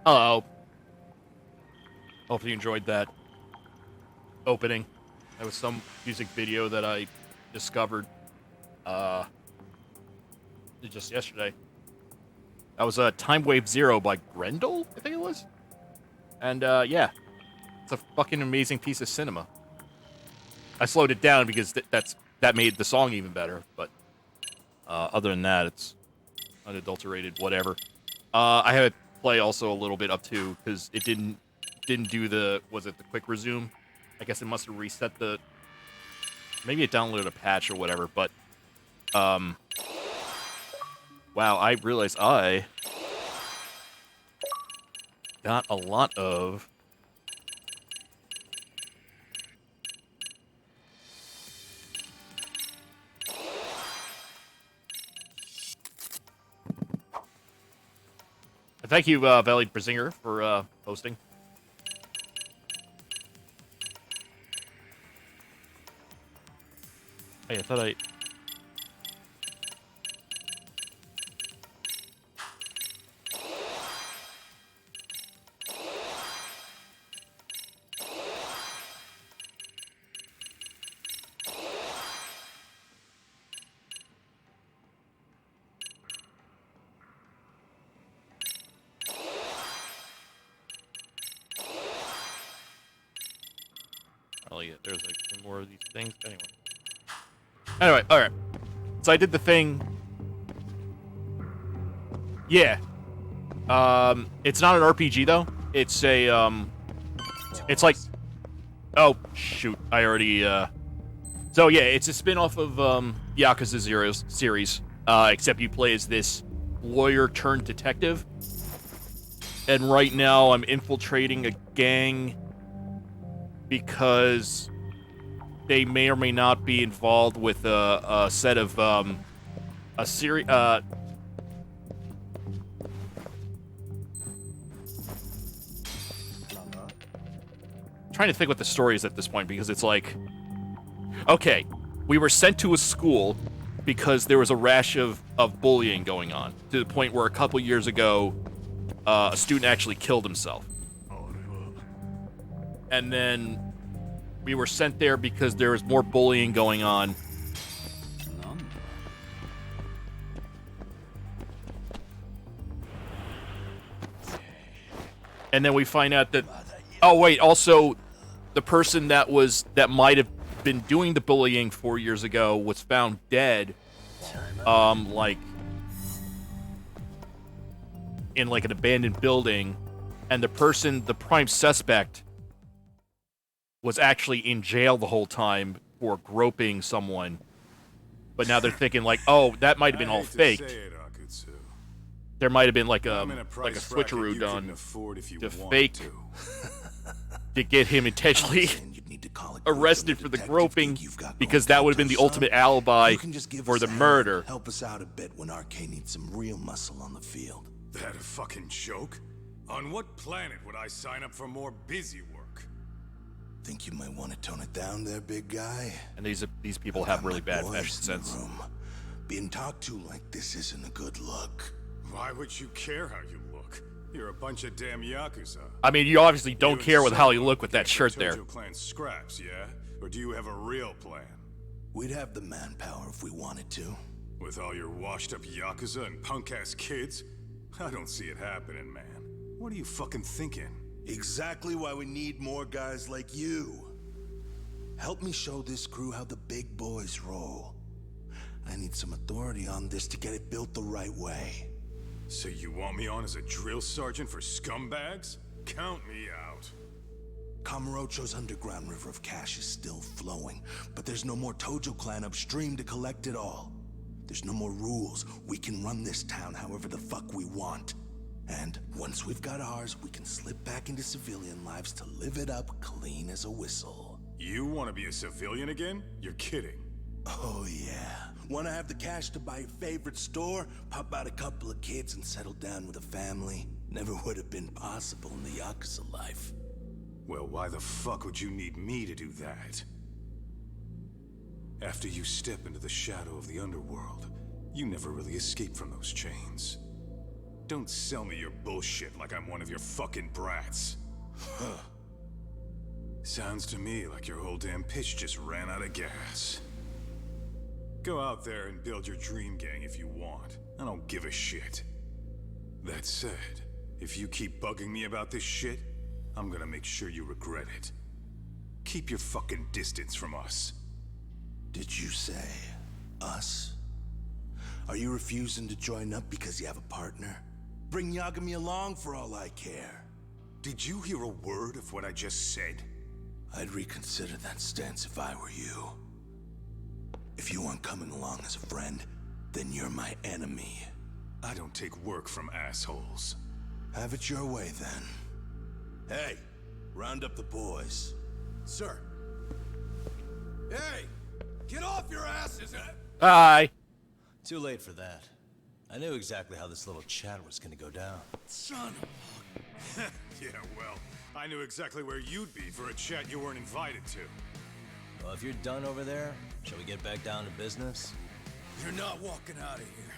Hello. Hope you enjoyed that opening. That was some music video that I discovered uh just yesterday. That was Time Wave Zero by Grendel, I think it was. And yeah, it's a fucking amazing piece of cinema. I slowed it down because that made the song even better, but other than that, it's unadulterated whatever. I had to play also a little bit up too because it didn't do the quick resume. I guess it must have reset the, maybe it downloaded a patch or whatever, but wow, I realized I got a lot of thank you, Valley Brzinger, for hosting. Hey, I thought I... There's like more of these things. Anyway, all right. So I did the thing. Yeah. It's not an RPG though. It's a it's like, oh shoot, I already so yeah, it's a spin-off of Yakuza Zero's series. Except you play as this lawyer turned detective. And right now I'm infiltrating a gang because they may or may not be involved with a set of a series. Trying to think what the story is at this point because it's like, okay, we were sent to a school because there was a rash of bullying going on to the point where a couple years ago a student actually killed himself. And then we were sent there because there was more bullying going on. And then we find out that, oh wait, also the person that might have been doing the bullying 4 years ago was found dead, like in like an abandoned building, and the prime suspect was actually in jail the whole time for groping someone. But now they're thinking like, oh, that might have been all faked. There might have been like a switcheroo done to fake to get him intentionally arrested for the groping, because that would have been the ultimate alibi for the murder. Help us out a bit when Arcane needs some real muscle on the field. That a fucking joke? On what planet would I sign up for more busy work? Think you might want to tone it down there, big guy? And these people have really bad fashion sense. Being talked to like this isn't a good look. Why would you care how you look? You're a bunch of damn Yakuza. I mean, you obviously don't care with how you look with that shirt there. Clan scraps, yeah? Or do you have a real plan? We'd have the manpower if we wanted to. With all your washed-up Yakuza and punk-ass kids? I don't see it happening, man. What are you fucking thinking? Exactly why we need more guys like you. Help me show this crew how the big boys roll. I need some authority on this to get it built the right way. So you want me on as a drill sergeant for scumbags? Count me out. Kamurocho's underground river of cash is still flowing, but there's no more Tojo clan upstream to collect it all. There's no more rules. We can run this town however the fuck we want. And once we've got ours, we can slip back into civilian lives to live it up clean as a whistle. You want to be a civilian again? You're kidding. Oh yeah. Want to have the cash to buy your favorite store, pop out a couple of kids and settle down with a family? Never would have been possible in the Yakuza life. Well, why the fuck would you need me to do that? After you step into the shadow of the underworld, you never really escape from those chains. Don't sell me your bullshit like I'm one of your fucking brats. Huh. Sounds to me like your whole damn pitch just ran out of gas. Go out there and build your dream gang if you want. I don't give a shit. That said, if you keep bugging me about this shit, I'm gonna make sure you regret it. Keep your fucking distance from us. Did you say us? Are you refusing to join up because you have a partner? Bring Yagami along for all I care. Did you hear a word of what I just said? I'd reconsider that stance if I were you. If you aren't coming along as a friend, then you're my enemy. I don't take work from assholes. Have it your way, then. Hey, round up the boys. Sir. Hey! Get off your asses! Hi. Too late for that. I knew exactly how this little chat was gonna go down. Son of Yeah, well, I knew exactly where you'd be for a chat you weren't invited to. Well, if you're done over there, shall we get back down to business? You're not walking out of here.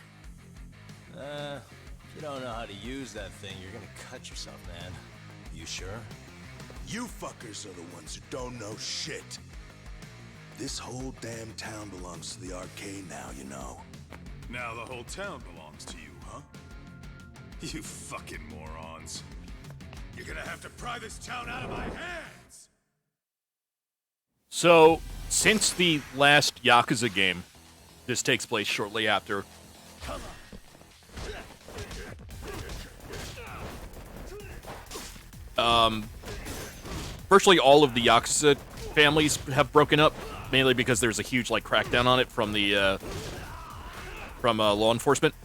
If you don't know how to use that thing, you're gonna cut yourself, man. You sure? You fuckers are the ones who don't know shit. This whole damn town belongs to the arcade now, you know. Now the whole town belongs to you, huh? You fucking morons. You're gonna have to pry this town out of my hands! So, since the last Yakuza game, this takes place shortly after. Virtually all of the Yakuza families have broken up, mainly because there's a huge crackdown on it from the law enforcement.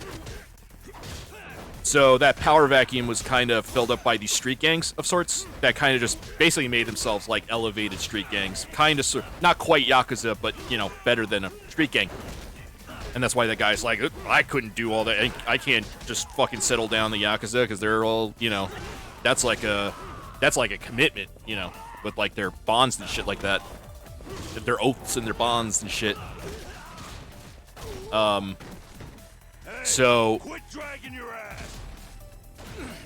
So that power vacuum was kind of filled up by these street gangs of sorts that kind of just basically made themselves like elevated street gangs, kind of not quite Yakuza, but better than a street gang. And that's why the guy's like, I couldn't do all that. I can't just fucking settle down the Yakuza because they're all, that's like a commitment, with like their bonds and shit like that. Their oaths and their bonds and shit. So Quit dragging your ass!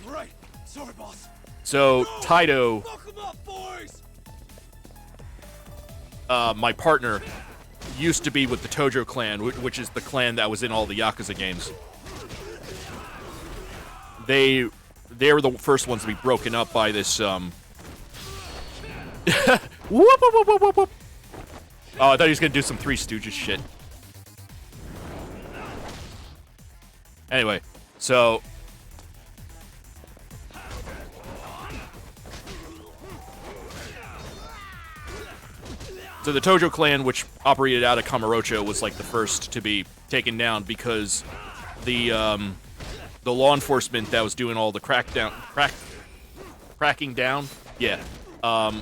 Right. Sorry, boss. So Taito, Fuck 'em up, boys! my partner, used to be with the Tojo clan, which is the clan that was in all the Yakuza games. They were the first ones to be broken up by this whoop, whoop, whoop, whoop, whoop, whoop. Oh, I thought he was gonna do some Three Stooges shit. Anyway, so the Tojo clan, which operated out of Kamurocho, was like the first to be taken down because the law enforcement that was doing all the cracking down,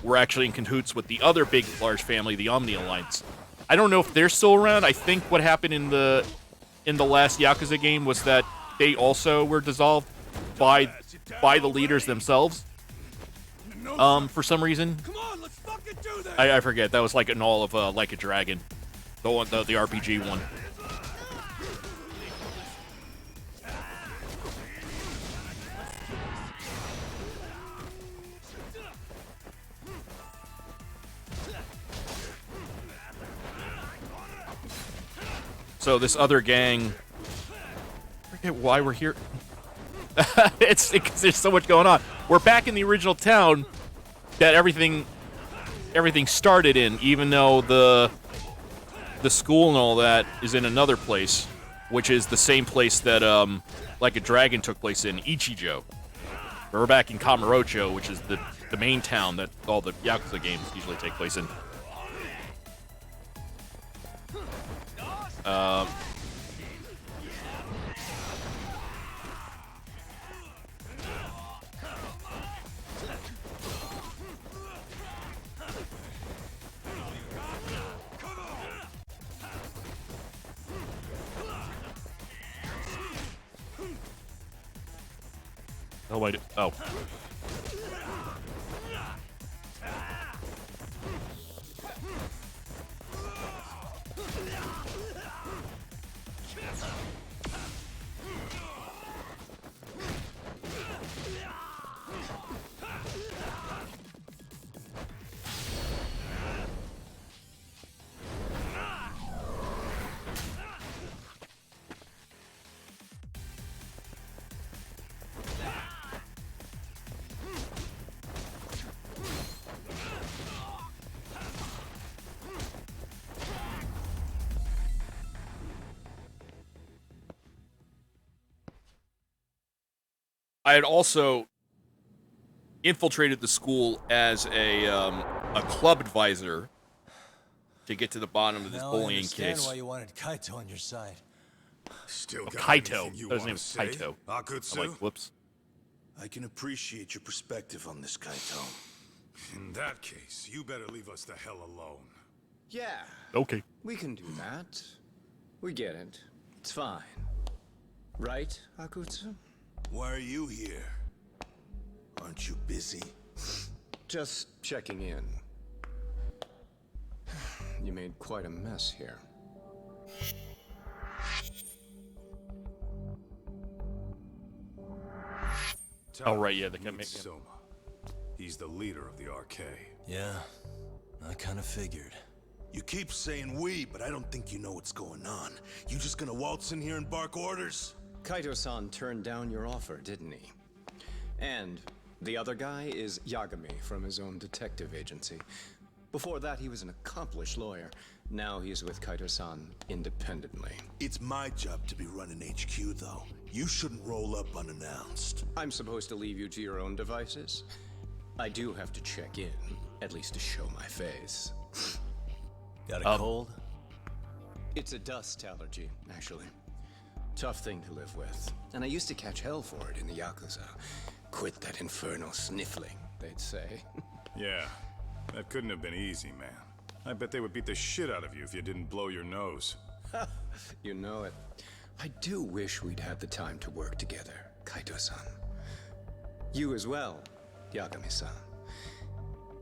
were actually in cahoots with the other big, large family, the Omni Alliance. I don't know if they're still around. I think what happened in the last Yakuza game was that they also were dissolved by the leaders themselves. For some reason. Come on, let's fucking do this! I forget. That was like in all of Like a Dragon, the RPG one. So this other gang, I forget why we're here. It's because there's so much going on. We're back in the original town that everything started in, even though the school and all that is in another place, which is the same place that Like a Dragon took place in, Ichijo. We're back in Kamurocho, which is the main town that all the Yakuza games usually take place in. Oh, wait. Oh. I had also infiltrated the school as a club advisor to get to the bottom of this Now I bullying understand case. why you wanted Kaito on your side. Still got Kaito. anything you His wanna name's say, Kaito. Akutsu? I'm like, whoops. I can appreciate your perspective on this, Kaito. In that case, you better leave us the hell alone. Yeah, Okay. we can do that. We get it. It's fine. Right, Akutsu? Why are you here? Aren't you busy? Just checking in. You made quite a mess here. Oh, right, yeah, they Meet can make him. Soma. He's the leader of the RK. Yeah, I kind of figured. You keep saying we, but I don't think you know what's going on. You just gonna waltz in here and bark orders? Kaito-san turned down your offer, didn't he? And the other guy is Yagami from his own detective agency. Before that, he was an accomplished lawyer. Now he's with Kaito-san independently. It's my job to be running HQ, though. You shouldn't roll up unannounced. I'm supposed to leave you to your own devices? I do have to check in, at least to show my face. Got a cold? It's a dust allergy, actually. Tough thing to live with. And I used to catch hell for it in the Yakuza. Quit that infernal sniffling, they'd say. Yeah, that couldn't have been easy, man. I bet they would beat the shit out of you if you didn't blow your nose. You know it. I do wish we'd had the time to work together, Kaito-san. You as well, Yagami-san.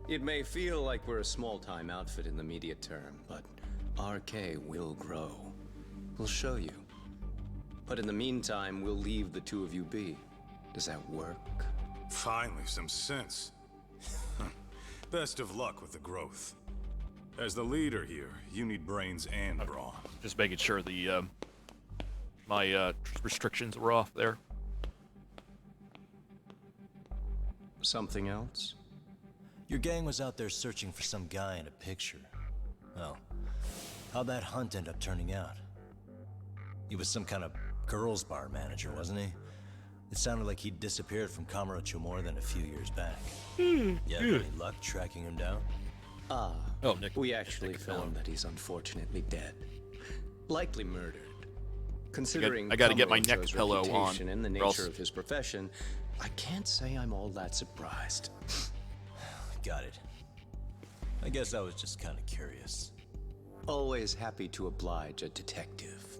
It may feel like we're a small-time outfit in the immediate term, but RK will grow. We'll show you. But in the meantime, we'll leave the two of you be. Does that work? Finally, some sense. Best of luck with the growth. As the leader here, you need brains and brawn. Just making sure the my restrictions were off there. Something else? Your gang was out there searching for some guy in a picture. Well, how'd that hunt end up turning out? He was some kind of girls' bar manager, wasn't he? It sounded like he'd disappeared from Kamurocho more than a few years back. You have any luck tracking him down? Ah, Oh, Nick. we actually Nick, hello. found that he's unfortunately dead. Likely murdered. Considering I gotta get my neck Kamurocho's pillow on, reputation and the or else- nature of his profession, I can't say I'm all that surprised. Got it. I guess I was just kind of curious. Always happy to oblige a detective.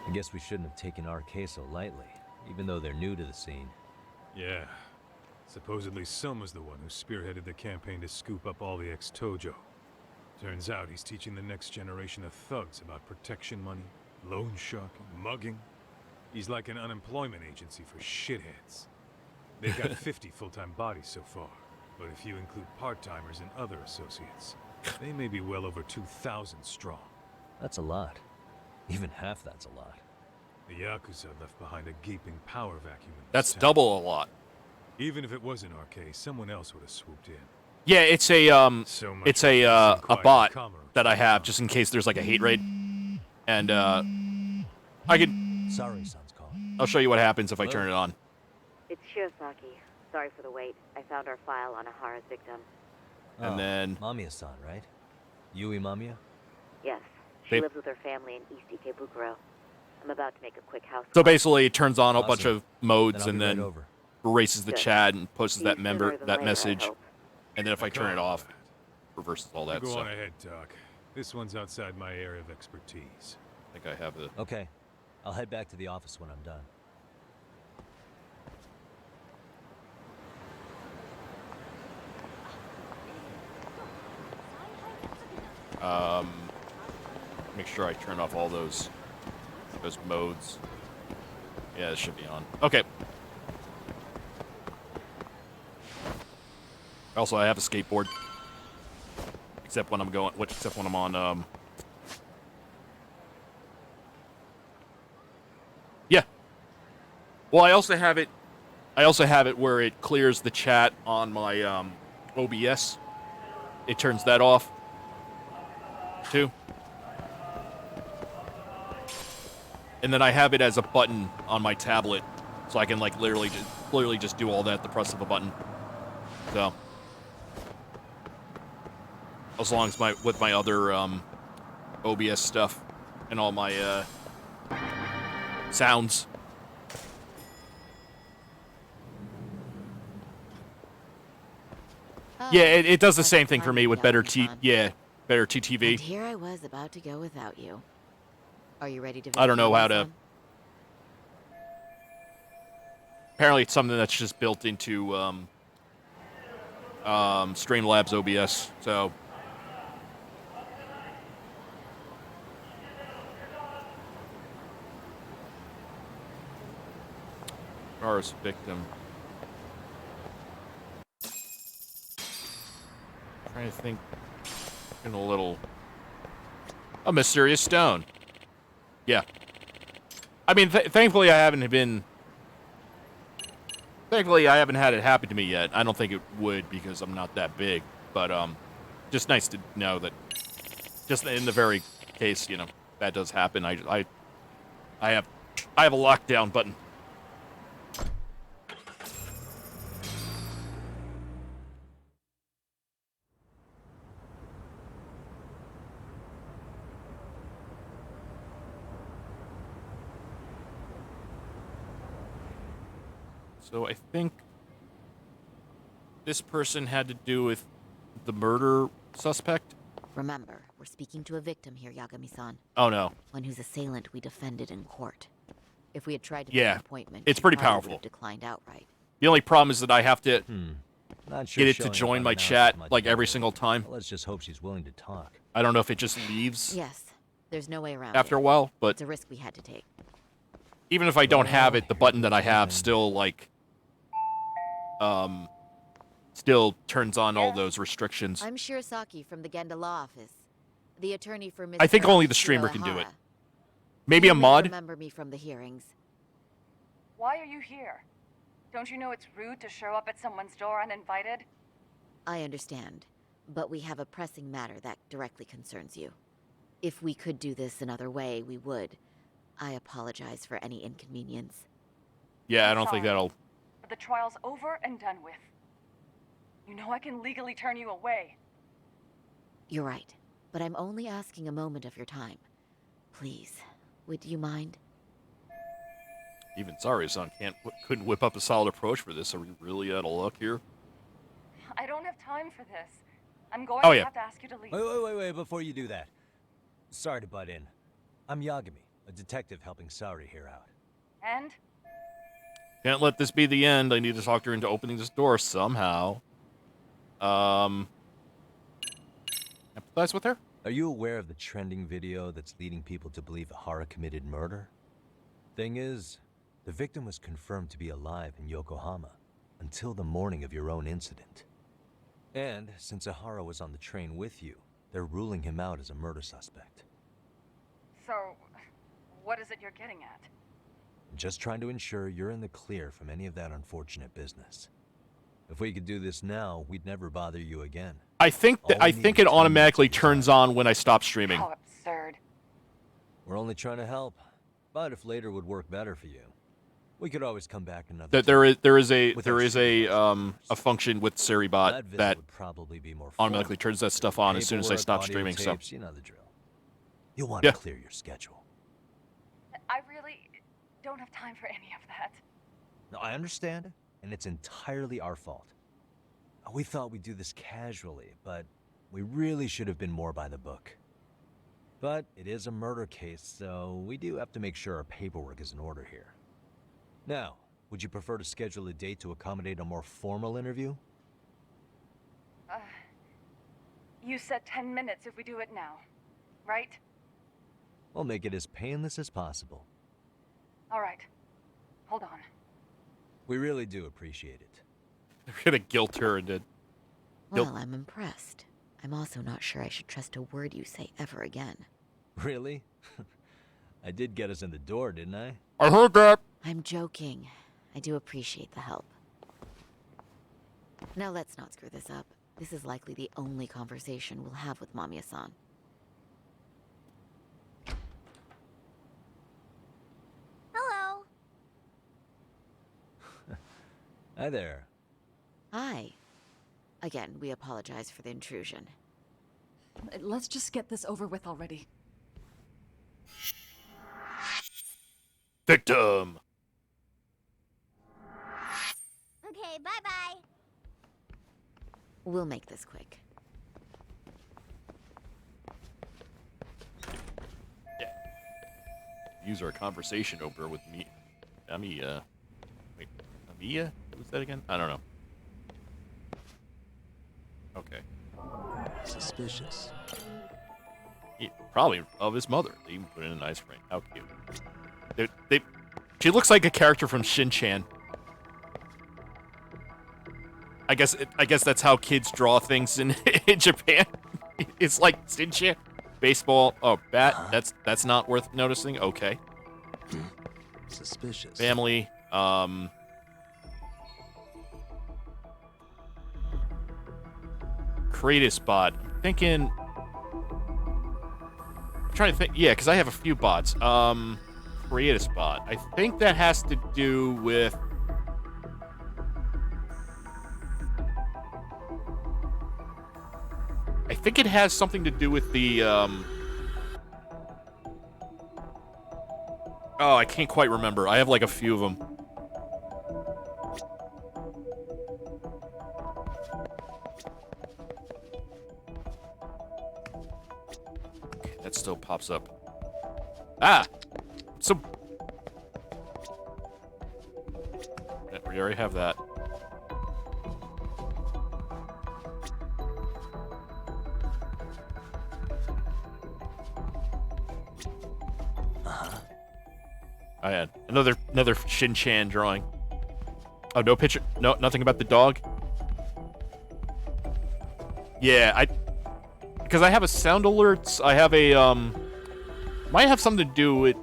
I guess we shouldn't have taken RK so lightly, even though they're new to the scene. Yeah. Supposedly Soma's the one who spearheaded the campaign to scoop up all the ex-Tojo. Turns out he's teaching the next generation of thugs about protection money, loan sharking, mugging. He's like an unemployment agency for shitheads. They've got 50 full-time bodies so far, but if you include part-timers and other associates, they may be well over 2,000 strong. That's a lot. Even half that's a lot. The Yakuza left behind a gaping power vacuum in this That's town. double a lot. Even if it wasn't RK, someone else would have swooped in. Yeah, it's a So much it's for peace and a quiet in bot Kamurocho. that I have just in case there's like a hate raid, and I can Sorry, Son's calling. I'll show you what happens if I turn it on. It's Shirosaki. Sorry for the wait. I found our file on Ahara's victim. And then- Mamiya-san, right? Yui Mamiya? Yes, she They- lives with her family in East Ikebukuro. I'm about to make a quick house So call. basically, it turns on a bunch Awesome. of modes I'll and be right then over. erases the Good. chat and posts See that you member sooner than that later, I message, hope. and then if I turn it Call off, that. reverses all You that go stuff. on ahead, Doc. This one's outside my area of expertise. I think I have the. Okay. I'll head back to the office when I'm done. Make sure I turn off all those modes. Yeah, it should be on. Okay. Also, I have a skateboard. Except when I'm going, except when I'm on. Yeah. Well, I also have it I also have it where it clears the chat on my OBS. It turns that off too. And then I have it as a button on my tablet, so I can like literally just do all that at the press of a button. So as long as with my other OBS stuff and all my sounds. Yeah, it does the same thing for me with better better TTV. And here I was about to go without you. Are you ready to? I don't know how to. Yagami-san? Apparently, it's something that's just built into Streamlabs OBS. So, R's victim. Trying to think. In a mysterious stone. Yeah. I mean, thankfully I haven't had it happen to me yet. I don't think it would because I'm not that big. But just nice to know that. Just in the very case, that does happen. I have a lockdown button. So I think this person had to do with the murder suspect. Remember, we're speaking to a victim here, Yagami-san. Oh no. One whose assailant we defended in court. If we had tried to Yeah, make an appointment, it's she pretty probably powerful. would have declined outright. The only problem is that I have to Not sure get it to showing up join my unannounced chat is much like better. every single time. Well, let's just hope she's willing to talk. I don't know if it just leaves Yes, there's no way around after it. a while, but It's a risk we had to take. even if I don't have it, the Well, button that I here's have something. still like still turns on all those restrictions. I'm Shirasaki from the Genda Law Office. The attorney for Mr. I think only the Akihiro streamer can do it. Ihara. Maybe You a may mod? remember me from the hearings. Why are you here? Don't you know it's rude to show up at someone's door uninvited? I understand, but we have a pressing matter that directly concerns you. If we could do this another way, we would. I apologize for any inconvenience. Yeah, I I'm don't think sorry, that'll. but the trial's over and done with. You know I can legally turn you away. You're right, but I'm only asking a moment of your time. Please, would you mind? Even Sorry-san couldn't whip up a solid approach for this. Are we really out of luck here? I don't have time for this. I'm going Oh, to yeah. have to ask you to leave. Wait, before you do that. Sorry to butt in. I'm Yagami, a detective helping Sari here out. And? Can't let this be the end. I need to talk her into opening this door somehow. Empathize with her? Are you aware of the trending video that's leading people to believe Ihara committed murder? Thing is, the victim was confirmed to be alive in Yokohama until the morning of your own incident. And since Ihara was on the train with you, they're ruling him out as a murder suspect. So, what is it you're getting at? Just trying to ensure you're in the clear from any of that unfortunate business. If we could do this now, we'd never bother you again. I think All we I need think is it 10 automatically minutes of your turns time. on when I stop streaming. How absurd. We're only trying to help. But if later would work better for you, we could always come back another That time. there is a With there our is a streaming customers. function with Seribot visit that would probably be more automatically formal. turns that stuff on as soon as I Paperwork, stop audio streaming. So tapes, you know the drill. You'll want Yeah. to clear your schedule. I really don't have time for any of that. No, I understand, and it's entirely our fault. We thought we'd do this casually, but we really should have been more by the book. But it is a murder case, so we do have to make sure our paperwork is in order here. Now, would you prefer to schedule a date to accommodate a more formal interview? You said 10 minutes if we do it now, right? We'll make it as painless as possible. All right. Hold on. We really do appreciate it. they're gonna guilt her and then Nope. Well, I'm impressed. I'm also not sure I should trust a word you say ever again. Really? I did get us in the door, didn't I? I heard that. I'm joking. I do appreciate the help. Now let's not screw this up. This is likely the only conversation we'll have with Mamiya-san. Hello. Hi there. Hi. Again, we apologize for the intrusion. Let's just get this over with already. Victim! Okay, bye-bye. We'll make this quick. Use our conversation opener with me. Amiya. Wait, Amiya? Who's that again? I don't know. Okay. Suspicious. Yeah, probably of his mother. They even put in a nice frame. How cute. She looks like a character from Shin-Chan. I guess that's how kids draw things in in Japan. It's like Shin-Chan. Baseball. Oh, bat. That's not worth noticing. Okay. Suspicious. Family. Create a spot. I'm thinking. I'm trying to think. Yeah, because I have a few bots. Create a spot. I think that has to do with. I think it has something to do with the. Oh, I can't quite remember. I have like a few of them. Okay, that still pops up. Ah! So. Yeah, we already have that. I had another Shin-Chan drawing. Oh, no picture. No, nothing about the dog. Yeah, because I have a sound alerts. I have a might have something to do with.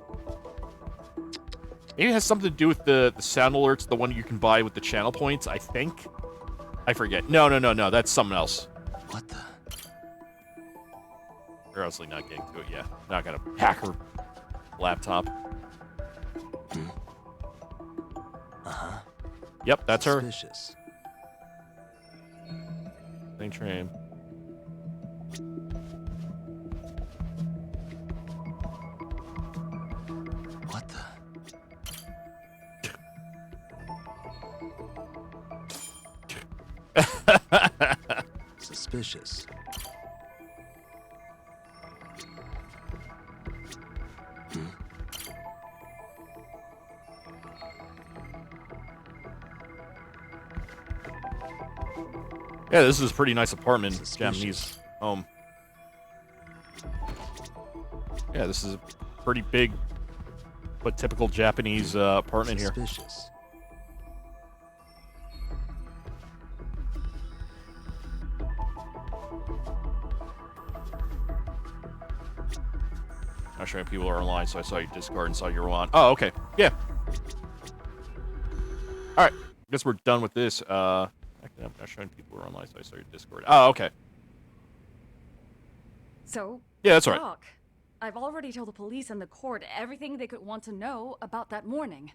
Maybe it has something to do with the sound alerts, the one you can buy with the channel points. I think. I forget. No. That's something else. What the? We're obviously not getting to it. Yeah, not gonna hack her laptop. Uh-huh. Yep, that's her. Suspicious. Thing train. What the? Suspicious. Yeah, this is a pretty nice apartment. Suspicious. Japanese home. Yeah, this is a pretty big, but typical Japanese apartment here. Suspicious. Not sure if people are online, so I saw your Discord and saw you were on. Oh, okay. Yeah. All right. Guess we're done with this. I'm not showing people were online, so I saw your Discord. Oh, okay. So, Yeah, that's all right. Doc, I've already told the police and the court everything they could want to know about that morning.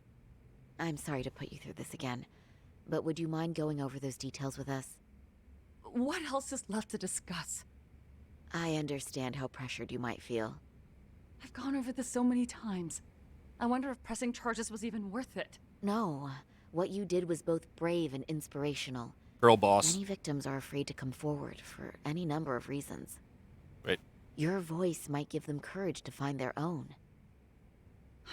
I'm sorry to put you through this again, but would you mind going over those details with us? What else is left to discuss? I understand how pressured you might feel. I've gone over this so many times. I wonder if pressing charges was even worth it. No, what you did was both brave and inspirational. Girl boss. Many victims are afraid to come forward for any number of reasons. Wait. Your voice might give them courage to find their own.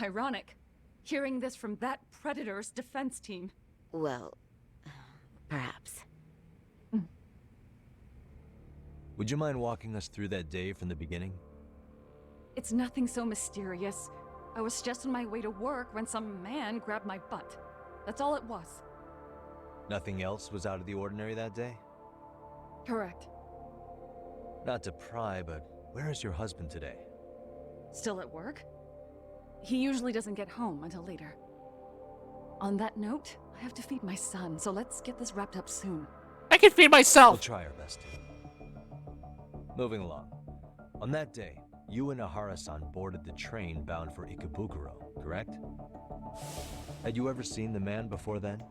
Ironic. Hearing this from that Predator's defense team. Well, perhaps. Would you mind walking us through that day from the beginning? It's nothing so mysterious. I was just on my way to work when some man grabbed my butt. That's all it was. Nothing else was out of the ordinary that day? Correct. Not to pry, but where is your husband today? Still at work? He usually doesn't get home until later. On that note, I have to feed my son, so let's get this wrapped up soon. I can feed We'll myself. try our best to. Moving along. On that day, you and Ahara-san boarded the train bound for Ikebukuro, correct? Had you ever seen the man before then?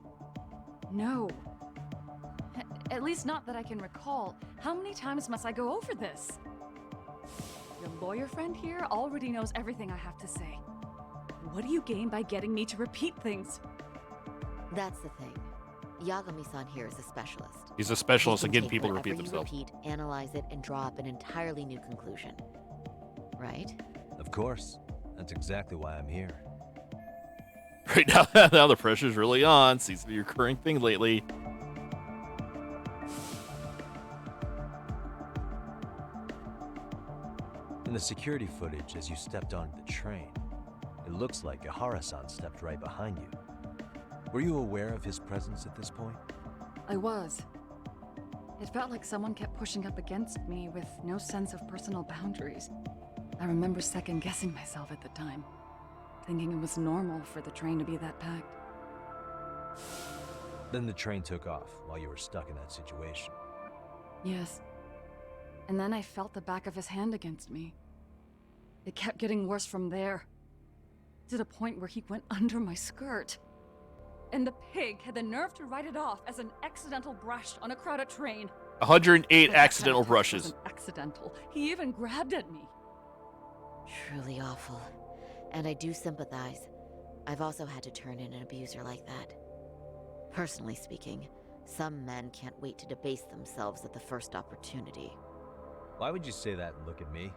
No. At least not that I can recall. How many times must I go over this? Your lawyer friend here already knows everything I have to say. What do you gain by getting me to repeat things? That's the thing. Yagami-san here is a specialist. He's a specialist He at can getting take people to whatever repeat you themselves. repeat, analyze it, and draw up an entirely new conclusion. Right? Of course. That's exactly why I'm here. Right now the pressure's really on. Seems to be a recurring thing lately. In the security footage as you stepped onto the train, it looks like Ahara-san stepped right behind you. Were you aware of his presence at this point? I was. It felt like someone kept pushing up against me with no sense of personal boundaries. I remember second-guessing myself at the time, thinking it was normal for the train to be that packed. Then the train took off while you were stuck in that situation. Yes. And then I felt the back of his hand against me. It kept getting worse from there, to the point where he went under my skirt. And the pig had the nerve to write it off as an accidental brush on a crowded train. 108 But that accidental kind of brushes. wasn't accidental. He even grabbed at me. Truly awful. And I do sympathize. I've also had to turn in an abuser like that. Personally speaking, some men can't wait to debase themselves at the first opportunity. Why would you say that and look at me?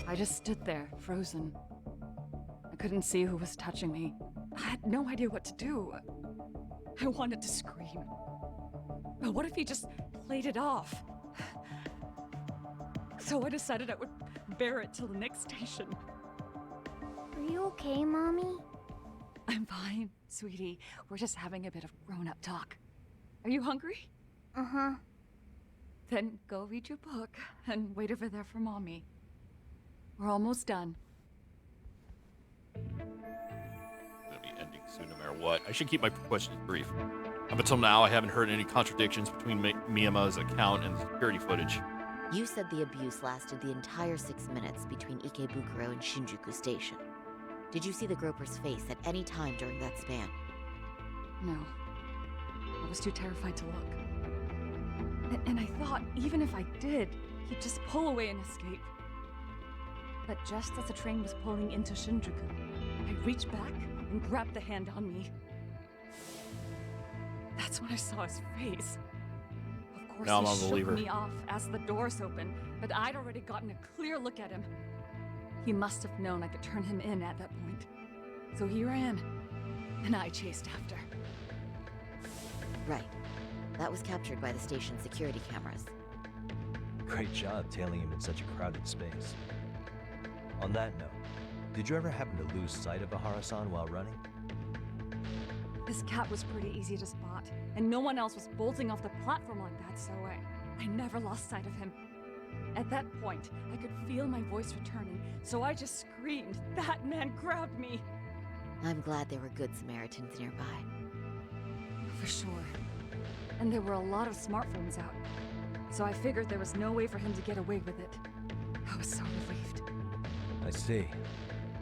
I just stood there, frozen. I couldn't see who was touching me. I had no idea what to do. I wanted to scream. But what if he just played it off? So I decided I would bear it till the next station. Are you okay, Mommy? I'm fine, sweetie. We're just having a bit of grown-up talk. Are you hungry? Uh-huh. Then go read your book and wait over there for Mommy. We're almost done. Gonna be ending soon no matter what. I should keep my questions brief. Up until now, I haven't heard any contradictions between Miyama's account and the security footage. You said the abuse lasted the entire 6 minutes between Ikebukuro and Shinjuku Station. Did you see the groper's face at any time during that span? No. I was too terrified to look. And I thought, even if I did, he'd just pull away and escape. But just as the train was pulling into Shinjuku, I reached back and grabbed the hand on me. That's when I saw his face. Of course, Now I'm he a shook believer. me off as the doors opened, but I'd already gotten a clear look at him. He must have known I could turn him in at that point. So he ran, and I chased after. Right. That was captured by the station's security cameras. Great job tailing him in such a crowded space. On that note, did you ever happen to lose sight of Ahara-san while running? This cat was pretty easy to spot, and no one else was bolting off the platform like that, so I never lost sight of him. At that point, I could feel my voice returning, so I just screamed, "That man grabbed me!" I'm glad there were good Samaritans nearby. For sure. And there were a lot of smartphones out, so I figured there was no way for him to get away with it. I was so relieved. I see.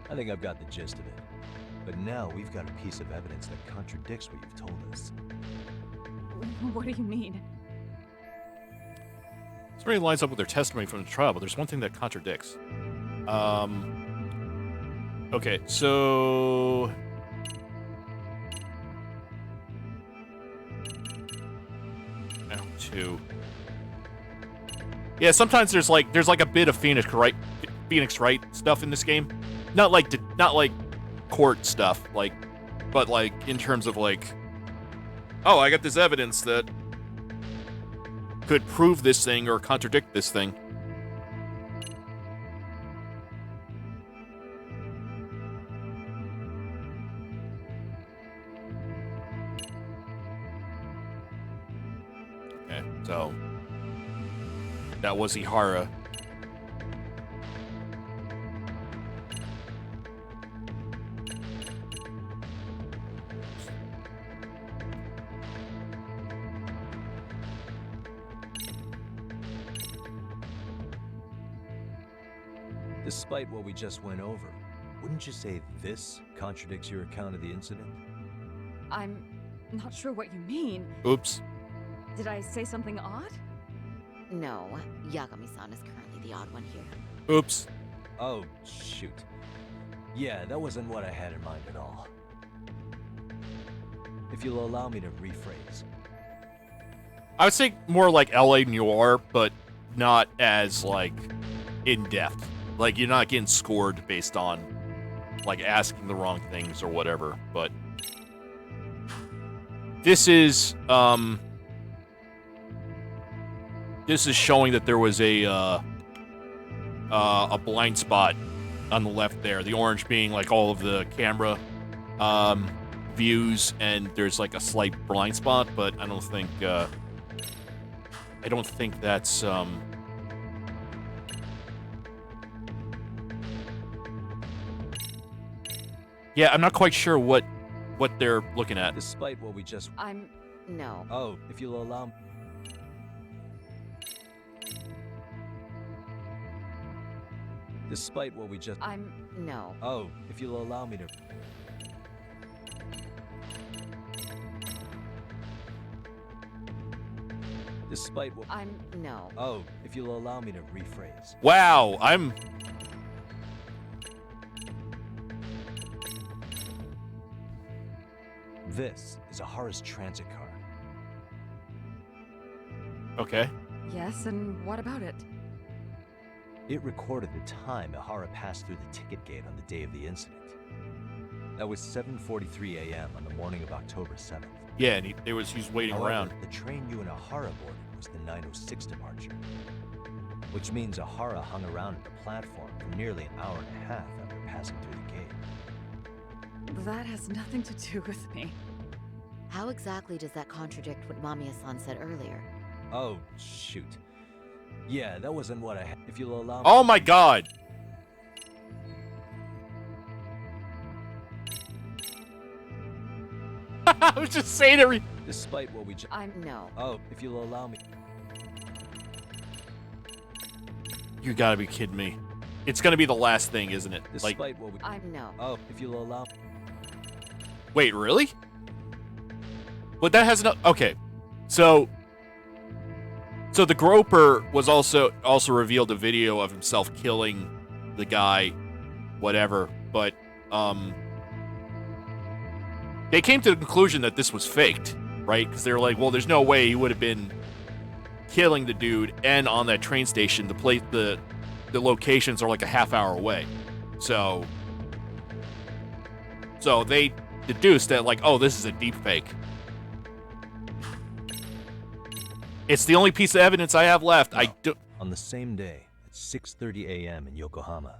I think I've got the gist of it. But now we've got a piece of evidence that contradicts what you've told us. What do you mean? This really lines up with their testimony from the trial, but there's one thing that contradicts. Okay, so now two. Yeah, sometimes there's like a bit of Phoenix Wright stuff in this game. Not like court stuff, but like in terms of like, oh, I got this evidence that could prove this thing or contradict this thing. Okay, so that was Ihara. Despite what we just went over, wouldn't you say this contradicts your account of the incident? I'm not sure what you mean. Oops. Did I say something odd? No, Yagami-san is currently the odd one here. Oops. Oh, shoot. Yeah, that wasn't what I had in mind at all. If you'll allow me to rephrase. I would say more like LA Noire, but not as, like, in-depth. Like, you're not getting scored based on, like, asking the wrong things or whatever, but... This is showing that there was a blind spot on the left there. The orange being, like, all of the camera views, and there's, like, a slight blind spot, but I don't think that's, Yeah, I'm not quite sure what they're looking at. Despite what we just... No. Oh, if you'll allow... Despite what we just... No. Oh, if you'll allow me to... Despite what... No. Oh, if you'll allow me to rephrase. Wow, This is a Horace transit car. Okay. Yes, and what about it? It recorded the time Ihara passed through the ticket gate on the day of the incident. That was 7:43 a.m. on the morning of October 7th. Yeah, and he was waiting However, around. The train you and Ihara boarded was the 9:06 departure, which means Ihara hung around at the platform for nearly an hour and a half after passing through the gate. That has nothing to do with me. How exactly does that contradict what Mamiya-san said earlier? Oh, shoot. Yeah, that wasn't what I had. If you'll allow me... Oh my god! I was just saying every... Despite what we just... No. Oh, if you'll allow me... You gotta be kidding me. It's gonna be the last thing, isn't it? Despite Like, what we... No. Oh, if you'll allow... wait, really? But that has no... Okay. So the Groper was also revealed a video of himself killing the guy, whatever, but they came to the conclusion that this was faked, right? Because they were like, well, there's no way he would have been killing the dude and on that train station. The locations are like a half hour away. So they deduced that, like, oh, this is a deep fake. It's the only piece of evidence I have left. No. On the same day, at 6:30 a.m. in Yokohama,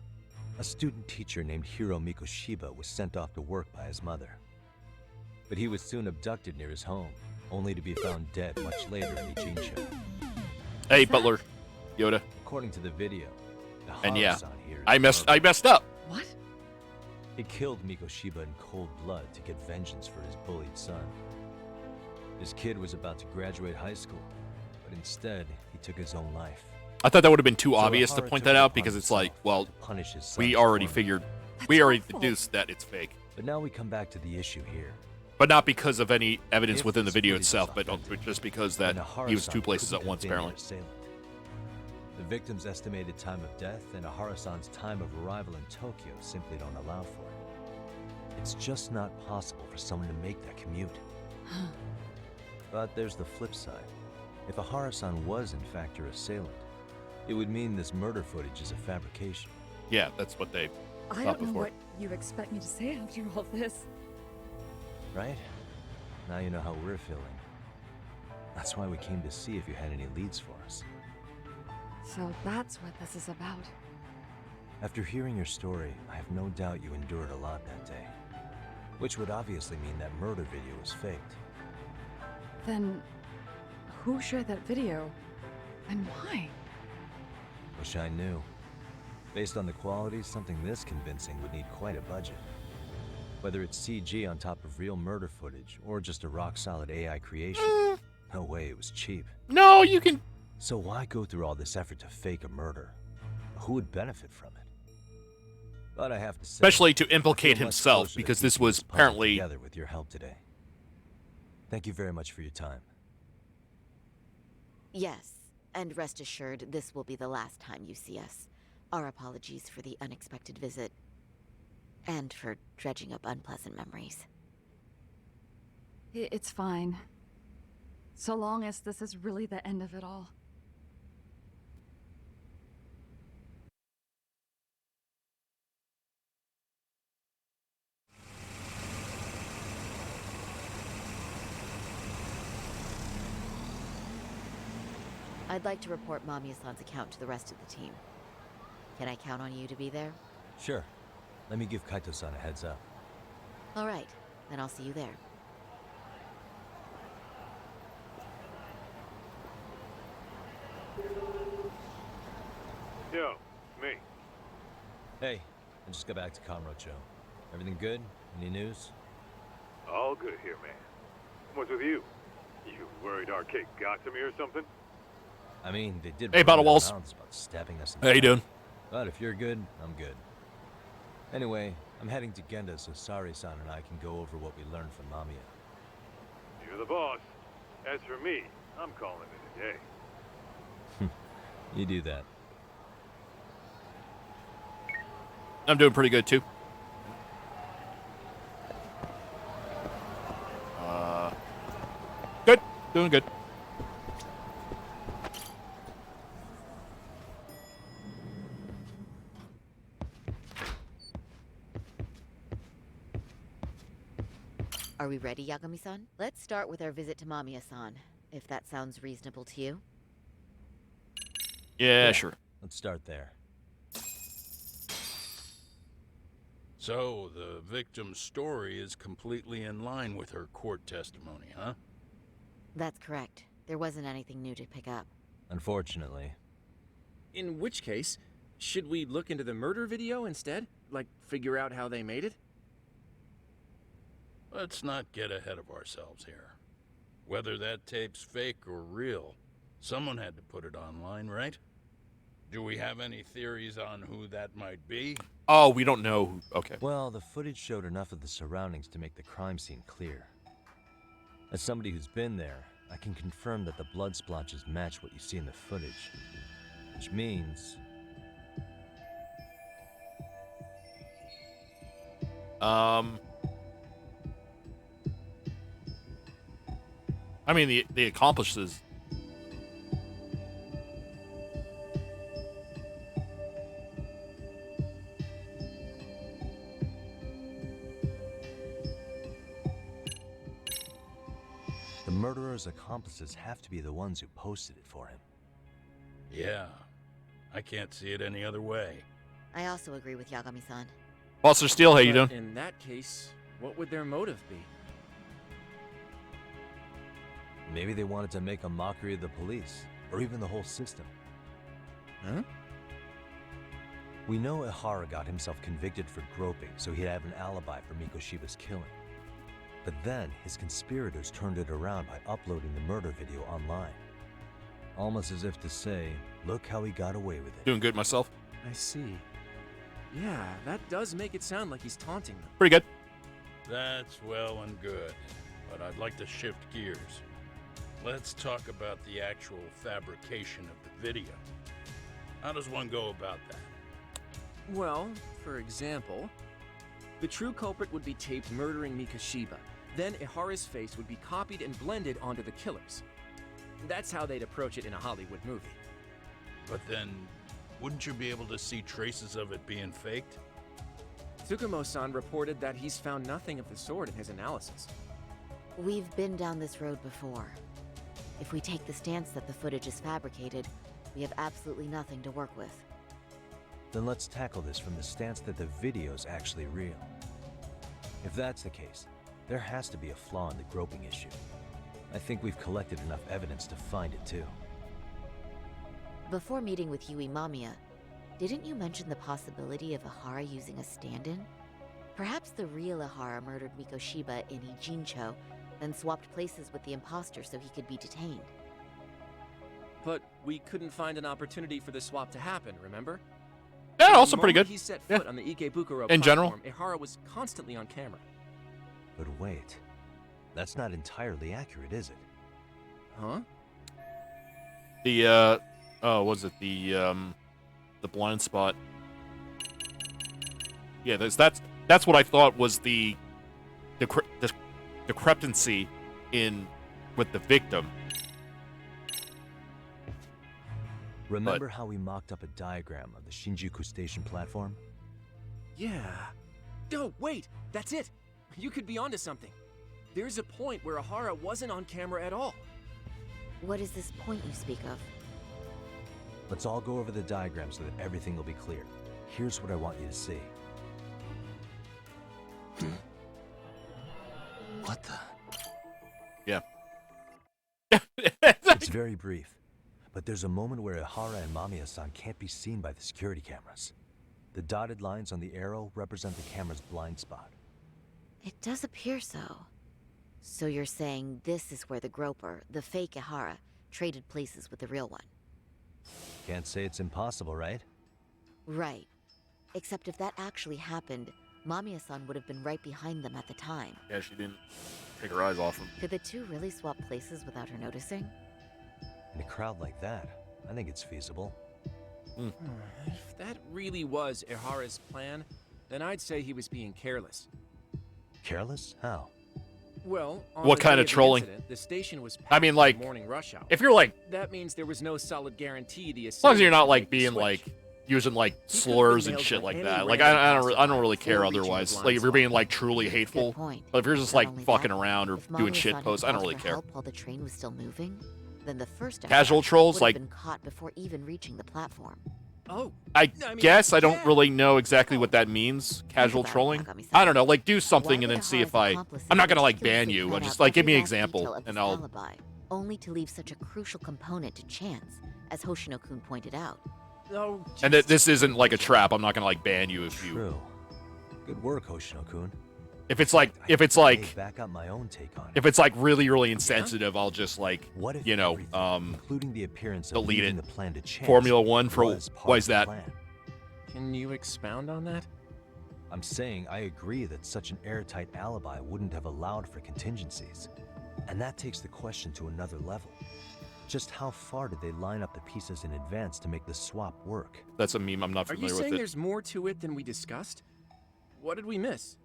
a student teacher named Hiro Mikoshiba was sent off to work by his mother. But he was soon abducted near his home, only to be found dead much later in Ijincho. Hey, Butler. Yoda. According to the video, the And yeah, Hara-san here is I messed up. What? He killed Mikoshiba in cold blood to get vengeance for his bullied son. His kid was about to graduate high school, but instead, he took his own life. I thought that would have been too So obvious to Ihara point took that it out upon because it's like, himself well, to punish his we son's already torment. figured, That's we already awful. deduced that it's fake. But now we come back to the issue here. But not because of any evidence If within the this video footage is itself, but authentic, just because then that Ihara-san he was two places couldn't at have once, been apparently. their assailant. The victim's estimated time of death and Ihara-san's time of arrival in Tokyo simply don't allow for it. It's just not possible for someone to make that commute. But there's the flip side. If Ihara-san was in fact your assailant, it would mean this murder footage is a fabrication. Yeah, that's what they I thought don't know before. what you expect me to say after all this. Right? Now you know how we're feeling. That's why we came to see if you had any leads for us. So that's what this is about. After hearing your story, I have no doubt you endured a lot that day. Which would obviously mean that murder video was faked. Then, who shared that video? And why? Wish I knew. Based on the quality, something this convincing would need quite a budget. Whether it's CG on top of real murder footage, or just a rock-solid AI creation, no way it was cheap. No, you can... So why go through all this effort to fake a murder? Who would benefit from it? But I have to say, Especially to I feel implicate much himself, closer to because this keeping was puzzle apparently... together with your help today. Thank you very much for your time. Yes, and rest assured, this will be the last time you see us. Our apologies for the unexpected visit. And for dredging up unpleasant memories. It's fine. So long as this is really the end of it all. I'd like to report Mamiya-san's account to the rest of the team. Can I count on you to be there? Sure. Let me give Kaito-san a heads up. All right, then I'll see you there. Yo, me. Hey, I just got back to Kamurocho. Everything good? Any news? All good here, man. What's with you? You worried Arcade got to me or something? I mean, they did. Hey, Bottle run Walls. around about stabbing us in How you the back. doing? But if you're good, I'm good. Anyway, I'm heading to Genda so Sari-san and I can go over what we learned from Mamiya. You're the boss. As for me, I'm calling it a day. You do that. I'm doing pretty good, too. Good. Doing good. Are we ready, Yagami-san? Let's start with our visit to Mamiya-san, if that sounds reasonable to you. Yeah, sure. Let's start there. So, the victim's story is completely in line with her court testimony, huh? That's correct. There wasn't anything new to pick up. Unfortunately. In which case, should we look into the murder video instead? Like, figure out how they made it? Let's not get ahead of ourselves here. Whether that tape's fake or real, someone had to put it online, right? Do we have any theories on who that might be? Oh, we don't know who... Okay. Well, the footage showed enough of the surroundings to make the crime scene clear. As somebody who's been there, I can confirm that the blood splotches match what you see in the footage. Which means... I mean, the accomplices... the murderer's accomplices have to be the ones who posted it for him. Yeah. I can't see it any other way. I also agree with Yagami-san. Officer Steele, how you But doing? in that case, what would their motive be? Maybe they wanted to make a mockery of the police, or even the whole system. Huh? We know Ihara got himself convicted for groping, so he'd have an alibi for Mikoshiba's killing. But then, his conspirators turned it around by uploading the murder video online. Almost as if to say, look how he got away with it. Doing good myself. I see. Yeah, that does make it sound like he's taunting them. Pretty good. That's well and good, but I'd like to shift gears. Let's talk about the actual fabrication of the video. How does one go about that? Well, for example, the true culprit would be taped murdering Mikoshiba. Then Ihara's face would be copied and blended onto the killers. That's how they'd approach it in a Hollywood movie. But then, wouldn't you be able to see traces of it being faked? Tsukumo-san reported that he's found nothing of the sort in his analysis. We've been down this road before. If we take the stance that the footage is fabricated, we have absolutely nothing to work with. Then let's tackle this from the stance that the video's actually real. If that's the case, there has to be a flaw in the groping issue. I think we've collected enough evidence to find it too. Before meeting with Yui Mamiya, didn't you mention the possibility of Ihara using a stand-in? Perhaps the real Ihara murdered Mikoshiba in Ijincho, then swapped places with the imposter so he could be detained. But we couldn't find an opportunity for the swap to happen, remember? Yeah, From also the pretty moment good. He set Yeah. foot on the Ikebukuro In general. platform, Ihara was constantly on camera. But wait, that's not entirely accurate, is it? Huh? The was it the blind spot? Yeah, that's what I thought was the discrepancy in with the victim. Remember how we mocked up a diagram of the Shinjuku Station platform? Yeah. No, wait, that's it. You could be onto something. There's a point where Ihara wasn't on camera at all. What is this point you speak of? Let's all go over the diagram so that everything will be clear. Here's what I want you to see. What the? Yeah. It's very brief, but there's a moment where Ihara and Mamiya-san can't be seen by the security cameras. The dotted lines on the arrow represent the camera's blind spot. It does appear so. So you're saying this is where the groper, the fake Ihara, traded places with the real one? Can't say it's impossible, right? Right. Except if that actually happened, Mamiya-san would have been right behind them at the time. Yeah, she didn't take her eyes off him. Could the two really swap places without her noticing? In a crowd like that, I think it's feasible. If that really was Ihara's plan, then I'd say he was being careless. Careless? How? Well, on What the kind day of the trolling? incident, the station was I mean, packed like, for morning rush hour. If you're like, That means there was no solid guarantee the as long as you're not like make the being switch. like using like He could've slurs been and nailed shit by like any that. Like random I don't really passerby care before reaching the otherwise. blind Like if you're spot. being like truly hateful, Good point. but if you're just Not like only fucking that, around or if doing Mamiya-san shit had posts, I don't called really for care. help while the train was still moving, then the first Casual Ihara trolls, would have like- been caught before even reaching the platform. Oh, I mean, guess I don't yeah. really know exactly what that means. Casual about it, trolling. Nakami-san. I don't know. Like do Why something would and then see Ihara's if I. accomplices I'm not gonna like ban meticulously you. I'll plan just out like give me an every last detail example of and this I'll. alibi, only to leave such a crucial component to chance, as Hoshino-kun pointed out. oh, And this isn't like a trap. I'm not gonna like ban you if you. True. Good work, Hoshino-kun. If it's like back up my own take on it. if it's like really insensitive, I'll just like What if you know everything, including the appearance of delete leaving it. the plan to chance, Formula One for was part why of is the that? plan? Can you expound on that? I'm saying I agree that such an airtight alibi wouldn't have allowed for contingencies. And that takes the question to another level. Just how far did they line up the pieces in advance to make the swap work? That's a meme. I'm not Are you familiar saying with it. there's more to it than we discussed? What did we miss?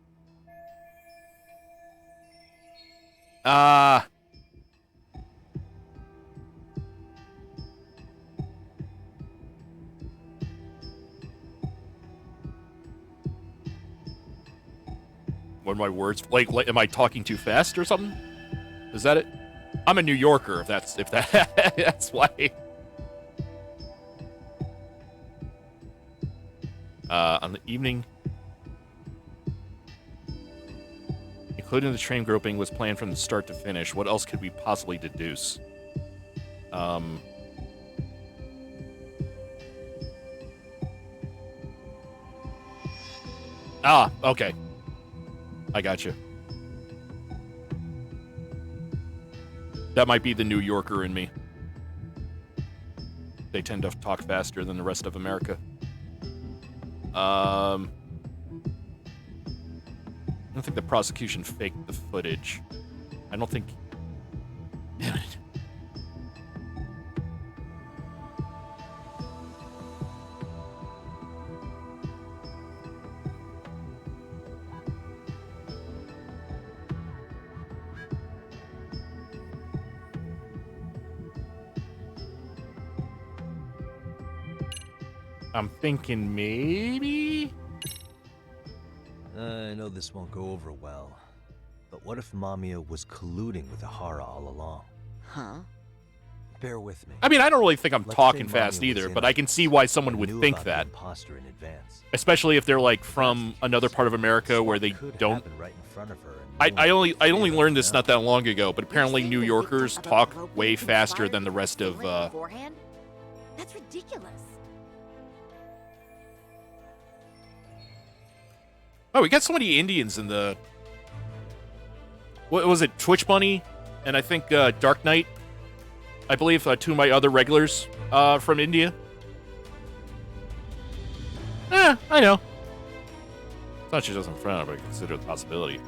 What are my words? Like, am I talking too fast or something? Is that it? I'm a New Yorker. If that that's why. On the evening, including the train groping, was planned from the start to finish. What else could we possibly deduce? Okay. I got you. That might be the New Yorker in me. They tend to talk faster than the rest of America. I don't think the prosecution faked the footage. I don't think. Damn it. I'm thinking maybe. I know this won't go over well, but what if Mamiya was colluding with Ihara all along? Huh? Bear with me. I mean, I don't really think I'm Let's talking say fast Mamiya either, was but in I can see why someone and would knew think about the that. imposter in advance. Especially if they're like from another part of America where they Could don't. happen right in front of her and I no only one could learned figure this it not out. that long ago, but apparently You're New saying the Yorkers victim about the talk groping way faster conspired than the to rest of. conceal it beforehand? That's ridiculous. Oh, we got so many Indians in the. What was it? Twitch Bunny, and I think Dark Knight. I believe two of my other regulars from India. I know. It's not she doesn't frown, but I consider the possibility.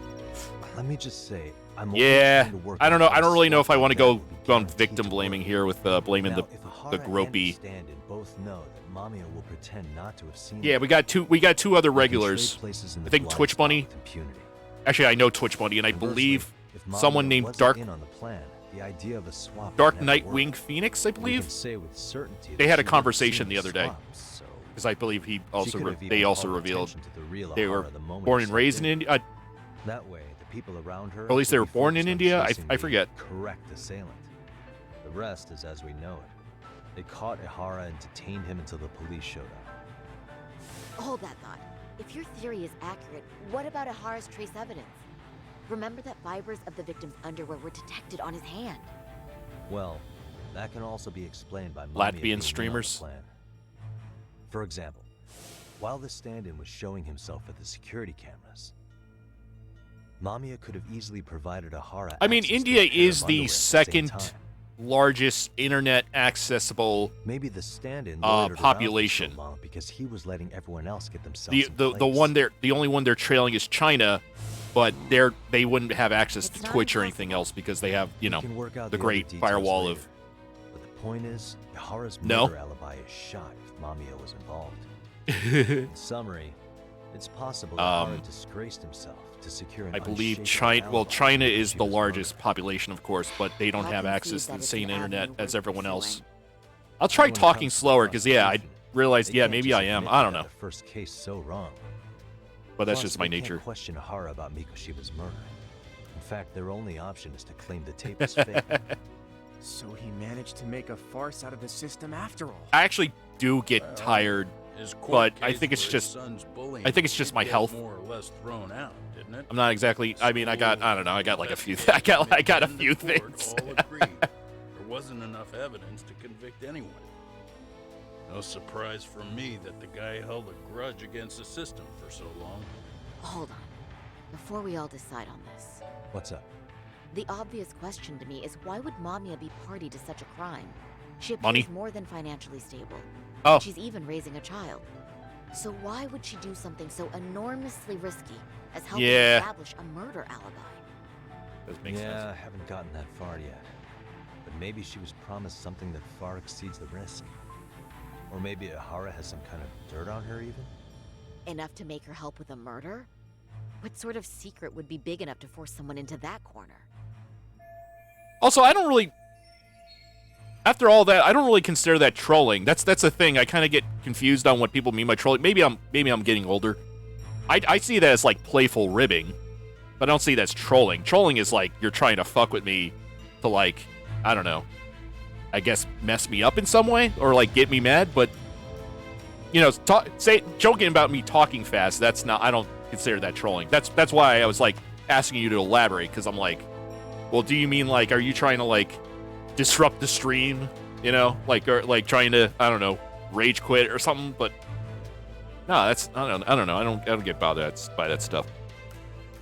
Let me just say, I'm Yeah, only trying to work I don't know. out I don't really know if I want to go what will on be victim guaranteed to blaming work. here with blaming Now, the if Ahara and gropey. Stand-in both know that Mamiya will pretend not to have seen Yeah, them, we got two other we can trade regulars. places in I the think blind Twitch spot Bunny. with impunity. Actually, I know Twitch Bunny, and I Conversely, believe if Mamiya someone named wasn't Dark in on the plan, the idea of a swap Dark would never Nightwing work. Phoenix, I We can believe, say with certainty they that had she a would have conversation seen the other day. swap, so because I believe he she also could have they even also called revealed attention to the real they were Ahara the moment born he and stepped raised in India. That way, the people around her, Or at least they would were be born in focused on India? chasing I the forget. Correct assailant. The rest is as we know it. They caught Ihara and detained him until the police showed up. Hold that thought. If your theory is accurate, what about Ahara's trace evidence? Remember that fibers of the victim's underwear were detected on his hand. Well, that can also be explained by Mamiya Latvian being in on the streamers. plan. For example, while the stand-in was showing himself at the security cameras, Mamiya could have easily provided Ahara. I mean, access to India a pair is of the underwear at the second same time. largest internet accessible Maybe the stand-in loitered around for population. so long because he was letting everyone else get themselves The in the place. one the only one they're trailing is China, but they wouldn't have access to It's not Twitch or anything impossible. else because they have We can work out the other great details firewall later. of But the point is, Ihara's No. murder alibi is shot if Mamiya was involved. In summary, it's possible that Ihara disgraced himself to secure an I believe unshakable China. Well, alibi China when is she the was largest murdered. population, of course, but they don't I'll have concede access to that the it's same an internet avenue as worth everyone else. pursuing. I'll try When it talking comes to the slower because I prosecution, realized they can't maybe just I am. admit I they don't got know, the first case so wrong. but that's Plus, just my they can't nature. question Ihara about Mikoshiba's murder. In fact, their only option is to claim the tape was fake. So he managed to make a farce out of the system after all. I actually do get tired. His But court I case think it's for his just- son's bullying I think it's just did my get health. more or less thrown out, didn't it? I'm not exactly. I mean, I don't know. I got like a few. I got a few things. All agreed there wasn't enough evidence to convict anyone. No surprise for me that the guy held a grudge against the system for so long. Hold on. Before we all decide on this, What's up? the obvious question to me is why would Mamiya be party to such a crime? She appears Money? more than financially stable. Oh. She's even raising a child. So why would she do something so enormously risky as helping Yeah. establish a murder alibi? Does make Yeah, sense. I haven't gotten that far yet. But maybe she was promised something that far exceeds the risk. Or maybe Ihara has some kind of dirt on her even? Enough to make her help with a murder? What sort of secret would be big enough to force someone into that corner? Also, I don't really. After all that, I don't really consider that trolling. That's the thing. I kind of get confused on what people mean by trolling. Maybe I'm getting older. I see that as like playful ribbing, but I don't see that as trolling. Trolling is like you're trying to fuck with me to like, I don't know, I guess mess me up in some way or like get me mad. But you know, joking about me talking fast. That's not. I don't consider that trolling. That's why I was like asking you to elaborate because I'm like, well, do you mean like, are you trying to like disrupt the stream? You know, like or like trying to, I don't know, rage quit or something? But no, that's I don't know. I don't get bothered by that stuff.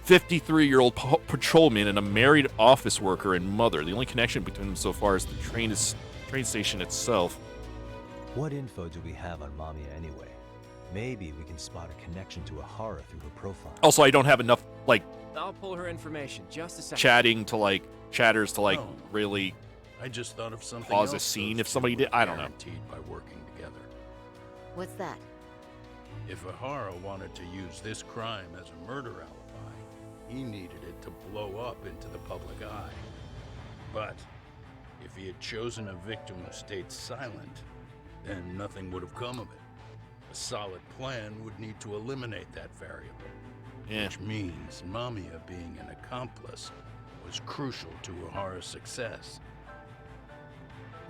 53-year-old patrolman and a married office worker and mother. The only connection between them so far is the train station itself. What info do we have on Mamiya anyway? Maybe we can spot a connection to Ihara through her profile. Also, I don't have enough like I'll pull her information. Just a second. chatters to like Oh. really I just thought of something Pause a else scene those if somebody two did- were I don't know. guaranteed by working together. What's that? If Ihara wanted to use this crime as a murder alibi, he needed it to blow up into the public eye. But if he had chosen a victim who stayed silent, then nothing would have come of it. A solid plan would need to eliminate that variable, yeah. which means Mamiya being an accomplice was crucial to Ihara's success.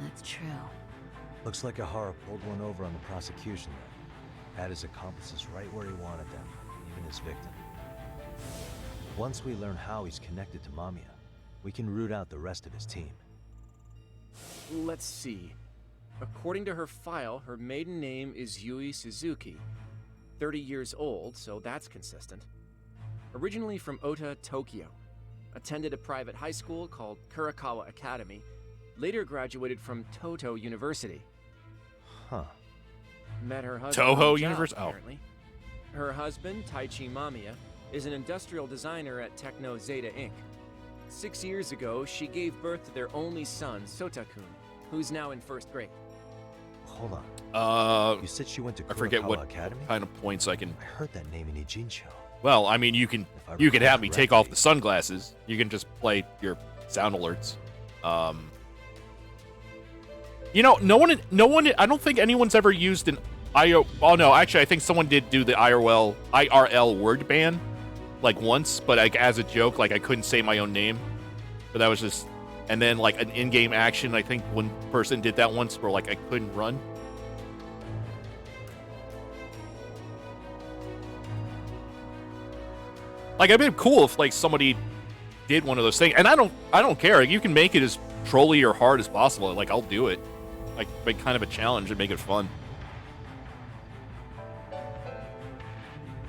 That's true. Looks like Ihara pulled one over on the prosecution then. Had his accomplices right where he wanted them, even his victim. Once we learn how he's connected to Mamiya, we can root out the rest of his team. Let's see. According to her file, her maiden name is Yui Suzuki. 30 years old, so that's consistent. Originally from Ota, Tokyo. Attended a private high school called Kurakawa Academy. Later graduated from Toto University. Huh. met her husband Toho on the job, universe? Oh. apparently. Her husband, Taichi Mamiya, is an industrial designer at Techno Zeta Inc. 6 years ago, she gave birth to their only son, Sotakun, who's now in 1st grade. Hold on. You You said she went to I forget Kurokawa what Academy? kind of points I can. I heard that name in Ijincho. Well, I mean, you can If I you can recall have me take off correctly. the sunglasses. You can just play your sound alerts. You know, no one. I don't think anyone's ever used an IO. Oh no, actually, I think someone did do the IRL word ban, like once, but like as a joke, like I couldn't say my own name, but that was just. And then like an in-game action, I think one person did that once, where like I couldn't run. Like, it'd been cool if like somebody did one of those things, and I don't care. You can make it as trolly or hard as possible. Like, I'll do it. Like, make kind of a challenge and make it fun.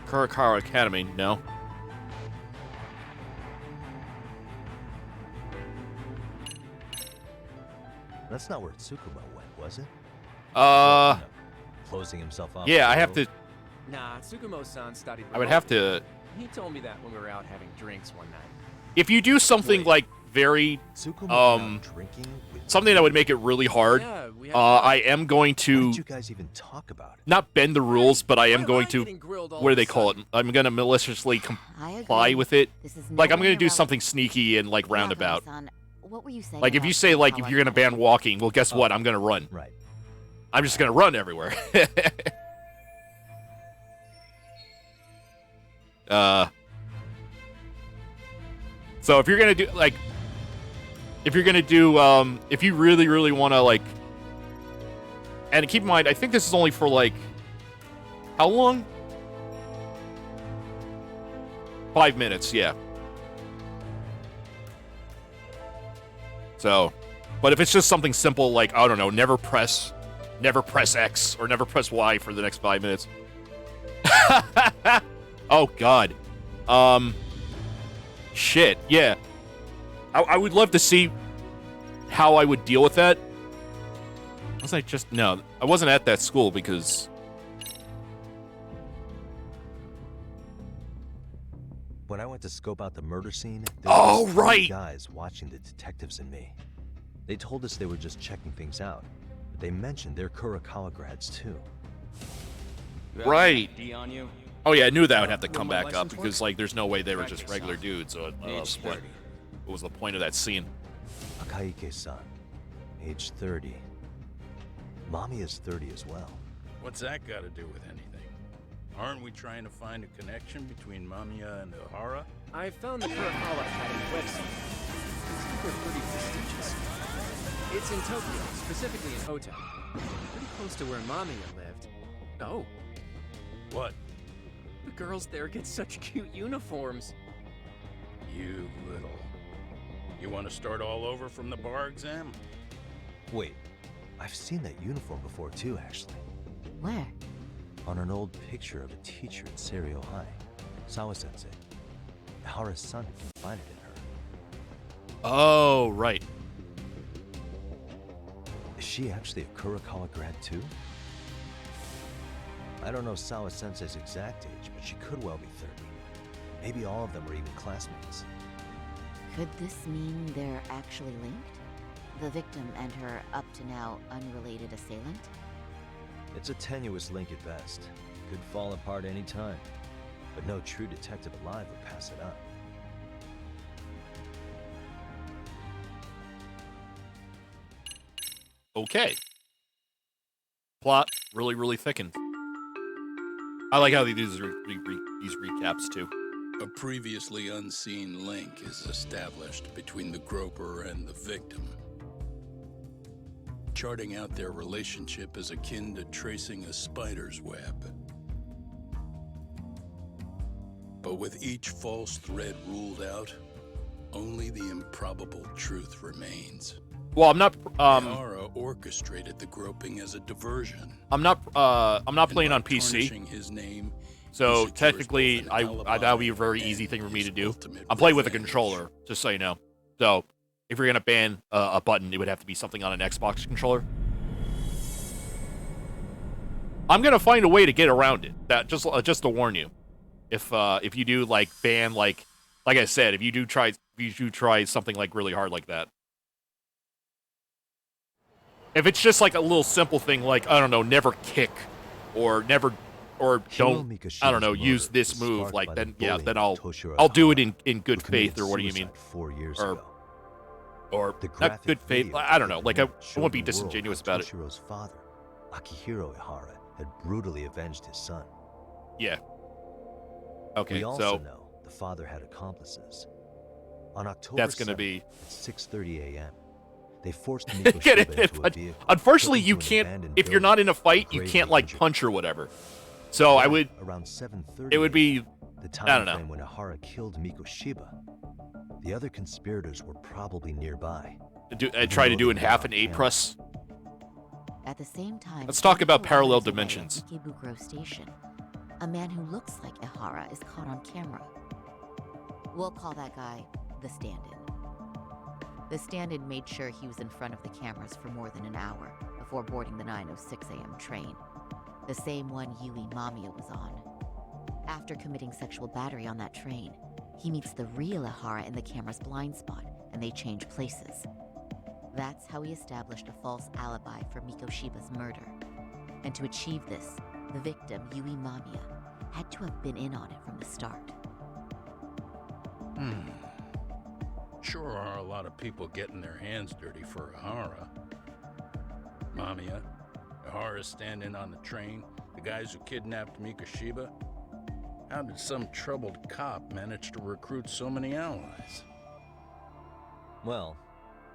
Kurokawa Academy, no. That's not where Tsukumo went, was it? Closing himself off. Yeah, to I the have world? to. Nah, Tsukumo-san studied I would have to. He told me that when we were out having drinks one night. If you do something Wait. like very, Tsukumo went out drinking with something that would make it really hard, Yeah, we had I am going Why to did you guys even talk about it? not bend the rules, but I am Why am going I to. getting grilled all What do of a they call it? sudden? I'm gonna maliciously I comply agree. with it. This is Like, I'm no gonna longer do something relevant. sneaky and like roundabout. Yagami-san, what were you saying? Like, if you about say like if Kurokawa you're gonna ban Academy? walking, well, guess what? I'm gonna run. Right. I'm just gonna run everywhere. So if you're gonna do like, if you're gonna do, if you really, really want to like, and keep in mind, I think this is only for like, how long? 5 minutes, yeah. So, but if it's just something simple like, I don't know, never press X or never press Y for the next 5 minutes. Oh God. Shit. Yeah. I would love to see how I would deal with that. Was I just no? I wasn't at that school because When I went to scope out the murder scene, Oh, was three right. guys watching the detectives and me. They told us they were just checking things out, but they mentioned they're Kurokawa grads too. right. D on you? Oh yeah, I knew that would have to come Know what back up license because work? like there's no way they were Practice, just regular huh? dudes. So Age 30. what was the point of that scene? Akaike-san, age 30. Mommy is 30 as well. What's that got to do with anything? Aren't we trying to find a connection between Mamiya and Ohara? I found the Kurokawa Academy website. It's super pretty prestigious. It's in Tokyo, specifically in Ota. Pretty close to where Mamiya lived. Oh, What? the girls there get such cute uniforms. You little. You want to start all over from the bar exam? Wait, I've seen that uniform before too, actually. Where? On an old picture of a teacher at Serio High. Sawa-sensei. Hara's son confided in her. Oh right. Is she actually a Kurokawa grad too? I don't know Sawa-sensei's exact age, but she could well be 30. Maybe all of them were even classmates. Could this mean they're actually linked? The victim and her up to now unrelated assailant? It's a tenuous link at best. Could fall apart any time. But no true detective alive would pass it up. Okay. Plot really, really thickened. I like how they do these recaps too. A previously unseen link is established between the groper and the victim. Charting out their relationship is akin to tracing a spider's web. But with each false thread ruled out, only the improbable truth remains. Well, I'm not. Ohara orchestrated the groping as a diversion. I'm not playing on by PC. tarnishing his name, So he secures technically, both an alibi that would be a very and easy thing for me his to do. ultimate I'm playing with a revenge. controller, just so you know. So if you're gonna ban a button, it would have to be something on an Xbox controller. I'm gonna find a way to get around it. That just to warn you, if you do like ban like I said, if you do try something like really hard like that, if it's just like a little simple thing like I don't know, never kick or never or don't I don't know use this move like then then I'll do it in good faith or what do you mean 4 years or ago. or The not graphic good faith. video I don't know. Like I showed won't be the world disingenuous how about it. Toshiro's father, Akihiro Ihara, had brutally avenged his son. Yeah. Okay, We also so know the father had accomplices. On October that's going to 7th be at 6:30 a.m., they forced Miko get Shiba it. into a But vehicle. unfortunately, took him you to an can't. abandoned If you're building, not in a fight, you gravely can't like injured. punch or whatever. So I Then, would. around 7:30. It would be. the I time don't know. frame when Ihara killed Miko Shiba. The other conspirators were probably nearby. Try to do in Even though half they an were A on press. At the same time, Let's talk about 24 parallel hours away at dimensions. Ikebukuro Station, a man who looks like Ihara is caught on camera. We'll call that guy the stand-in. The stand-in made sure he was in front of the cameras for more than an hour before boarding the 9:06 a.m. train, the same one Yui Mamiya was on. After committing sexual battery on that train, he meets the real Ihara in the camera's blind spot, and they change places. That's how he established a false alibi for Miko Shiba's murder. And to achieve this, the victim, Yui Mamiya, had to have been in on it from the start. Sure are a lot of people getting their hands dirty for Ihara. Mamiya, Ihara standing on the train, the guys who kidnapped Miko Shiba. How did some troubled cop manage to recruit so many allies? Well,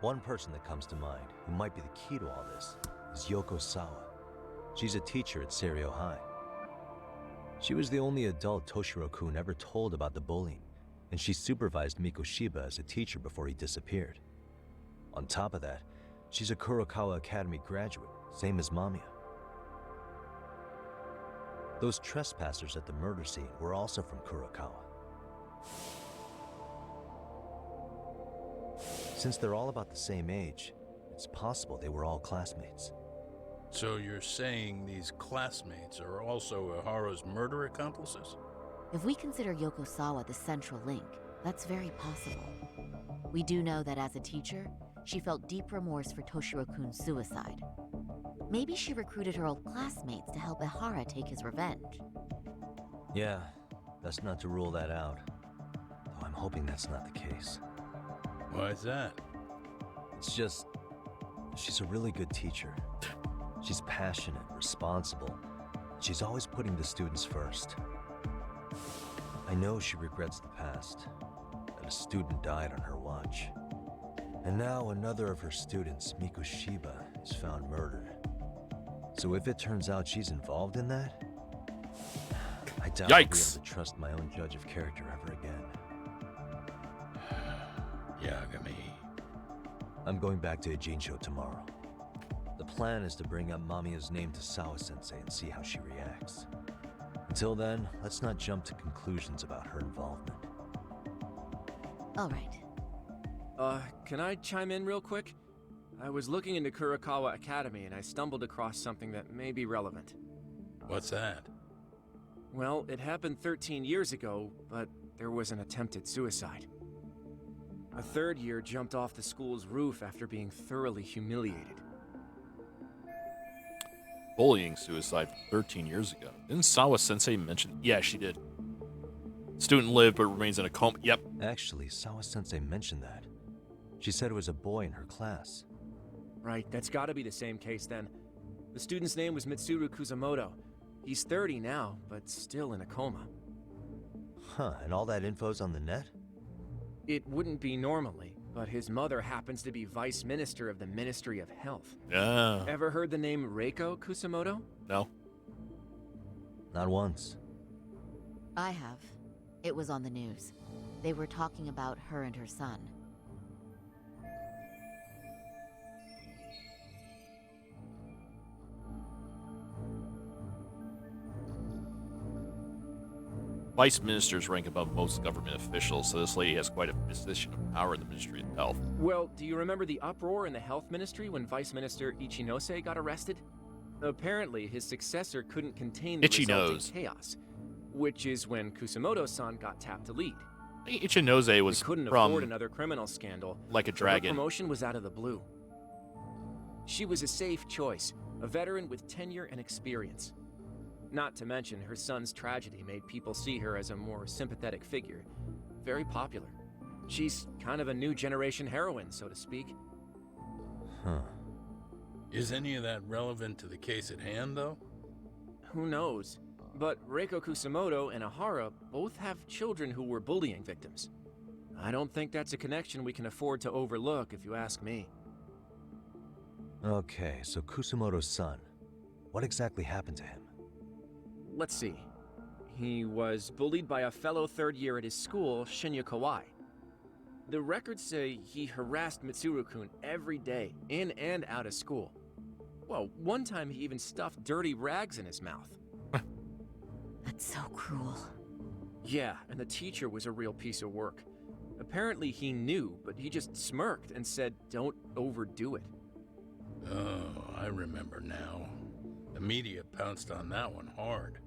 one person that comes to mind who might be the key to all this is Yoko Sawa. She's a teacher at Seiryo High. She was the only adult Toshiro-kun ever told about the bullying, and she supervised Miko Shiba as a teacher before he disappeared. On top of that, she's a Kurokawa Academy graduate, same as Mamiya. Those trespassers at the murder scene were also from Kurokawa. Since they're all about the same age, it's possible they were all classmates. So you're saying these classmates are also Ihara's murder accomplices? If we consider Yoko Sawa the central link, that's very possible. We do know that as a teacher, she felt deep remorse for Toshiro-kun's suicide. Maybe she recruited her old classmates to help Ihara take his revenge. Yeah, that's not to rule that out. Though I'm hoping that's not the case. Why's that? It's just, she's a really good teacher. She's passionate, responsible. She's always putting the students first. I know she regrets the past, that a student died on her watch. And now another of her students, Miko Shiba, is found murdered. So if it turns out she's involved in that, I doubt I'll be able to trust my own judge of character ever again. Yagami. I'm going back to Ijincho tomorrow. The plan is to bring up Mamiya's name to Sawa-sensei and see how she reacts. Until then, let's not jump to conclusions about her involvement. All right. Can I chime in real quick? I was looking into Kurokawa Academy and I stumbled across something that may be relevant. What's that? Well, it happened 13 years ago, but there was an attempted suicide. A third year jumped off the school's roof after being thoroughly humiliated. Bullying suicide 13 years ago. Didn't Sawa-sensei mention? Yeah, she did. Student lived but remains in a coma. Yep. Actually, Sawa-sensei mentioned that. She said it was a boy in her class. Right, that's gotta be the same case then. The student's name was Mitsuru Kusamoto. He's 30 now, but still in a coma. Huh, and all that info's on the net? It wouldn't be normally, but his mother happens to be Vice Minister of the Ministry of Health. Yeah. Ever heard the name Reiko Kusamoto? No. Not once. I have. It was on the news. They were talking about her and her son. Vice ministers rank above most government officials, so this lady has quite a position of power in the Ministry of Health. Well, do you remember the uproar in the Health Ministry when Vice Minister Ichinose got arrested? Apparently, his successor couldn't contain the Itchy resulting nose. chaos, which is when Kusamoto-san got tapped to lead. Ichinose was They couldn't from afford another criminal scandal. Like a so her Dragon. promotion was out of the blue. She was a safe choice, a veteran with tenure and experience. Not to mention, her son's tragedy made people see her as a more sympathetic figure. Very popular. She's kind of a new generation heroine, so to speak. Huh. Is any of that relevant to the case at hand, though? Who knows? But Reiko Kusamoto and Ahara both have children who were bullying victims. I don't think that's a connection we can afford to overlook, if you ask me. Okay, so Kusamoto's son. What exactly happened to him? Let's see. He was bullied by a fellow third year at his school, Shinya Kawai. The records say he harassed Mitsuru-kun every day, in and out of school. Well, one time he even stuffed dirty rags in his mouth. That's so cruel. Yeah, and the teacher was a real piece of work. Apparently he knew, but he just smirked and said, "Don't overdo it." Oh, I remember now. The media pounced on that one hard.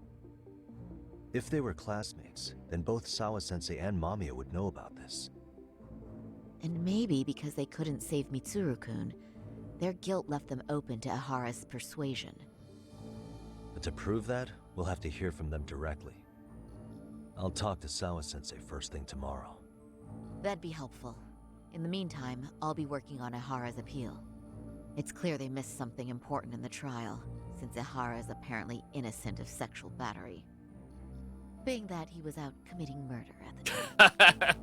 If they were classmates, then both Sawa-sensei and Mamiya would know about this. And maybe because they couldn't save Mitsuru-kun, their guilt left them open to Ahara's persuasion. But to prove that, we'll have to hear from them directly. I'll talk to Sawa-sensei first thing tomorrow. That'd be helpful. In the meantime, I'll be working on Ahara's appeal. It's clear they missed something important in the trial, since Ahara is apparently innocent of sexual battery. Being that he was out committing murder at the time.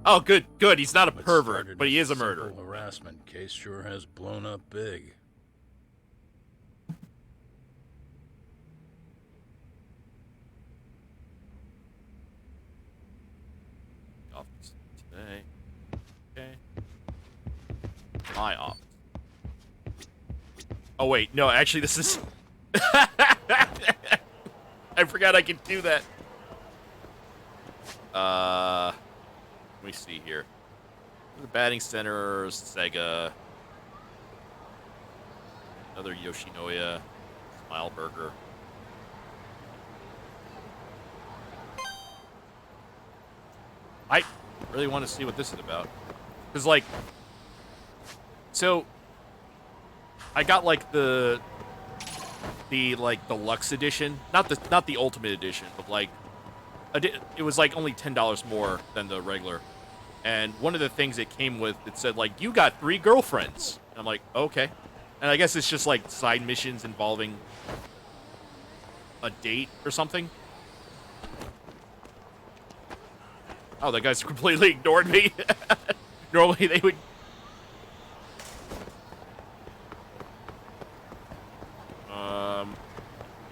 Oh, good, good. He's not a What pervert, started but he as is a murderer. simple harassment case sure has blown up big. Office today. Okay. My office. Oh wait, no, actually this is I forgot I could do that. Let me see here. The batting center, Sega. Another Yoshinoya. Smile Burger. I really want to see what this is about. Cause like, so I got like the like deluxe edition, not the ultimate edition, but like it was like only $10 more than the regular. And one of the things it came with, it said like, you got 3 girlfriends. And I'm like, okay. And I guess it's just like side missions involving a date or something. Oh, that guy's completely ignored me. Normally they would...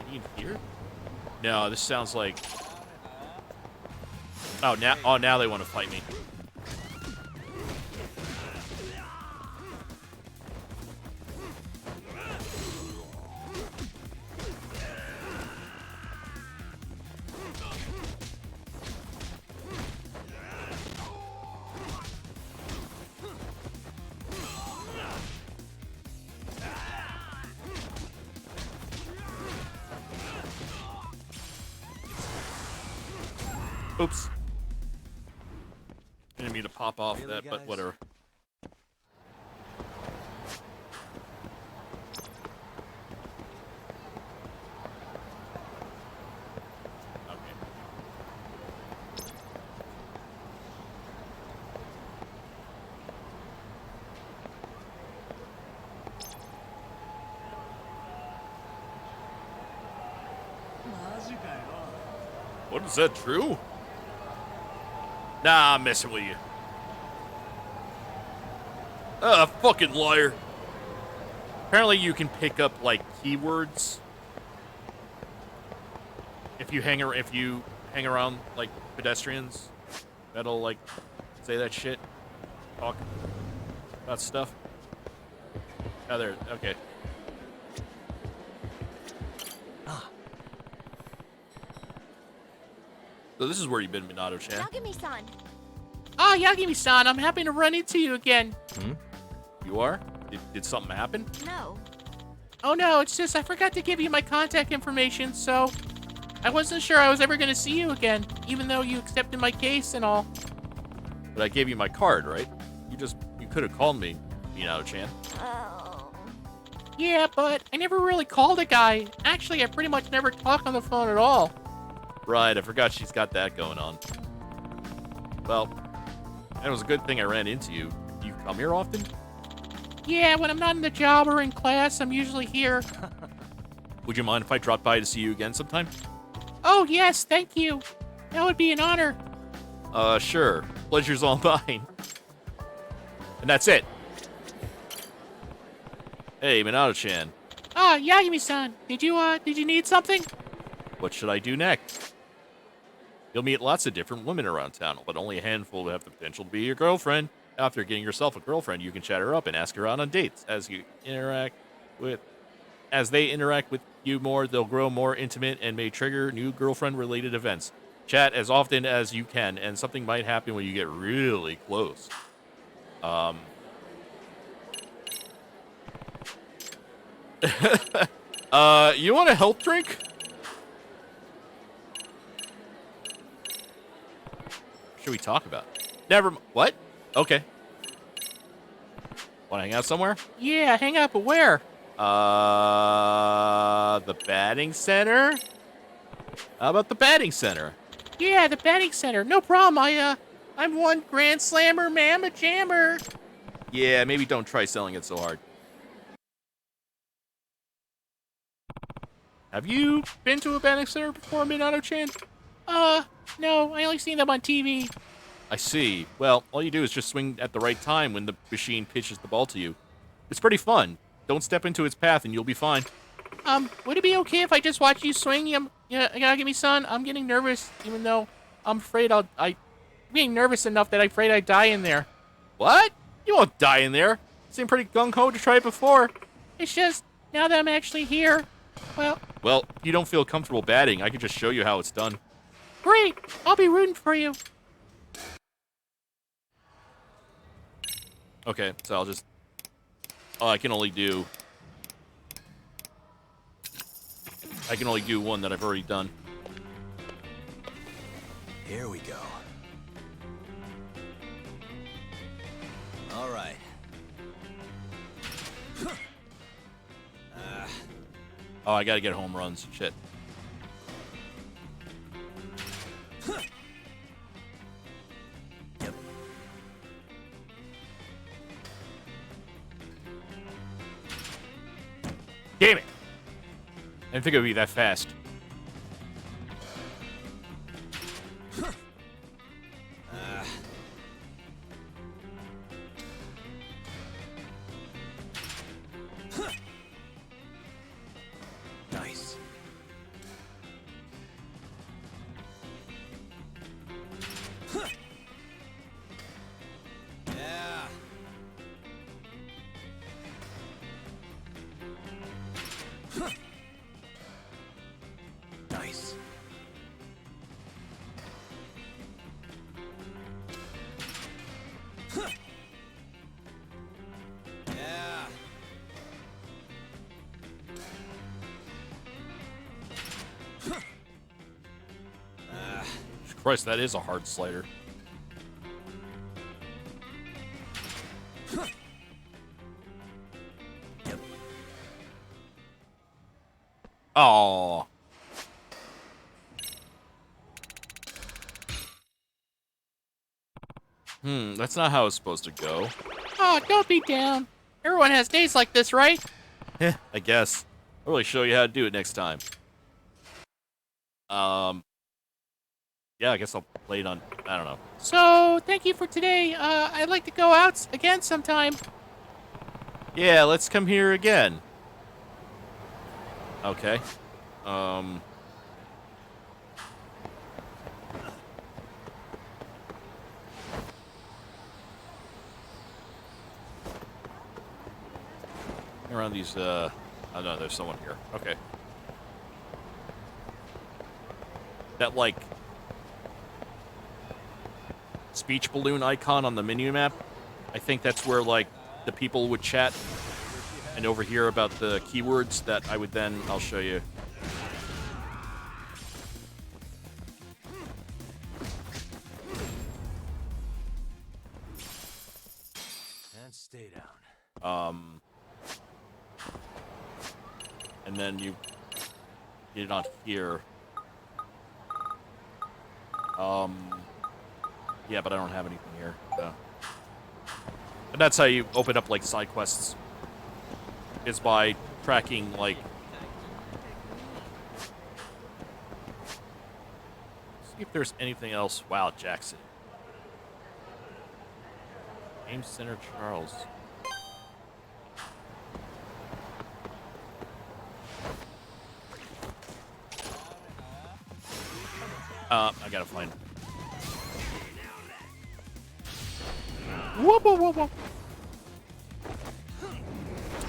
Any in here? No, this sounds like... Oh, now they want to fight me. Oops. Didn't mean to pop off Really, that, but guys? whatever. Okay. What, is that true? Nah, I'm messing with you. Ah, fucking liar. Apparently you can pick up, like, keywords. If you hang around, like, pedestrians. That'll, like, say that shit. Talk about stuff. Oh, there, okay. So this is where you've been, Minato-chan. Yagami-san. Ah, Yagami-san, I'm happy to run into you again. You are? Did something happen? No. Oh no, it's just I forgot to give you my contact information, so I wasn't sure I was ever gonna see you again, even though you accepted my case and all. But I gave you my card, right? You could have called me, Minato-chan. Oh. Yeah, but I never really called a guy. Actually, I pretty much never talk on the phone at all. Right, I forgot she's got that going on. Well, it was a good thing I ran into you. Do you come here often? Yeah, when I'm not in the job or in class, I'm usually here. Would you mind if I dropped by to see you again sometime? Oh, yes, thank you. That would be an honor. Sure. Pleasure's all mine. And that's it. Hey, Minato-chan. Ah, Yagami-san. Did you need something? What should I do next? You'll meet lots of different women around town, but only a handful have the potential to be your girlfriend. After getting yourself a girlfriend, you can chat her up and ask her out on dates. As they interact with you more, they'll grow more intimate and may trigger new girlfriend-related events. Chat as often as you can, and something might happen when you get really close. You want a health drink? What should we talk about? What? Okay. Want to hang out somewhere? Yeah, hang out, but where? The batting center? How about the batting center? Yeah, the batting center. No problem. I'm one grand slammer, mamma jammer. Yeah, maybe don't try selling it so hard. Have you been to a batting center before, Minato-chan? No, I only seen them on TV. I see. Well, all you do is just swing at the right time when the machine pitches the ball to you. It's pretty fun. Don't step into its path and you'll be fine. Would it be okay if I just watch you swing? Yagami-san, I'm getting nervous, even though I'm afraid I'm getting nervous enough that I'm afraid I die in there. What? You won't die in there. Seemed pretty gung-ho to try it before. It's just, now that I'm actually here, Well, if you don't feel comfortable batting, I could just show you how it's done. Great! I'll be rooting for you. Okay, so I'll just... I can only do one that I've already done. Here we go. All right. Oh, I gotta get home runs. Shit. Yep. Damn it! I didn't think it would be that fast. Nice. Yeah. Nice. Yeah. Christ, that is a hard slider. Yep. Oh. That's not how it's supposed to go. Oh, don't be down. Everyone has days like this, right? Heh, I guess. I'll really show you how to do it next time. Yeah, I guess I'll play it on, I don't know. So, thank you for today. I'd like to go out again sometime. Yeah, let's come here again. Okay. Around these, oh no, there's someone here. Okay. That, like, speech balloon icon on the menu map, I think that's where, like, the people would chat. and over here about the keywords that I'll show you. And stay down. And then you get it on here. Yeah, but I don't have anything here. So. And that's how you open up, like, side quests. Is by tracking, like... See if there's anything else. Wow, Jackson. James Center Charles. I gotta find it. Whoop, whoop, whoop, whoop.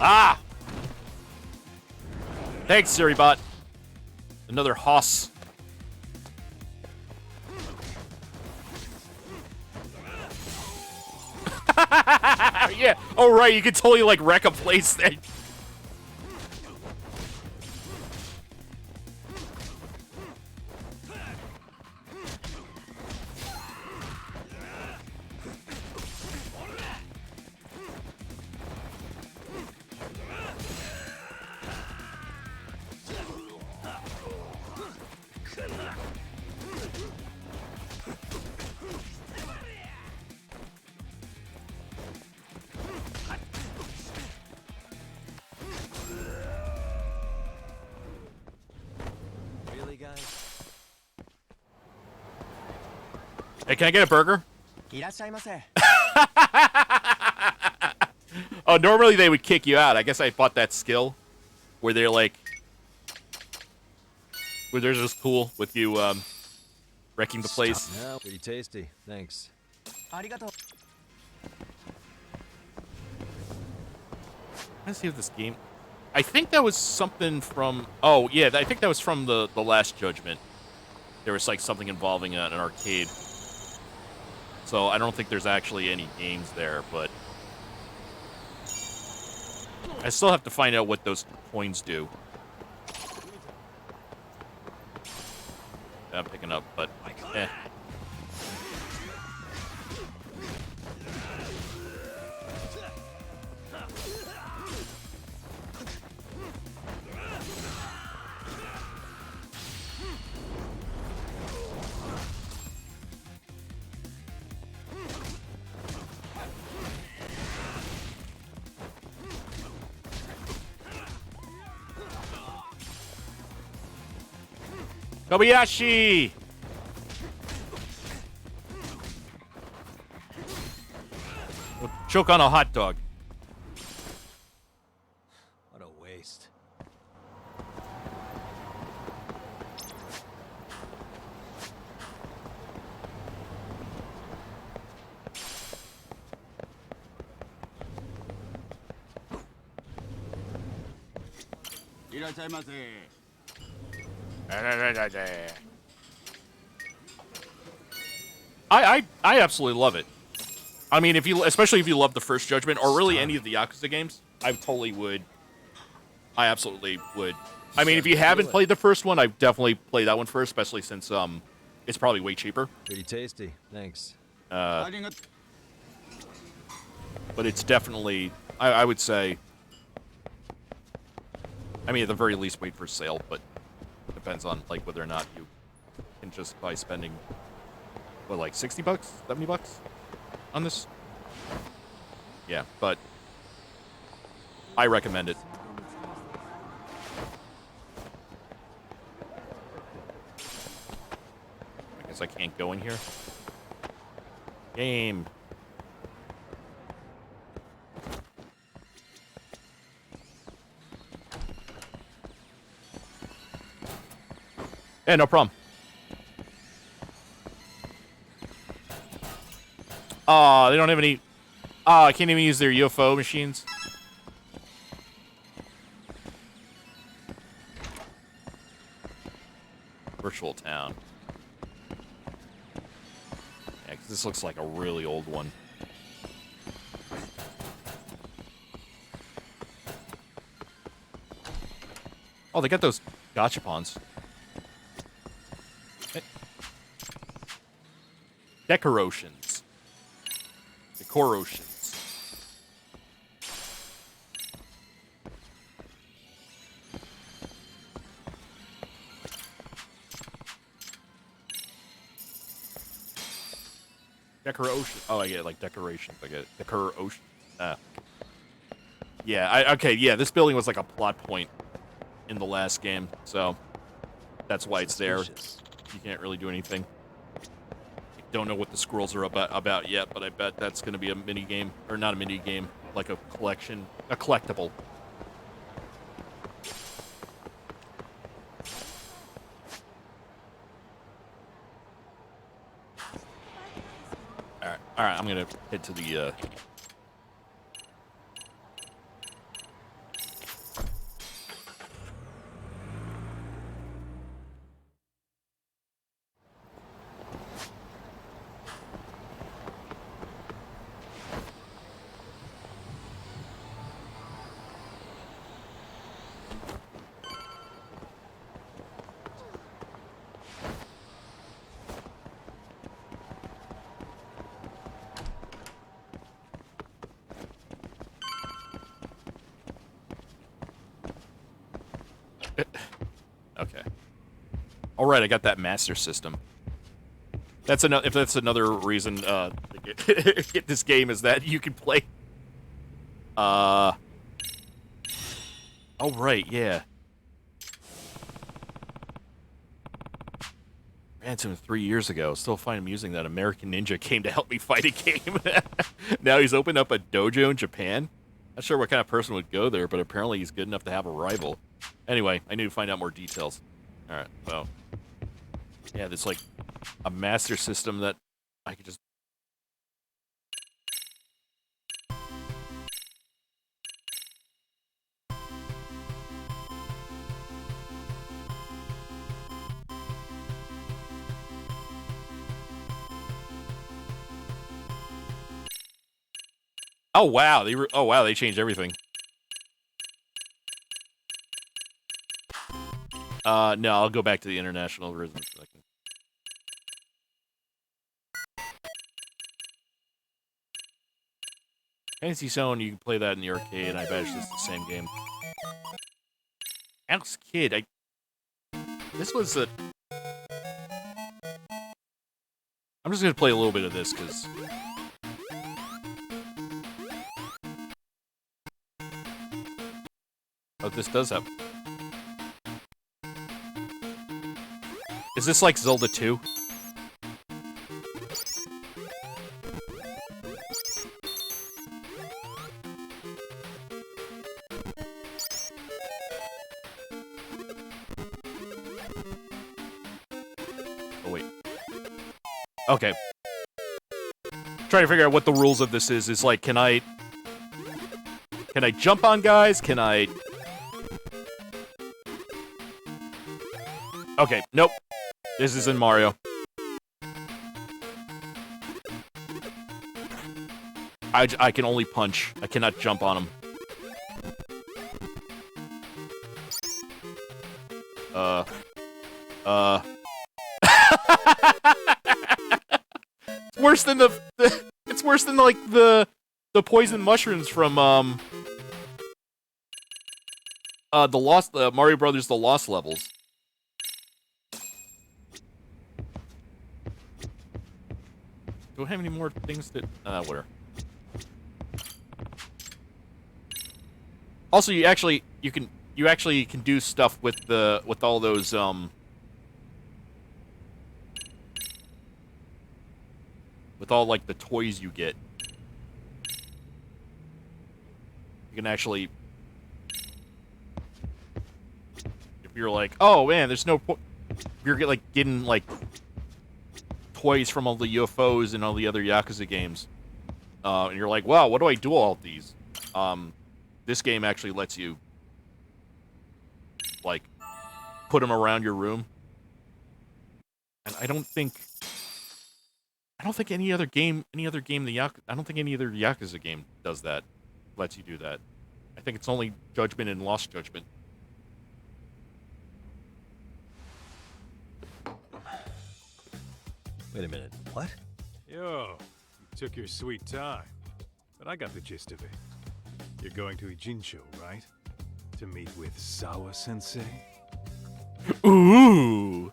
Ah! Thanks, Siribot. Another hoss. Yeah. Oh, right. You could totally, like, wreck a place then. Really, guys? Hey, can I get a burger? Oh, normally they would kick you out. I guess I bought that skill where they're like, where they're just cool with you wrecking the place. Yeah, pretty tasty. Thanks. Let's see if this game. I think that was something from. Oh yeah, I think that was from the Last Judgment. There was like something involving an arcade. So I don't think there's actually any games there, but I still have to find out what those coins do. I'm picking up, but eh. Kobayashi! We'll choke on a hot dog. What a waste. I absolutely love it. I mean, especially if you love the first Judgment or really any of the Yakuza games, I totally would. I absolutely would. I mean, if you haven't played the first one, I definitely play that one first, especially since it's probably way cheaper. Pretty tasty. Thanks. But it's definitely, I would say. I mean, at the very least, wait for sale, but depends on like whether or not you can just by spending what, like $60, $70 on this. Yeah, but I recommend it. I guess I can't go in here. Game. Yeah, no problem. Oh, they don't have any. Oh, I can't even use their UFO machines. Virtual town. Yeah, 'cause this looks like a really old one. Oh, they got those gachapons. Decorations. Decorotions. Decoration. Oh, I get it, like decorations. I get it. Decoration. Yeah, okay, yeah, this building was like a plot point in the last game, so that's why it's there. You can't really do anything. Don't know what the scrolls are about yet, but I bet that's going to be a mini game, or not a mini game, like a collection, a collectible. All right, I'm going to head to the Okay. All right, I got that master system. That's another. If that's another reason to get this game is that you can play. Oh right, yeah. Ran into him 3 years ago. Still find amusing that American Ninja came to help me fight a game. Now he's opened up a dojo in Japan. Not sure what kind of person would go there, but apparently he's good enough to have a rival. Anyway, I need to find out more details. All right, well, yeah, there's like a master system that I could just. Oh wow, they changed everything. No, I'll go back to the international version. Fantasy Zone, you can play that in the arcade. I bet it's just the same game. Alex Kidd, this was a. I'm just gonna play a little bit of this because. Oh, this does have. Is this like Zelda 2? Oh, wait. Okay. Trying to figure out what the rules of this is. Is like, can I jump on guys? Can I... Okay, nope. This is in Mario. I can only punch. I cannot jump on him. It's worse than it's worse than like the poison mushrooms from the Lost Mario Brothers The Lost levels. Do I have any more things that where? Also, you actually can do stuff with all those with all like the toys you get. You can actually, if you're like, oh man, there's no point, you're getting like toys from all the UFOs and all the other Yakuza games, and you're like, wow, what do I do all of these? This game actually lets you like put them around your room, and I don't think any other game I don't think any other Yakuza game does that, lets you do that. I think it's only Judgment and Lost Judgment. Wait a minute, what? Yo, you took your sweet time. But I got the gist of it. You're going to Ijincho, right? To meet with Sawa-sensei? Ooh!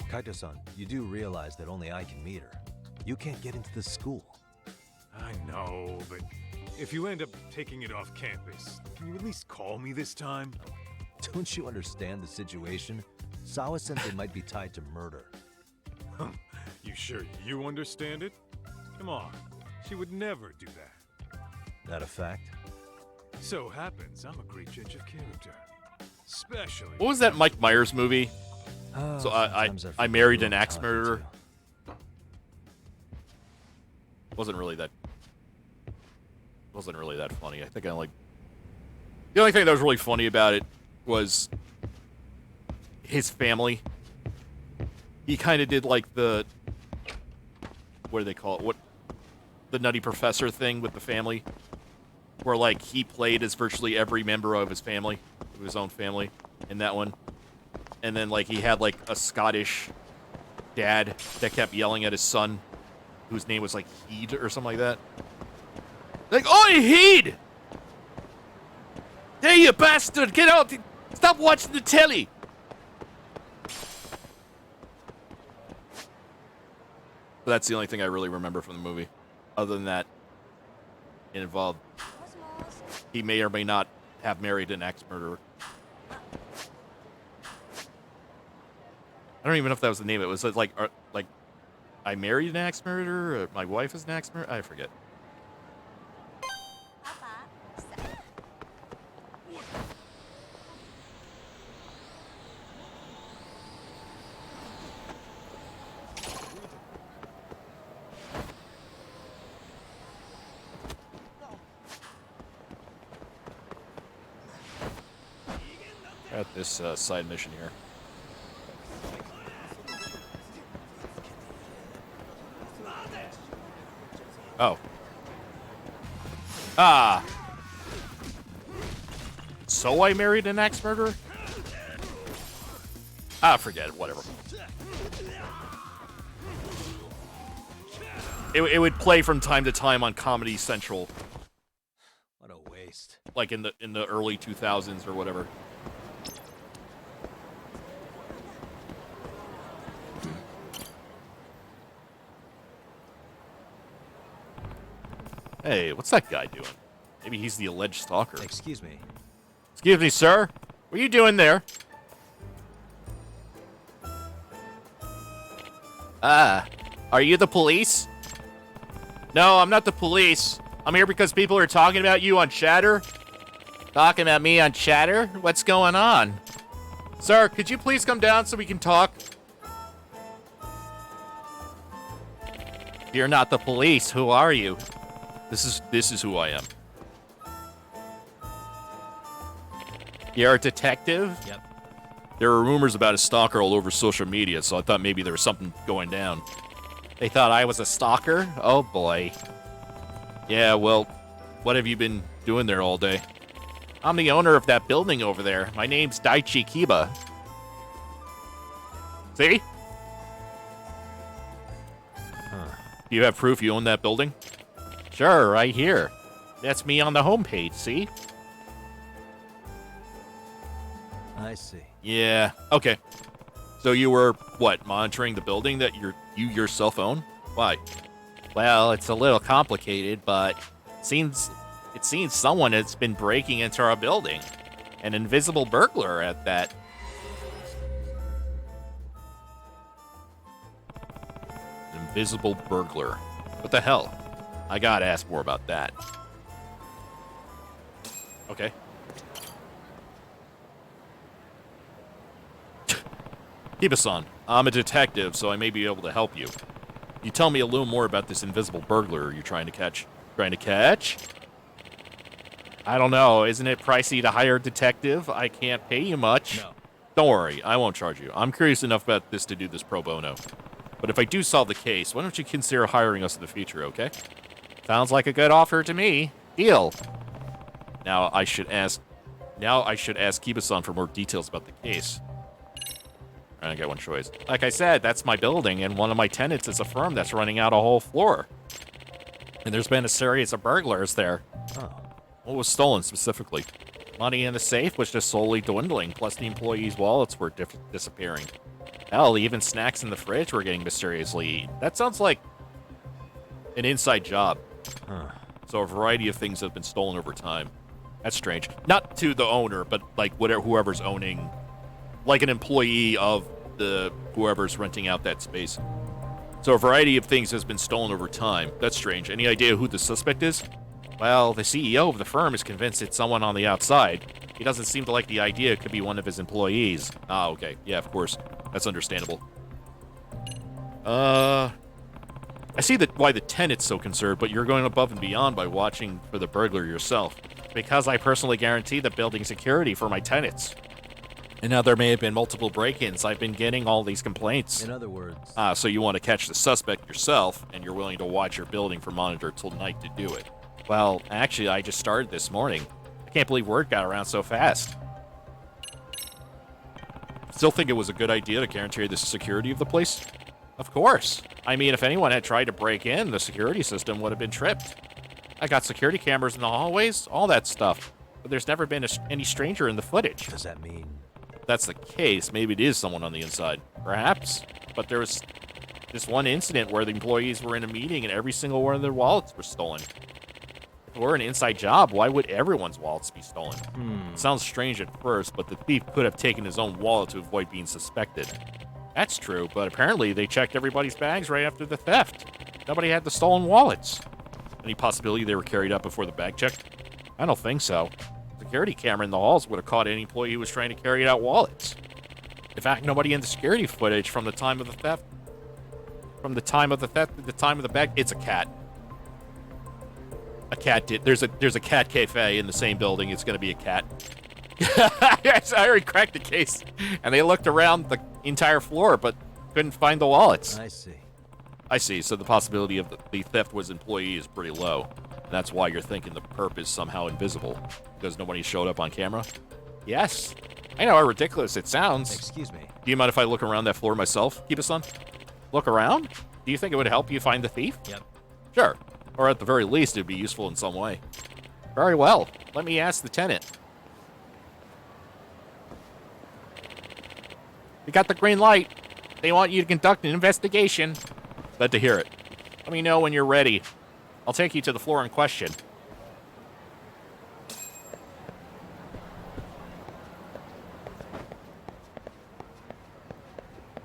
Kaito-san, you do realize that only I can meet her. You can't get into the school. I know, but if you end up taking it off campus, can you at least call me this time? Don't you understand the situation? Sawa-sensei might be tied to murder. You sure you understand it? Come on, she would never do that. That a fact? So happens I'm a great judge of character. Especially... What was that Mike Myers movie? So I married an axe murderer. Wasn't really that funny. I think the only thing that was really funny about it was his family. He kind of did like the, what do they call it? The Nutty Professor thing with the family, where like he played as virtually every member of his family, of his own family, in that one. And then like he had like a Scottish dad that kept yelling at his son, whose name was like Heed or something like that. Like, oi, Heed! Hey, you bastard! Get out! Stop watching the telly! But that's the only thing I really remember from the movie. Other than that, it involved... He may or may not have married an axe murderer. I don't even know if that was the name. It was like I married an axe murderer, or my wife is an axe murderer? I forget. Got this side mission here. Oh. Ah. So I married an axe murderer? Ah, forget it. Whatever. It would play from time to time on Comedy Central. What a waste. Like in the early 2000s or whatever. Hey, what's that guy doing? Maybe he's the alleged stalker. Excuse me. Excuse me, sir. What are you doing there? Are you the police? No, I'm not the police. I'm here because people are talking about you on Chatter. Talking about me on Chatter? What's going on? Sir, could you please come down so we can talk? You're not the police. Who are you? This is who I am. You're a detective? Yep. There were rumors about a stalker all over social media, so I thought maybe there was something going down. They thought I was a stalker? Oh boy. Yeah, well, what have you been doing there all day? I'm the owner of that building over there. My name's Daichi Kiba. See? Huh. Do you have proof you own that building? Sure, right here. That's me on the homepage, see? I see. Yeah, okay. So you were, what, monitoring the building that you yourself own? Why? Well, it's a little complicated, but it seems someone has been breaking into our building. An invisible burglar at that. An invisible burglar. What the hell? I gotta ask more about that. Okay. Kiba-san, I'm a detective, so I may be able to help you. You tell me a little more about this invisible burglar you're trying to catch. Trying to catch? I don't know. Isn't it pricey to hire a detective? I can't pay you much. No. Don't worry. I won't charge you. I'm curious enough about this to do this pro bono. But if I do solve the case, why don't you consider hiring us in the future, okay? Sounds like a good offer to me. Deal. Now I should ask Kiba-san for more details about the case. I only get one choice. Like I said, that's my building, and one of my tenants is a firm that's running out a whole floor. And there's been a series of burglars there. Oh. What was stolen specifically? Money in the safe was just slowly dwindling, plus the employees' wallets were disappearing. Hell, even snacks in the fridge were getting mysteriously eaten. That sounds like an inside job. Huh. So a variety of things have been stolen over time. That's strange. Not to the owner, but like whoever's owning, like an employee of the whoever's renting out that space. So a variety of things has been stolen over time. That's strange. Any idea who the suspect is? Well, the CEO of the firm is convinced it's someone on the outside. He doesn't seem to like the idea it could be one of his employees. Ah, okay. Yeah, of course. That's understandable. I see why the tenant's so concerned, but you're going above and beyond by watching for the burglar yourself. Because I personally guarantee the building security for my tenants. And now there may have been multiple break-ins. I've been getting all these complaints. In other words... So you want to catch the suspect yourself, and you're willing to watch your building for monitor till night to do it. Well, actually, I just started this morning. I can't believe word got around so fast. Still think it was a good idea to guarantee the security of the place? Of course. I mean, if anyone had tried to break in, the security system would have been tripped. I got security cameras in the hallways, all that stuff. But there's never been any stranger in the footage. Does that mean... If that's the case, maybe it is someone on the inside. Perhaps. But there was this one incident where the employees were in a meeting and every single one of their wallets were stolen. If it were an inside job, why would everyone's wallets be stolen? It sounds strange at first, but the thief could have taken his own wallet to avoid being suspected. That's true, but apparently they checked everybody's bags right after the theft. Nobody had the stolen wallets. Any possibility they were carried out before the bag check? I don't think so. Security camera in the halls would have caught any employee who was trying to carry out wallets. In fact, nobody in the security footage from the time of the theft. From the time of the theft to the time of the bag, it's a cat. A cat did. There's a cat cafe in the same building. It's going to be a cat. Yes, I already cracked the case, and they looked around the entire floor, but couldn't find the wallets. I see. I see. So the possibility of the theft was employee is pretty low. And that's why you're thinking the perp is somehow invisible, because nobody showed up on camera? Yes. I know how ridiculous it sounds. Excuse me. Do you mind if I look around that floor myself, Kiba-san? Look around? Do you think it would help you find the thief? Yep. Sure. Or at the very least, it would be useful in some way. Very well. Let me ask the tenant. We got the green light. They want you to conduct an investigation. Glad to hear it. Let me know when you're ready. I'll take you to the floor in question.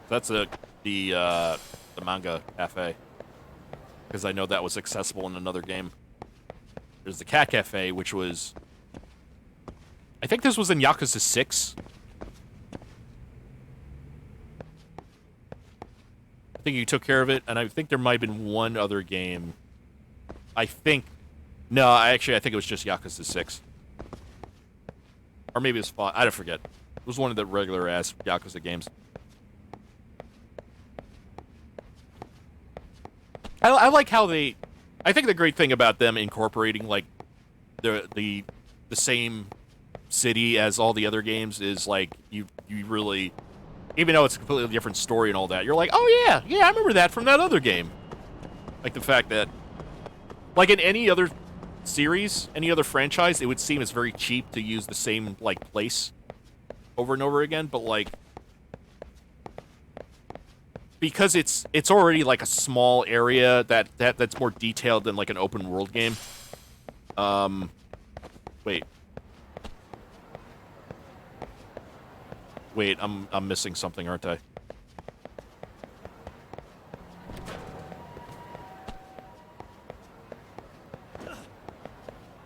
That's the manga cafe, because I know that was accessible in another game. There's the cat cafe, which was... I think this was in Yakuza 6. I think you took care of it, and I think there might have been one other game. I think... No, I think it was just Yakuza 6. Or maybe it's 5. I don't forget. It was one of the regular-ass Yakuza games. I like how they... I think the great thing about them incorporating, like, the same city as all the other games is, like, you really... Even though it's a completely different story and all that, you're like, oh, yeah, I remember that from that other game. Like, the fact that... Like, in any other series, any other franchise, it would seem it's very cheap to use the same, like, place over and over again, but, like... Because it's already like a small area that's more detailed than like an open world game. Wait, I'm missing something, aren't I?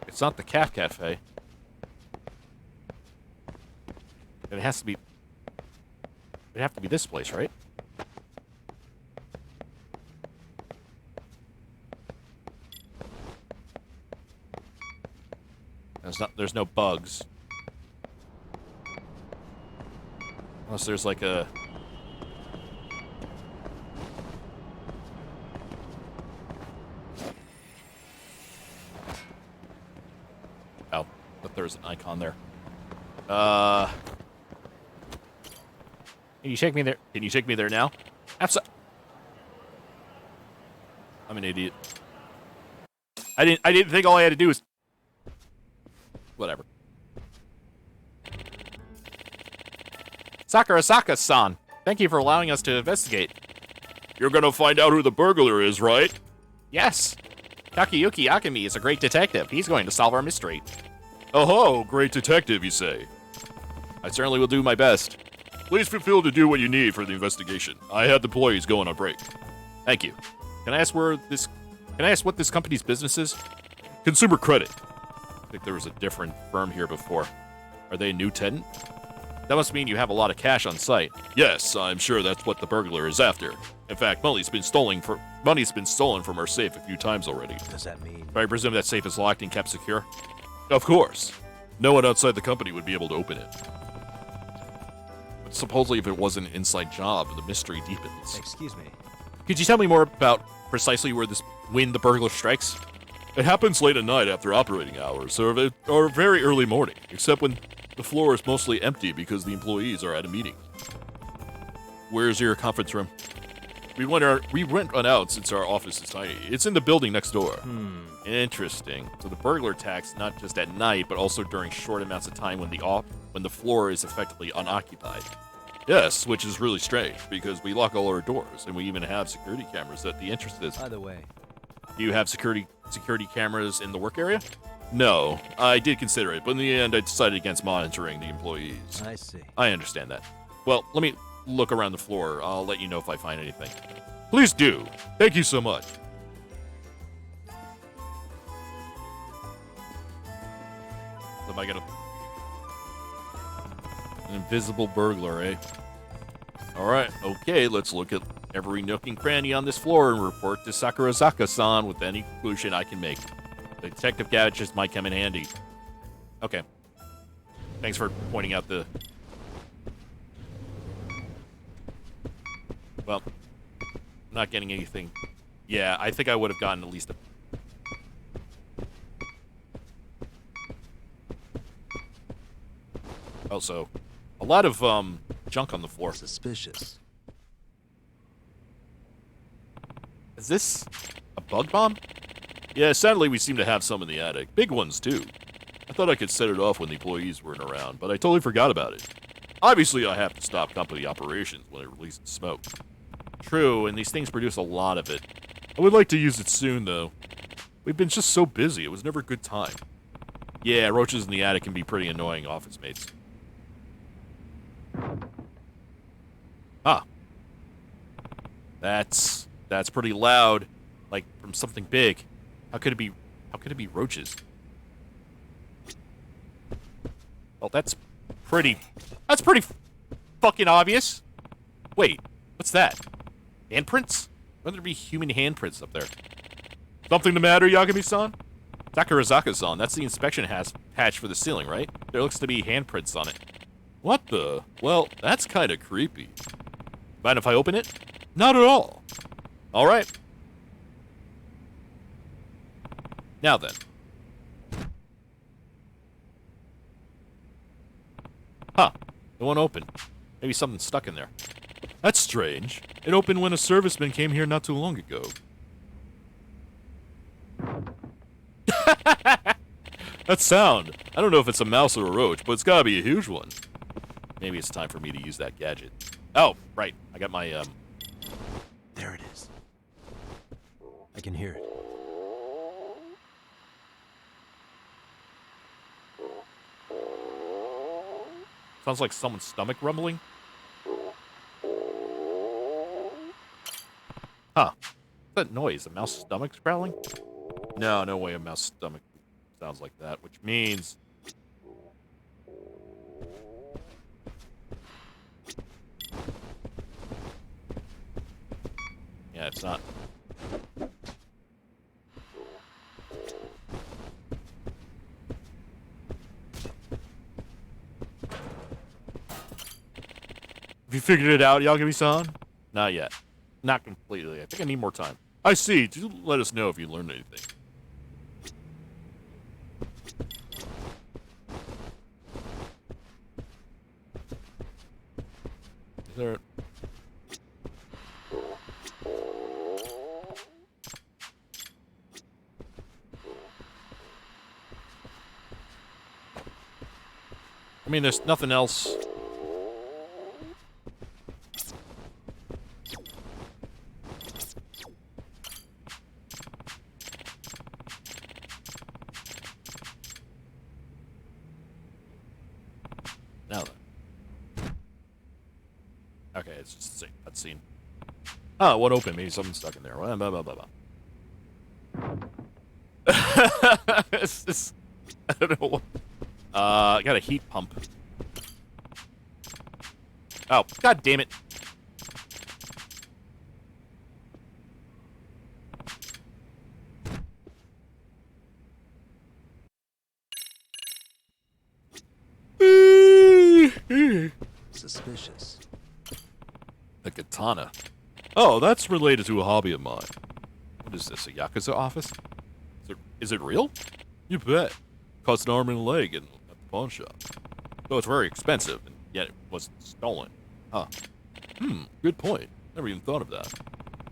It's not the cat cafe. It has to be. It'd have to be this place, right? There's no bugs. Unless there's like a... Oh, but there's an icon there. Can you take me there? Can you take me there now? I'm an idiot. I didn't think all I had to do was... Whatever. Sakurasaka-san, thank you for allowing us to investigate. You're gonna find out who the burglar is, right? Yes. Takayuki Akemi is a great detective. He's going to solve our mystery. Oh, great detective, you say? I certainly will do my best. Please feel free to do what you need for the investigation. I had the employees go on a break. Thank you. Can I ask what this company's business is? Consumer Credit. I think there was a different firm here before. Are they a new tenant? That must mean you have a lot of cash on site. Yes, I'm sure that's what the burglar is after. In fact, money's been stolen from our safe a few times already. What does that mean? I presume that safe is locked and kept secure? Of course. No one outside the company would be able to open it. But supposedly if it was an inside job, the mystery deepens. Excuse me. Could you tell me more about precisely when the burglar strikes? It happens late at night after operating hours, or very early morning, except when the floor is mostly empty because the employees are at a meeting. Where's your conference room? We went out since our office is tiny. It's in the building next door. Interesting. So the burglar attacks not just at night, but also during short amounts of time when the floor is effectively unoccupied. Yes, which is really strange, because we lock all our doors, and we even have security cameras at the entrances. By the way, Do you have security cameras in the work area? No, I did consider it, but in the end I decided against monitoring the employees. I see. I understand that. Well, let me look around the floor. I'll let you know if I find anything. Please do. Thank you so much. Am I gonna... An invisible burglar, eh? Alright, okay, let's look at every nook and cranny on this floor and report to Sakurazaka-san with any conclusion I can make. The detective gadgets might come in handy. Okay. Thanks for pointing out the... Well, I'm not getting anything. Yeah, I think I would have gotten at least a... Also, a lot of, junk on the floor. Suspicious. Is this a bug bomb? Yeah, sadly we seem to have some in the attic. Big ones, too. I thought I could set it off when the employees weren't around, but I totally forgot about it. Obviously, I have to stop company operations when it releases smoke. True, and these things produce a lot of it. I would like to use it soon, though. We've been just so busy, it was never a good time. Yeah, roaches in the attic can be pretty annoying office mates. Ah. That's pretty loud. Like, from something big. How could it be roaches? Well, that's pretty fucking obvious. Wait, what's that? Handprints? Why would there be human handprints up there? Something the matter, Yagami-san? Sakurazaka-san, that's the inspection hatch for the ceiling, right? There looks to be handprints on it. What the? Well, that's kind of creepy. Mind if I open it? Not at all. All right. Now then. Huh. It won't open. Maybe something's stuck in there. That's strange. It opened when a serviceman came here not too long ago. That sound. I don't know if it's a mouse or a roach, but it's gotta be a huge one. Maybe it's time for me to use that gadget. Oh, right. I got my, There it is. I can hear it. Sounds like someone's stomach rumbling. Huh. What's that noise? A mouse stomach growling? No, no way a mouse stomach sounds like that, which means... Yeah, it's not. Have you figured it out, Yagami-san? Not yet. Not completely. I think I need more time. I see. Do let us know if you learned anything. There. I mean, there's nothing else. Now then. Okay, it's just a cutscene. Oh, what opened? Maybe something's stuck in there. Blah, blah, blah, blah, blah. It's just, I don't know what. I got a heat pump. Oh, god damn it. Suspicious. The katana. Oh, that's related to a hobby of mine. What is this, a Yakuza office? Is it real? You bet. Cost an arm and a leg at the pawn shop. Though it's very expensive, and yet it wasn't stolen. Huh. Good point. Never even thought of that.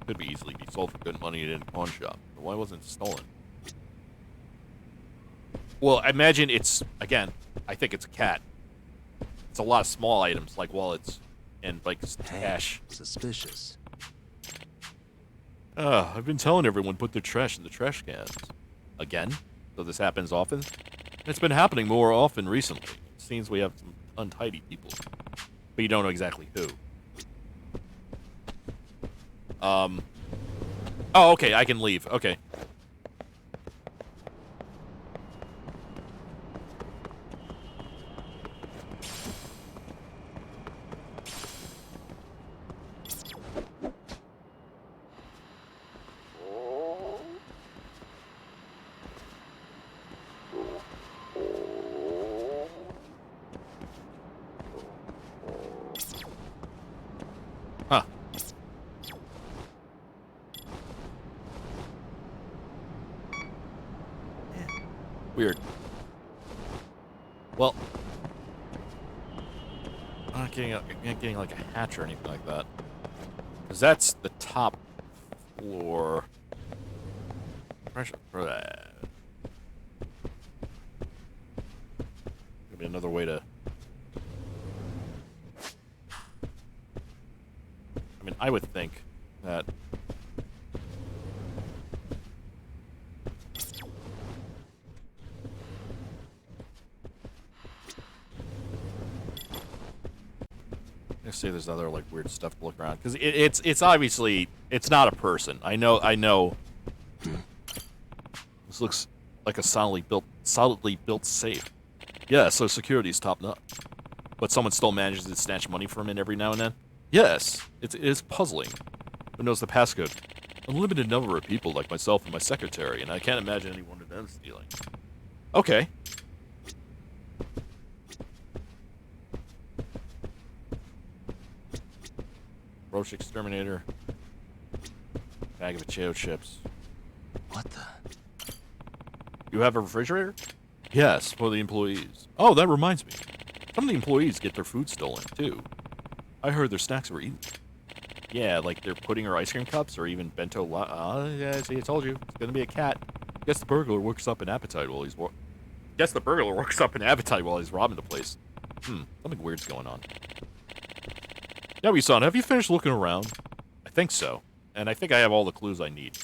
Could be easily be sold for good money in a pawn shop. But why wasn't it stolen? Well, I imagine it's, again, I think it's a cat. It's a lot of small items, like wallets and, like, cash. Suspicious. I've been telling everyone put their trash in the trash cans. Again? So this happens often? It's been happening more often recently. It seems we have some untidy people. But you don't know exactly who. Oh, okay, I can leave. Okay. Huh. Weird. Well, I'm not getting like a hatch or anything like that. Because that's the top floor. Pressure for that. Could be another way to. I mean, I would think that. Let's see if there's other like weird stuff to look around, because it's obviously it's not a person. I know. This looks like a solidly built safe. Yeah, so security's top notch. But someone still manages to snatch money from it every now and then. Yes, it is puzzling. Who knows the passcode? A limited number of people like myself and my secretary, and I can't imagine any one of them stealing. Okay. Roach exterminator. Bag of potato chips. What the? You have a refrigerator? Yes, for the employees. Oh, that reminds me. Some of the employees get their food stolen, too. I heard their snacks were eaten. Yeah, like they're pudding or ice cream cups, or even bento. Yeah, see, I told you, it's gonna be a cat. Guess the burglar works up an appetite while he's robbing the place. Something weird's going on. Yaoi-san, have you finished looking around? I think so, and I think I have all the clues I need.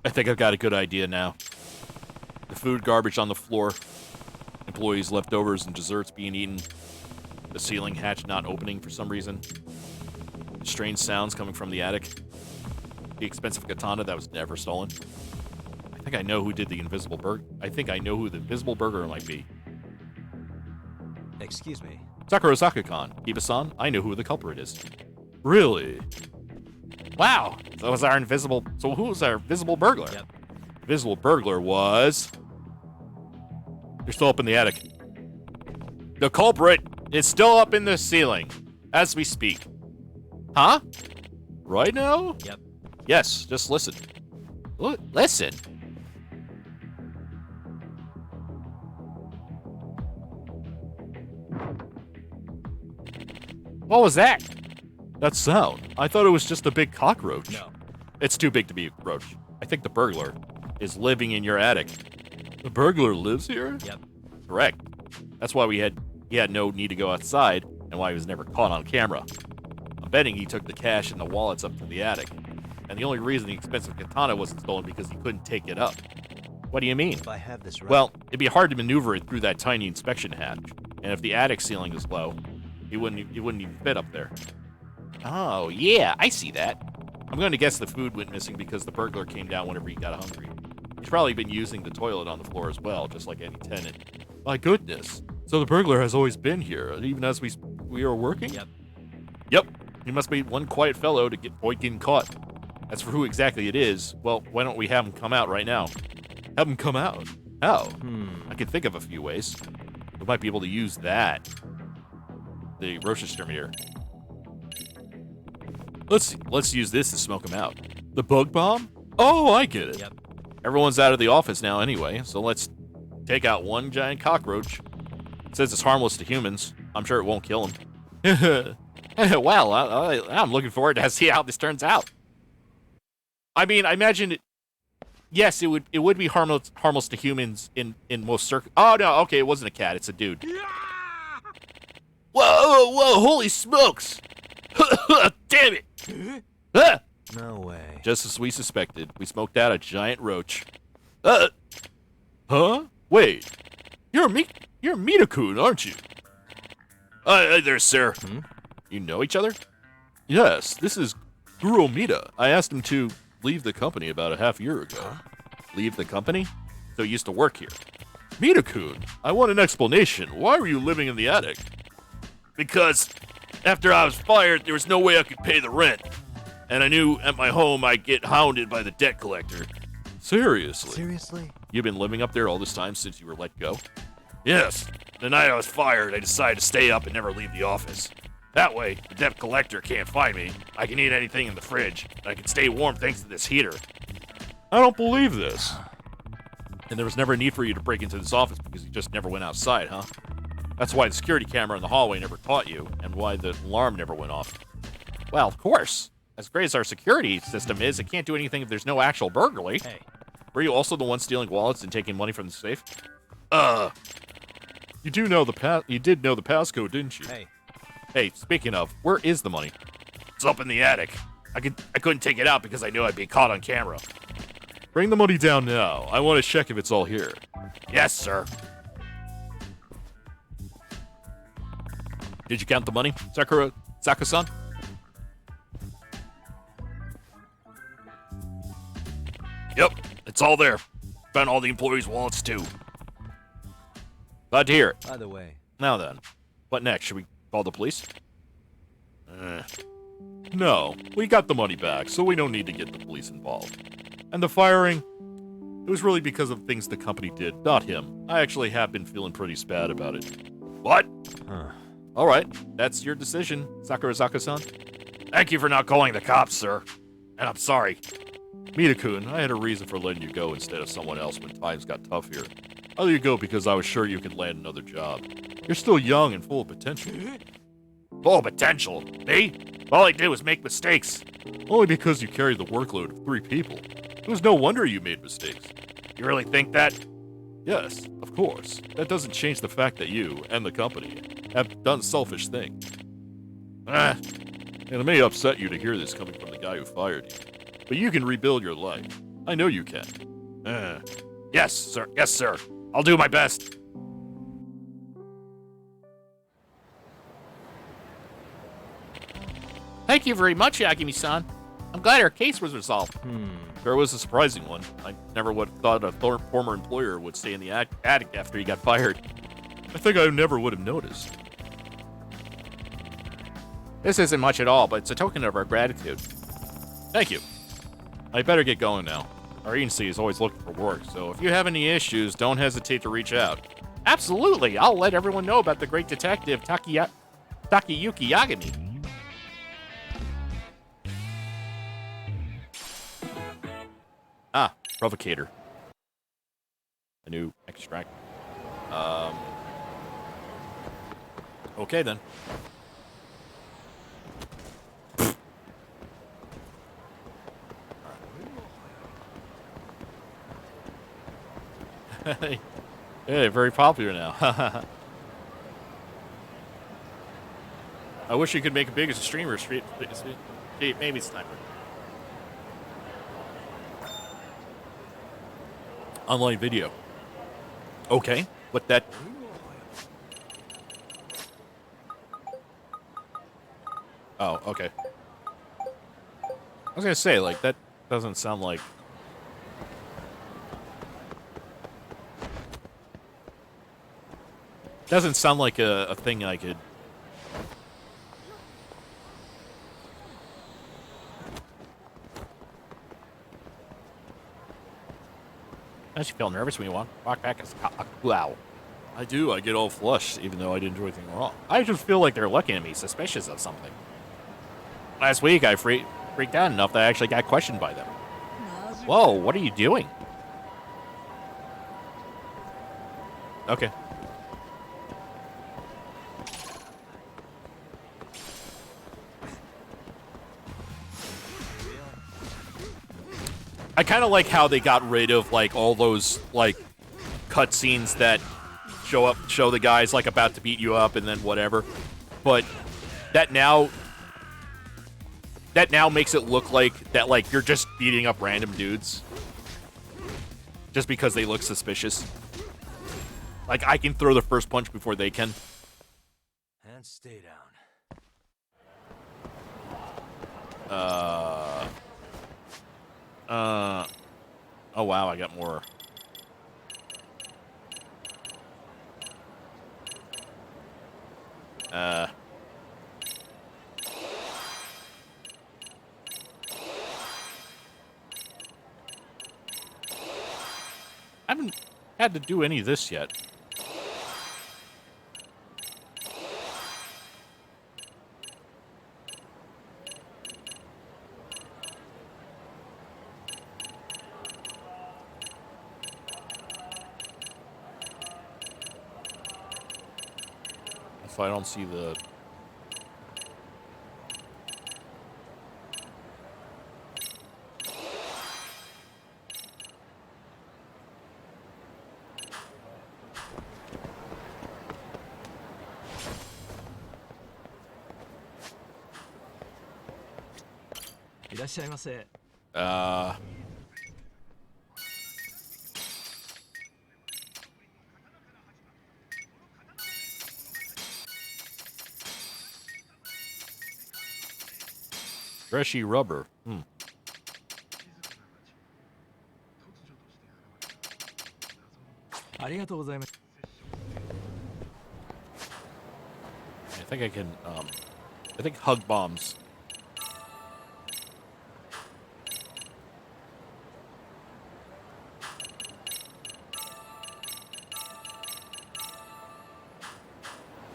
I think I've got a good idea now. The food garbage on the floor. Employees' leftovers and desserts being eaten. The ceiling hatch not opening for some reason. Strange sounds coming from the attic. The expensive katana that was never stolen. I think I know who did the invisible burger. I think I know who the invisible burglar might be. Excuse me. Sakurasaka-kan. Kiba-san, I know who the culprit is. Really? Wow. So who was our invisible burglar? Yep. Invisible burglar was... You're still up in the attic. The culprit is still up in the ceiling as we speak. Huh? Right now? Yep. Yes, just listen. Listen. What was that? That sound. I thought it was just a big cockroach. No. It's too big to be a roach. I think the burglar is living in your attic. The burglar lives here? Yep. Correct. That's why he had no need to go outside, and why he was never caught on camera. I'm betting he took the cash and the wallets up to the attic. And the only reason the expensive katana wasn't stolen because he couldn't take it up. What do you mean? If I have this right. Well, it'd be hard to maneuver it through that tiny inspection hatch. And if the attic ceiling is low, he wouldn't even fit up there. Oh, yeah, I see that. I'm going to guess the food went missing because the burglar came down whenever he got hungry. He's probably been using the toilet on the floor as well, just like any tenant. My goodness. So the burglar has always been here, even as we are working? Yep. Yep. He must be one quiet fellow to avoid getting caught. As for who exactly it is, well, why don't we have him come out right now? Have him come out? How? I can think of a few ways. We might be able to use that. The roach exterminator. Let's use this to smoke him out. The bug bomb? Oh, I get it. Yep. Everyone's out of the office now anyway, so let's take out one giant cockroach. It says it's harmless to humans. I'm sure it won't kill him. Well, I'm looking forward to see how this turns out. I mean, I imagine it. Yes, it would be harmless to humans in most circumstances. Oh no, okay, it wasn't a cat, it's a dude. Whoa, holy smokes! Damn it! Ah! No way. Just as we suspected, we smoked out a giant roach. Huh? Wait, you're Mita-kun, aren't you? There, sir. You know each other? Yes, this is Guru Mita. I asked him to leave the company about a half year ago. Leave the company? So he used to work here. Mita-kun, I want an explanation. Why were you living in the attic? Because after I was fired, there was no way I could pay the rent. And I knew at my home I'd get hounded by the debt collector. Seriously? Seriously? You've been living up there all this time since you were let go? Yes. The night I was fired, I decided to stay up and never leave the office. That way, the debt collector can't find me. I can eat anything in the fridge, and I can stay warm thanks to this heater. I don't believe this. And there was never a need for you to break into this office because you just never went outside, huh? That's why the security camera in the hallway never caught you, and why the alarm never went off. Well, of course. As great as our security system is, it can't do anything if there's no actual burglary. Hey. Were you also the one stealing wallets and taking money from the safe? You did know the passcode, didn't you? Hey. Hey, speaking of, where is the money? It's up in the attic. I couldn't take it out because I knew I'd be caught on camera. Bring the money down now. I want to check if it's all here. Yes, sir. Did you count the money, Saka-san? Yep, it's all there. Found all the employees' wallets, too. Glad to hear it. By the way. Now then, what next? Should we call the police? No, we got the money back, so we don't need to get the police involved. And the firing, it was really because of things the company did, not him. I actually have been feeling pretty bad about it. What? Huh. All right, that's your decision, Sakurazaka-san. Thank you for not calling the cops, sir. And I'm sorry. Mita-kun, I had a reason for letting you go instead of someone else when times got tough here. I let you go because I was sure you could land another job. You're still young and full of potential. Full of potential? Me? All I did was make mistakes. Only because you carried the workload of 3 people. It was no wonder you made mistakes. You really think that? Yes, of course. That doesn't change the fact that you, and the company, have done selfish things. And it may upset you to hear this coming from the guy who fired you. But you can rebuild your life. I know you can. Yes, sir. Yes, sir. I'll do my best. Thank you very much, Yagami-san. I'm glad our case was resolved. Sure was a surprising one. I never would have thought a former employer would stay in the attic after he got fired. I think I never would have noticed. This isn't much at all, but it's a token of our gratitude. Thank you. I better get going now. Our agency is always looking for work, so if you have any issues, don't hesitate to reach out. Absolutely! I'll let everyone know about the great detective Takayuki Yagami. Ah, provocator. A new extract. Okay then. Yeah, very popular now. I wish you could make a bigger streamer. Maybe it's time. Online video. Okay, but that. Oh, okay. I was gonna say, like, that doesn't sound like. Doesn't sound like a thing I could. Don't you feel nervous when you walk back as wow? I do. I get all flushed, even though I didn't do anything wrong. I just feel like they're looking at me, suspicious of something. Last week, I freaked out enough that I actually got questioned by them. Whoa, what are you doing? Okay. I kind of like how they got rid of, like, all those, like, cutscenes that show the guys, like, about to beat you up and then whatever. But that now makes it look like that, like, you're just beating up random dudes. Just because they look suspicious. Like, I can throw the first punch before they can. And stay down. Oh wow, I got more. I haven't had to do any of this yet. If I don't see the... Brushy rubber. I think I can, I think hug bombs.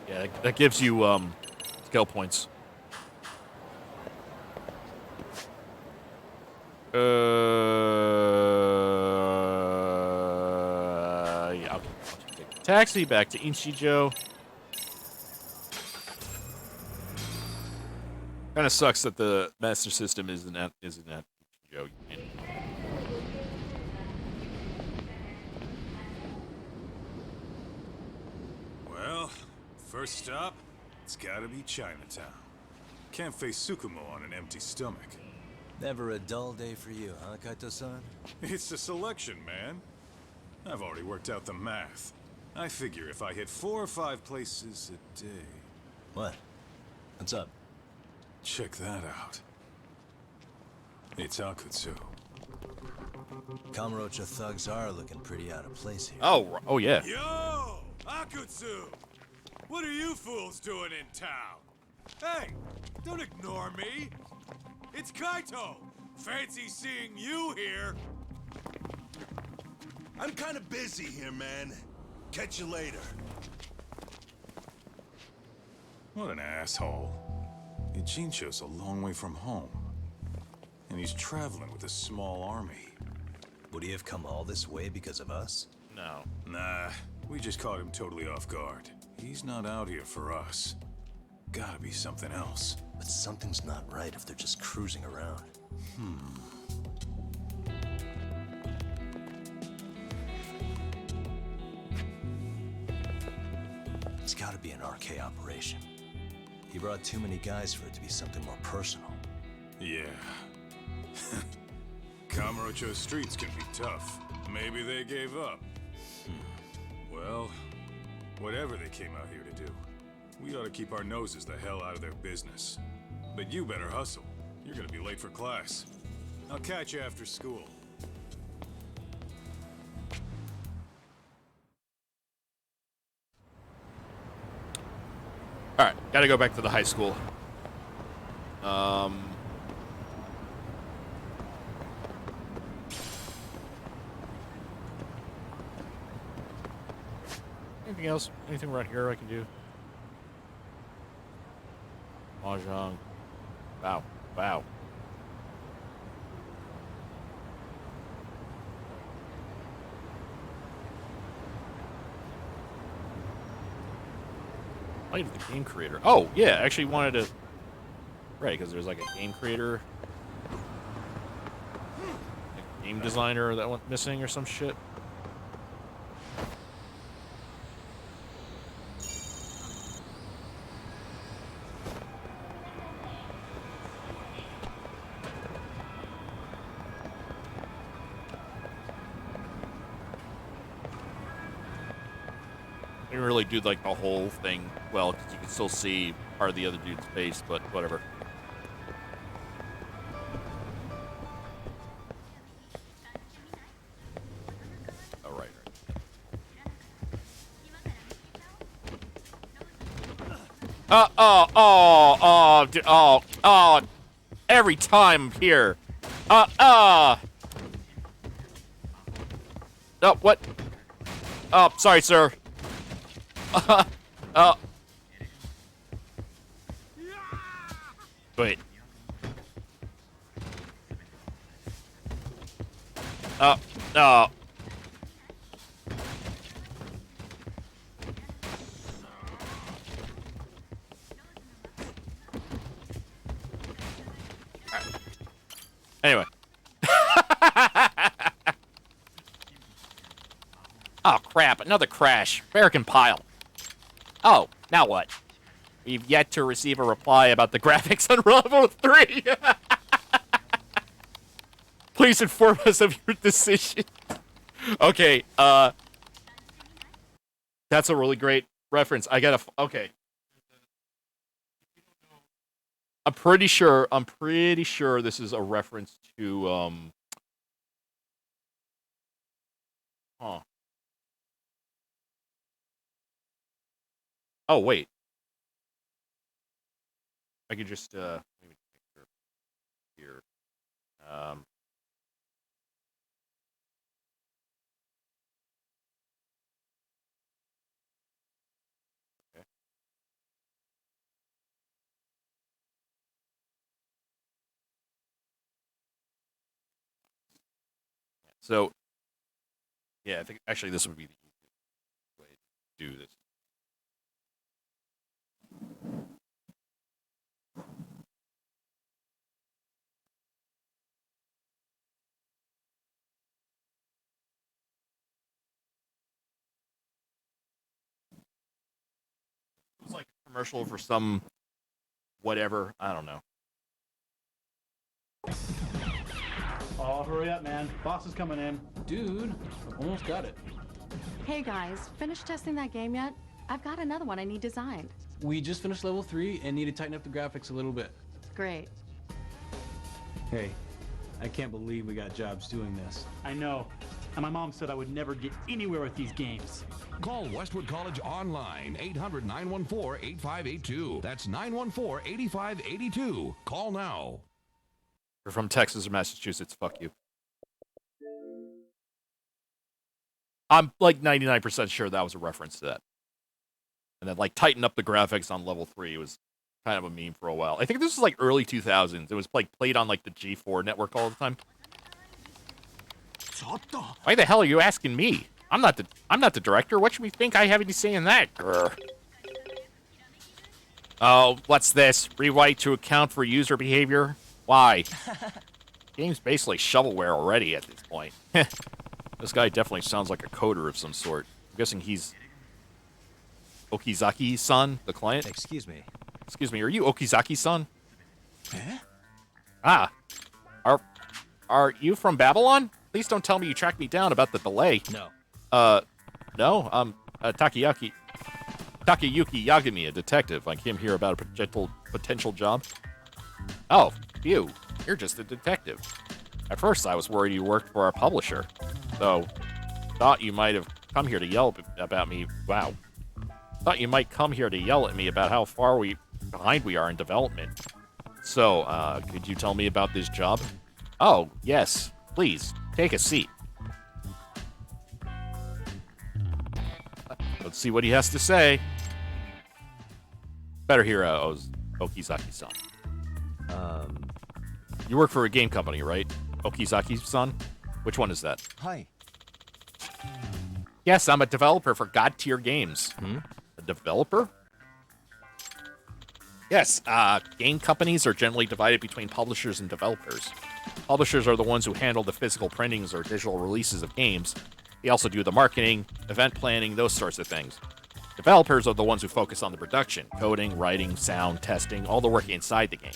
Yeah, that gives you, skill points. Yeah, okay. I'll take the taxi back to Ichijo. Kind of sucks that the Master System isn't at Ichijo. Well, first stop, it's gotta be Chinatown. Can't face Tsukumo on an empty stomach. Never a dull day for you, huh, Kaito-san? It's a selection, man. I've already worked out the math. I figure if I hit 4 or 5 places a day... What? What's up? Check that out. It's Akutsu. Kamurocho thugs are looking pretty out of place here. Oh yeah. Yo! Akutsu! What are you fools doing in town? Hey! Don't ignore me! It's Kaito! Fancy seeing you here! I'm kind of busy here, man. Catch you later. What an asshole. Ijincho's a long way from home. And he's traveling with a small army. Would he have come all this way because of us? No. Nah, we just caught him totally off guard. He's not out here for us. Gotta be something else. But something's not right if they're just cruising around. It's gotta be an RK operation. He brought too many guys for it to be something more personal. Yeah. Kamurocho streets can be tough. Maybe they gave up. Well, whatever they came out here to do, we ought to keep our noses the hell out of their business. But you better hustle. You're gonna be late for class. I'll catch you after school. Alright, gotta go back to the high school. Anything else? Anything around here I can do? Mahjong. Wow. Wow. Light of the game creator. Oh, yeah, I actually wanted to... Right, because there's like a game creator... like game designer that went missing or some shit. I didn't really do like the whole thing well, because you can still see part of the other dude's face, but whatever. Oh, right. Every time here. Oh, what? Oh, sorry, sir. Wait. Oh. Anyway. Oh, crap. Another crash. American pile. Oh, now what? We've yet to receive a reply about the graphics on Level 3. Please inform us of your decision. Okay, that's a really great reference. I gotta... Okay. I'm pretty sure this is a reference to, Oh, wait. I could just, let me make sure here. Okay. So, yeah, I think actually this would be the easiest way to do this. It was like a commercial for some whatever. I don't know. Oh, hurry up, man. Boss is coming in. Dude, almost got it. Hey guys, finished testing that game yet? I've got another one I need designed. We just finished level 3 and need to tighten up the graphics a little bit. Great. Hey, I can't believe we got jobs doing this. I know. And my mom said I would never get anywhere with these games. Call Westwood College online, 800-914-8582. That's 914-8582. Call now. If you're from Texas or Massachusetts, fuck you. I'm like 99% sure that was a reference to that. And then like tighten up the graphics on level 3 was kind of a meme for a while. I think this was like early 2000s. It was like played on like the G4 network all the time. Why the hell are you asking me? I'm not the director. What should we think I have any say in that? Grr. Oh, what's this? Rewrite to account for user behavior? Why? Game's basically shovelware already at this point. This guy definitely sounds like a coder of some sort. I'm guessing he's Okizaki-san, the client? Excuse me. Excuse me, are you Okizaki-san? Ah. Are you from Babylon? Please don't tell me you tracked me down about the delay. No. No? I'm Takayuki Yagami, a detective. I came here about a potential job. Oh, you. You're just a detective. At first, I was worried you worked for our publisher. So, thought you might have come here to yell about me. Wow. Thought you might come here to yell at me about how far behind we are in development. So, could you tell me about this job? Oh, yes. Please, take a seat. Let's see what he has to say. Better hear Okizaki-san. You work for a game company, right? Okizaki-san? Which one is that? Hi. Yes, I'm a developer for God Tier Games. A developer? Yes, game companies are generally divided between publishers and developers. Publishers are the ones who handle the physical printings or digital releases of games. They also do the marketing, event planning, those sorts of things. Developers are the ones who focus on the production, coding, writing, sound, testing, all the work inside the game.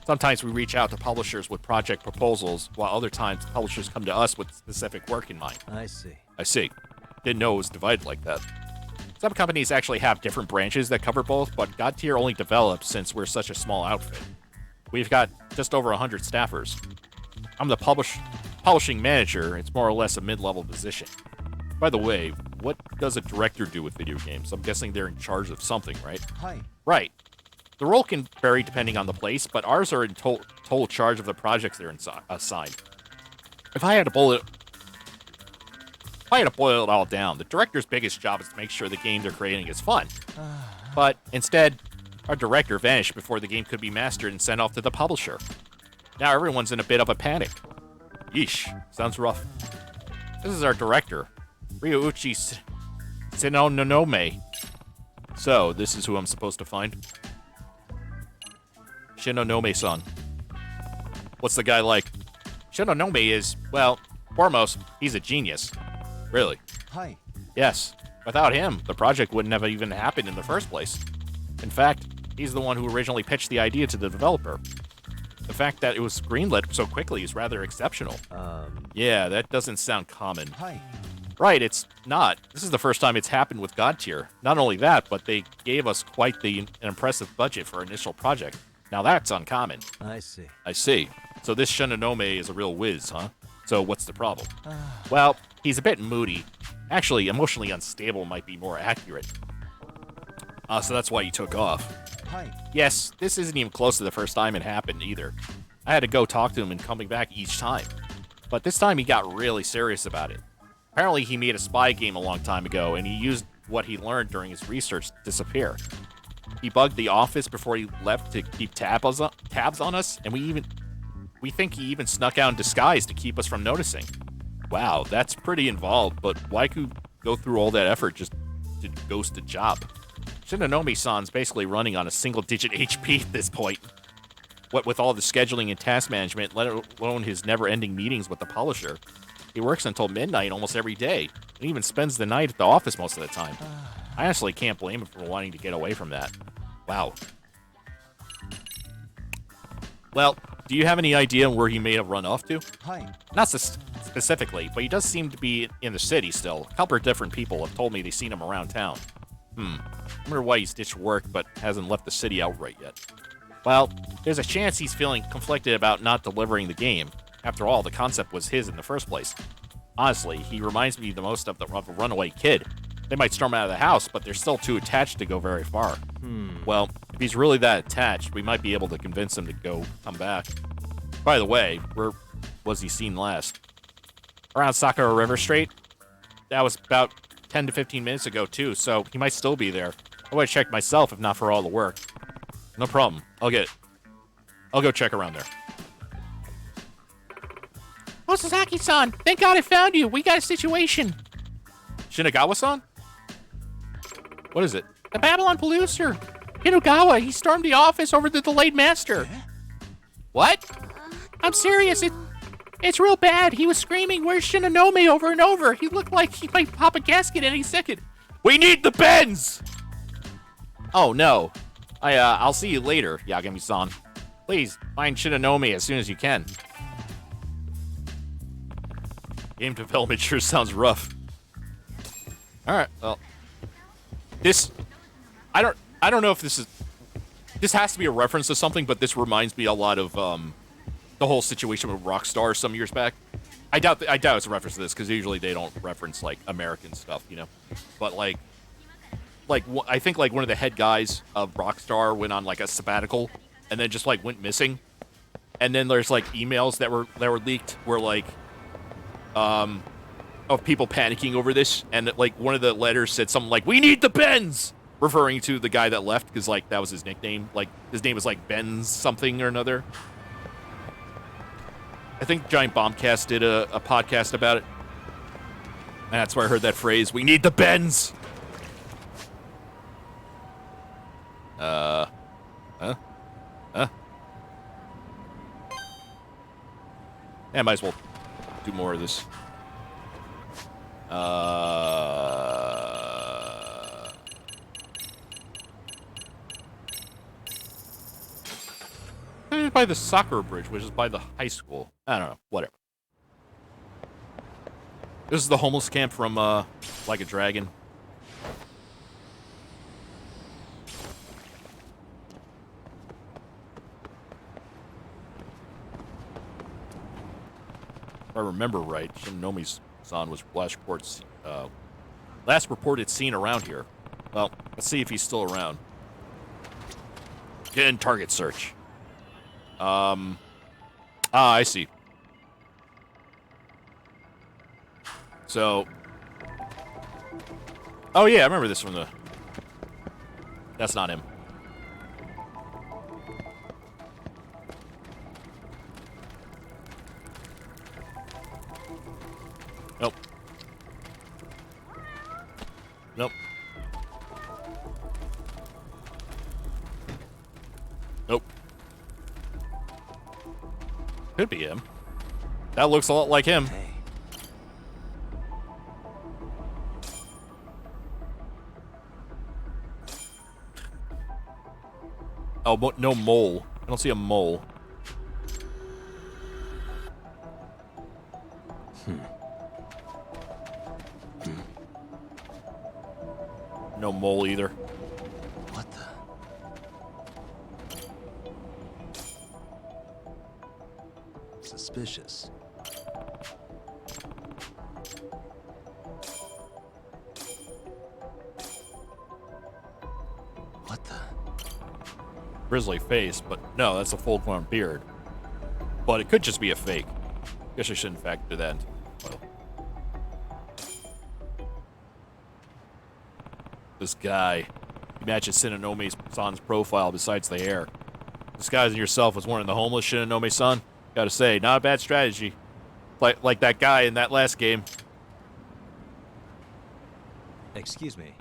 Sometimes we reach out to publishers with project proposals, while other times publishers come to us with specific work in mind. I see. I see. Didn't know it was divided like that. Some companies actually have different branches that cover both, but God Tier only develops since we're such a small outfit. We've got just over 100 staffers. I'm the publishing manager. It's more or less a mid-level position. By the way, what does a director do with video games? I'm guessing they're in charge of something, right? Hi. Right. The role can vary depending on the place, but ours are in total charge of the projects they're assigned. If I had to boil it all down, the director's biggest job is to make sure the game they're creating is fun. But instead, our director vanished before the game could be mastered and sent off to the publisher. Now everyone's in a bit of a panic. Yeesh, sounds rough. This is our director, Ryuichi Shinonome. So, this is who I'm supposed to find? Shinonome-san. What's the guy like? Shinonome is, well, foremost, he's a genius. Really? Hi. Yes. Without him, the project wouldn't have even happened in the first place. In fact, he's the one who originally pitched the idea to the developer. The fact that it was greenlit so quickly is rather exceptional. Yeah, that doesn't sound common. Hi. Right, it's not. This is the first time it's happened with God Tier. Not only that, but they gave us quite an impressive budget for our initial project. Now that's uncommon. I see. I see. So this Shinonome is a real whiz, huh? So what's the problem? Well, he's a bit moody. Actually, emotionally unstable might be more accurate. So that's why he took off. Hi. Yes, this isn't even close to the first time it happened either. I had to go talk to him and coming back each time. But this time he got really serious about it. Apparently he made a spy game a long time ago, and he used what he learned during his research to disappear. He bugged the office before he left to keep tabs on us, and we think he even snuck out in disguise to keep us from noticing. Wow, that's pretty involved, but why could go through all that effort just to ghost a job? Shinonome-san's basically running on a single-digit HP at this point. What with all the scheduling and task management, let alone his never-ending meetings with the publisher. He works until midnight almost every day, and even spends the night at the office most of the time. I honestly can't blame him for wanting to get away from that. Wow. Well, do you have any idea where he may have run off to? Hi. Not specifically, but he does seem to be in the city still. A couple of different people have told me they've seen him around town. I wonder why he's ditched work but hasn't left the city outright yet. Well, there's a chance he's feeling conflicted about not delivering the game. After all, the concept was his in the first place. Honestly, he reminds me the most of a runaway kid. They might storm out of the house, but they're still too attached to go very far. Well, if he's really that attached, we might be able to convince him to come back. By the way, where was he seen last? Around Sakura River Street? That was about 10 to 15 minutes ago, too, so he might still be there. I would have checked myself if not for all the work. No problem. I'll go check around there. Oh, Sasaki-san, thank God I found you. We got a situation. Shinagawa-san? What is it? The Babylon producer, Hinugawa, he stormed the office over the delayed master. What? I'm serious. It's real bad. He was screaming, "Where's Shinonome?" over and over. He looked like he might pop a gasket any second. We need the Benz! Oh, no. I'll see you later, Yagami-san. Please, find Shinonome as soon as you can. Game development sure sounds rough. Alright, well. I don't know if this has to be a reference to something, but this reminds me a lot of, the whole situation with Rockstar some years back. I doubt it's a reference to this, because usually they don't reference, like, American stuff, you know? But, like, I think, like, one of the head guys of Rockstar went on, like, a sabbatical, and then just, like, went missing. And then there's, like, emails that were leaked where, like, of people panicking over this, and, like, one of the letters said something like, "We need the Benz!" Referring to the guy that left, because, like, that was his nickname. Like, his name was, like, Benz something or another. I think Giant Bombcast did a podcast about it. And that's where I heard that phrase, "We need the Benz!" Yeah, might as well do more of this. By the soccer bridge, which is by the high school. I don't know. Whatever. This is the homeless camp from, Like a Dragon. If I remember right, Shinonomi's-san was last reported seen around here. Well, let's see if he's still around. Get in target search. I see. So. Oh, yeah, I remember this from the. That's not him. Nope. Nope. Nope. Could be him. That looks a lot like him. Hey. Oh, but no mole. I don't see a mole. No mole either. What the? Suspicious. What the? Grizzly face, but no, that's a full-grown beard. But it could just be a fake. Guess I shouldn't factor that into well. This guy. You matches Shinonome-san's profile besides the hair. Disguising yourself as one of the homeless Shinonome-san. Gotta say, not a bad strategy. Like that guy in that last game. Excuse me.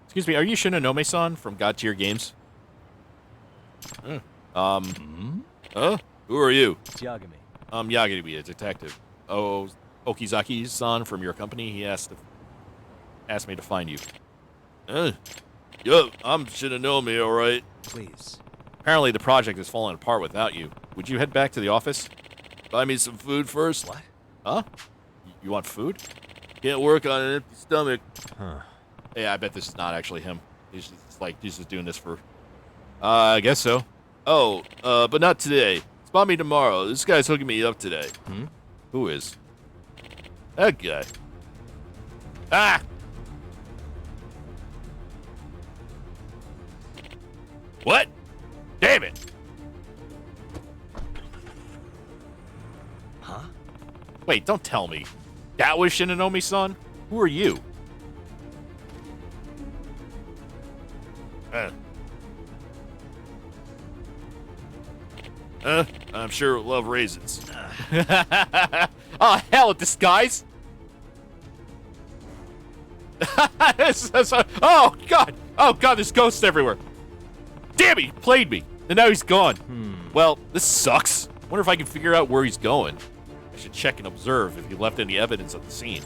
Excuse me, are you Shinonome-san from God Tier Games? Who are you? It's Yagami. I'm Yagami, a detective. Oh, Okizaki-san from your company. He asked me to find you. Yo, I'm Shinonome, alright. Please. Apparently the project has fallen apart without you. Would you head back to the office? Buy me some food first? What? Huh? You want food? Can't work on an empty stomach. Huh. Hey, I bet this is not actually him. He's just doing this for... I guess so. Oh, but not today. Spot me tomorrow. This guy's hooking me up today. Who is? That guy. Ah! What? Damn it! Huh? Wait, don't tell me. That was Shinonome-san? Who are you? I'm sure it'll love raisins. Oh, hell, disguise! Oh, God! Oh, God, there's ghosts everywhere. Damn it, he played me. And now he's gone. Well, this sucks. Wonder if I can figure out where he's going. I should check and observe if he left any evidence at the scene.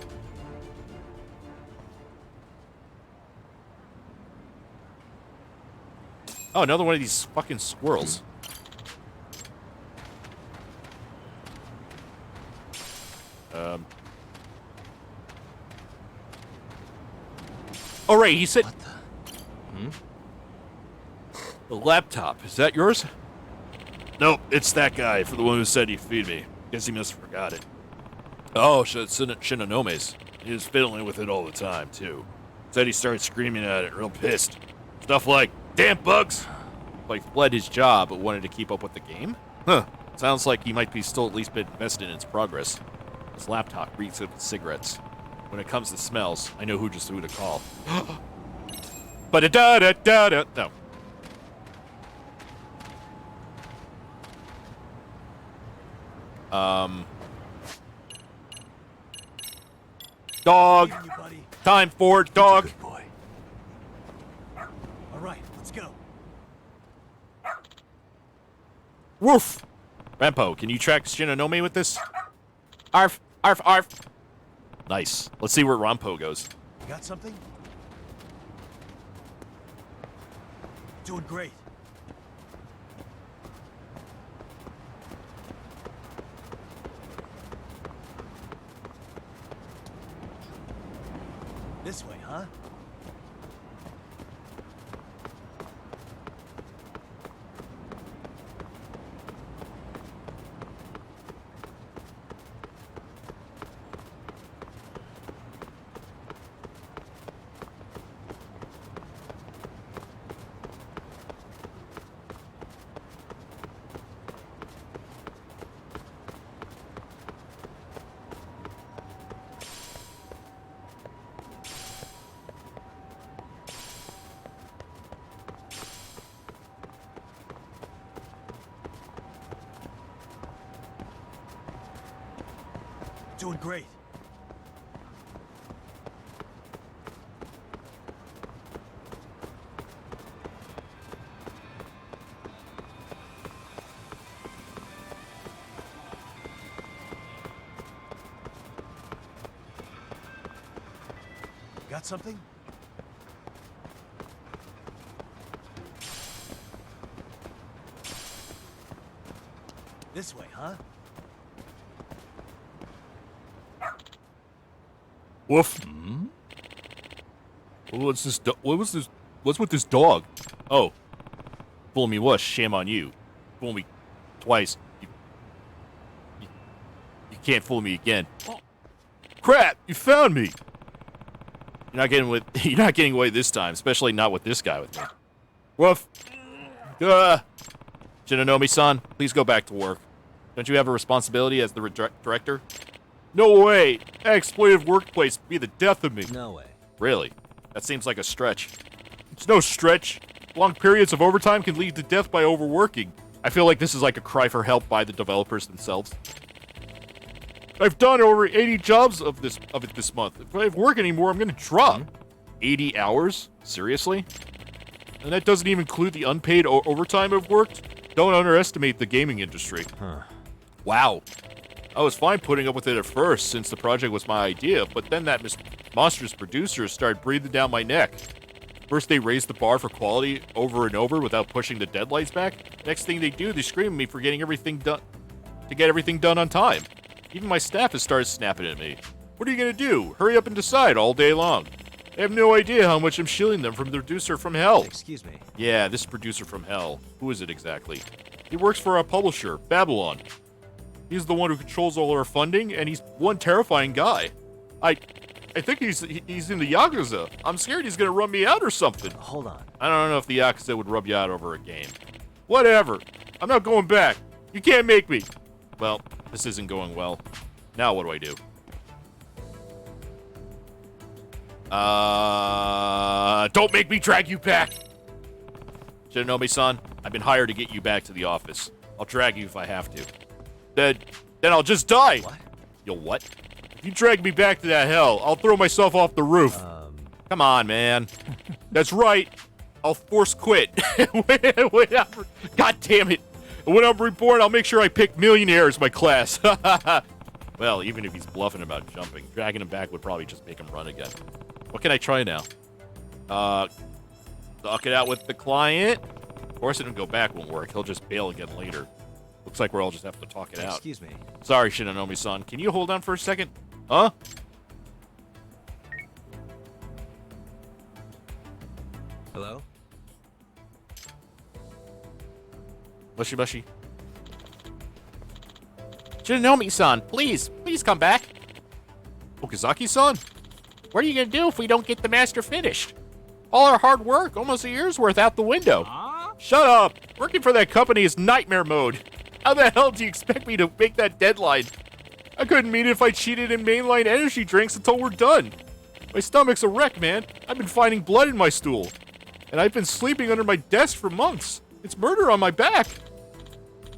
Oh, another one of these fucking squirrels. Oh, right, he said... The laptop, is that yours? Nope, it's that guy for the one who said he'd feed me. Guess he must have forgot it. Oh, it's Shinonome's. He was fiddling with it all the time, too. Said he started screaming at it, real pissed. Stuff like, damn bugs! Like, fled his job, but wanted to keep up with the game? Huh. Sounds like he might be still at least bit invested in its progress. His laptop reeks of cigarettes. When it comes to smells, I know who to call. Ba-da-da-da-da-da. No. Dog. Time for it, dog. Good boy. All right, let's go. Woof. Rampo, can you track Shinonome with this? Arf, arf, arf. Nice. Let's see where Rampo goes. You got something? Doing great. This way, huh? Doing great. Got something? This way, huh? Woof. What's this? What was this? What's with this dog? Oh, fool me once, shame on you. Fool me twice, you can't fool me again. Oh, crap! You found me. You're not getting away this time, especially not with this guy with me. Woof. Shinonome-san, please go back to work. Don't you have a responsibility as the director? No way! That exploitive workplace would be the death of me. No way. Really? That seems like a stretch. It's no stretch. Long periods of overtime can lead to death by overworking. I feel like this is like a cry for help by the developers themselves. I've done over 80 jobs of it this month. If I have work anymore, I'm gonna drop. 80 hours? Seriously? And that doesn't even include the unpaid overtime I've worked? Don't underestimate the gaming industry. Wow. I was fine putting up with it at first, since the project was my idea, but then that monstrous producer started breathing down my neck. First they raised the bar for quality over and over without pushing the deadlines back. Next thing they do, they scream at me for getting everything done on time. Even my staff has started snapping at me. What are you gonna do? Hurry up and decide all day long. I have no idea how much I'm shielding them from the producer from hell. Excuse me. Yeah, this producer from hell. Who is it exactly? He works for our publisher, Babylon. He's the one who controls all our funding, and he's one terrifying guy. I think he's in the Yakuza. I'm scared he's gonna run me out or something. Hold on. I don't know if the Yakuza would rub you out over a game. Whatever. I'm not going back. You can't make me. Well, this isn't going well. Now what do I do? Don't make me drag you back! Shinonome-san, I've been hired to get you back to the office. I'll drag you if I have to. Then I'll just die! What? You'll what? If you drag me back to that hell, I'll throw myself off the roof. Come on, man. That's right. I'll force quit. Whatever. God damn it. When I'm reborn, I'll make sure I pick millionaire as my class. Well, even if he's bluffing about jumping, dragging him back would probably just make him run again. What can I try now? Talk it out with the client. Forcing him to go back won't work. He'll just bail again later. Looks like we'll all just have to talk it out. Excuse me. Sorry, Shinonome-san. Can you hold on for a second? Huh? Hello? Mushy mushy. Shinonome-san, please come back. Okazaki-san? What are you gonna do if we don't get the master finished? All our hard work, almost a year's worth, out the window. Shut up! Working for that company is nightmare mode. How the hell do you expect me to make that deadline? I couldn't meet it if I cheated in mainline energy drinks until we're done. My stomach's a wreck, man. I've been finding blood in my stool. And I've been sleeping under my desk for months. It's murder on my back.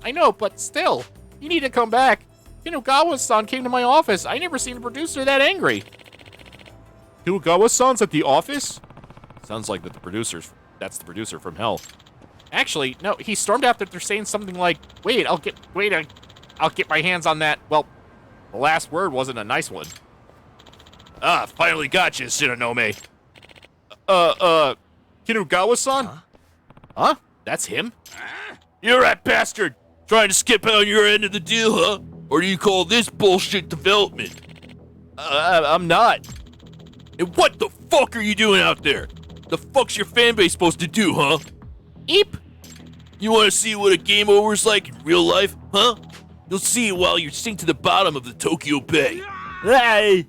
I know, but still. You need to come back. Kinugawa-san came to my office. I never seen a producer that angry. Kinugawa-san's at the office? Sounds like that's the producer from hell. Actually, no, he stormed out after saying something like, I'll get my hands on that. Well, the last word wasn't a nice one. Ah, finally got you, Shinonome. Kinugawa-san? Huh? That's him? You're that bastard! Trying to skip out on your end of the deal, huh? Or do you call this bullshit development? I'm not. And what the fuck are you doing out there? The fuck's your fanbase supposed to do, huh? Eep! You want to see what a game over is like in real life, huh? You'll see it while you sink to the bottom of the Tokyo Bay. Hey!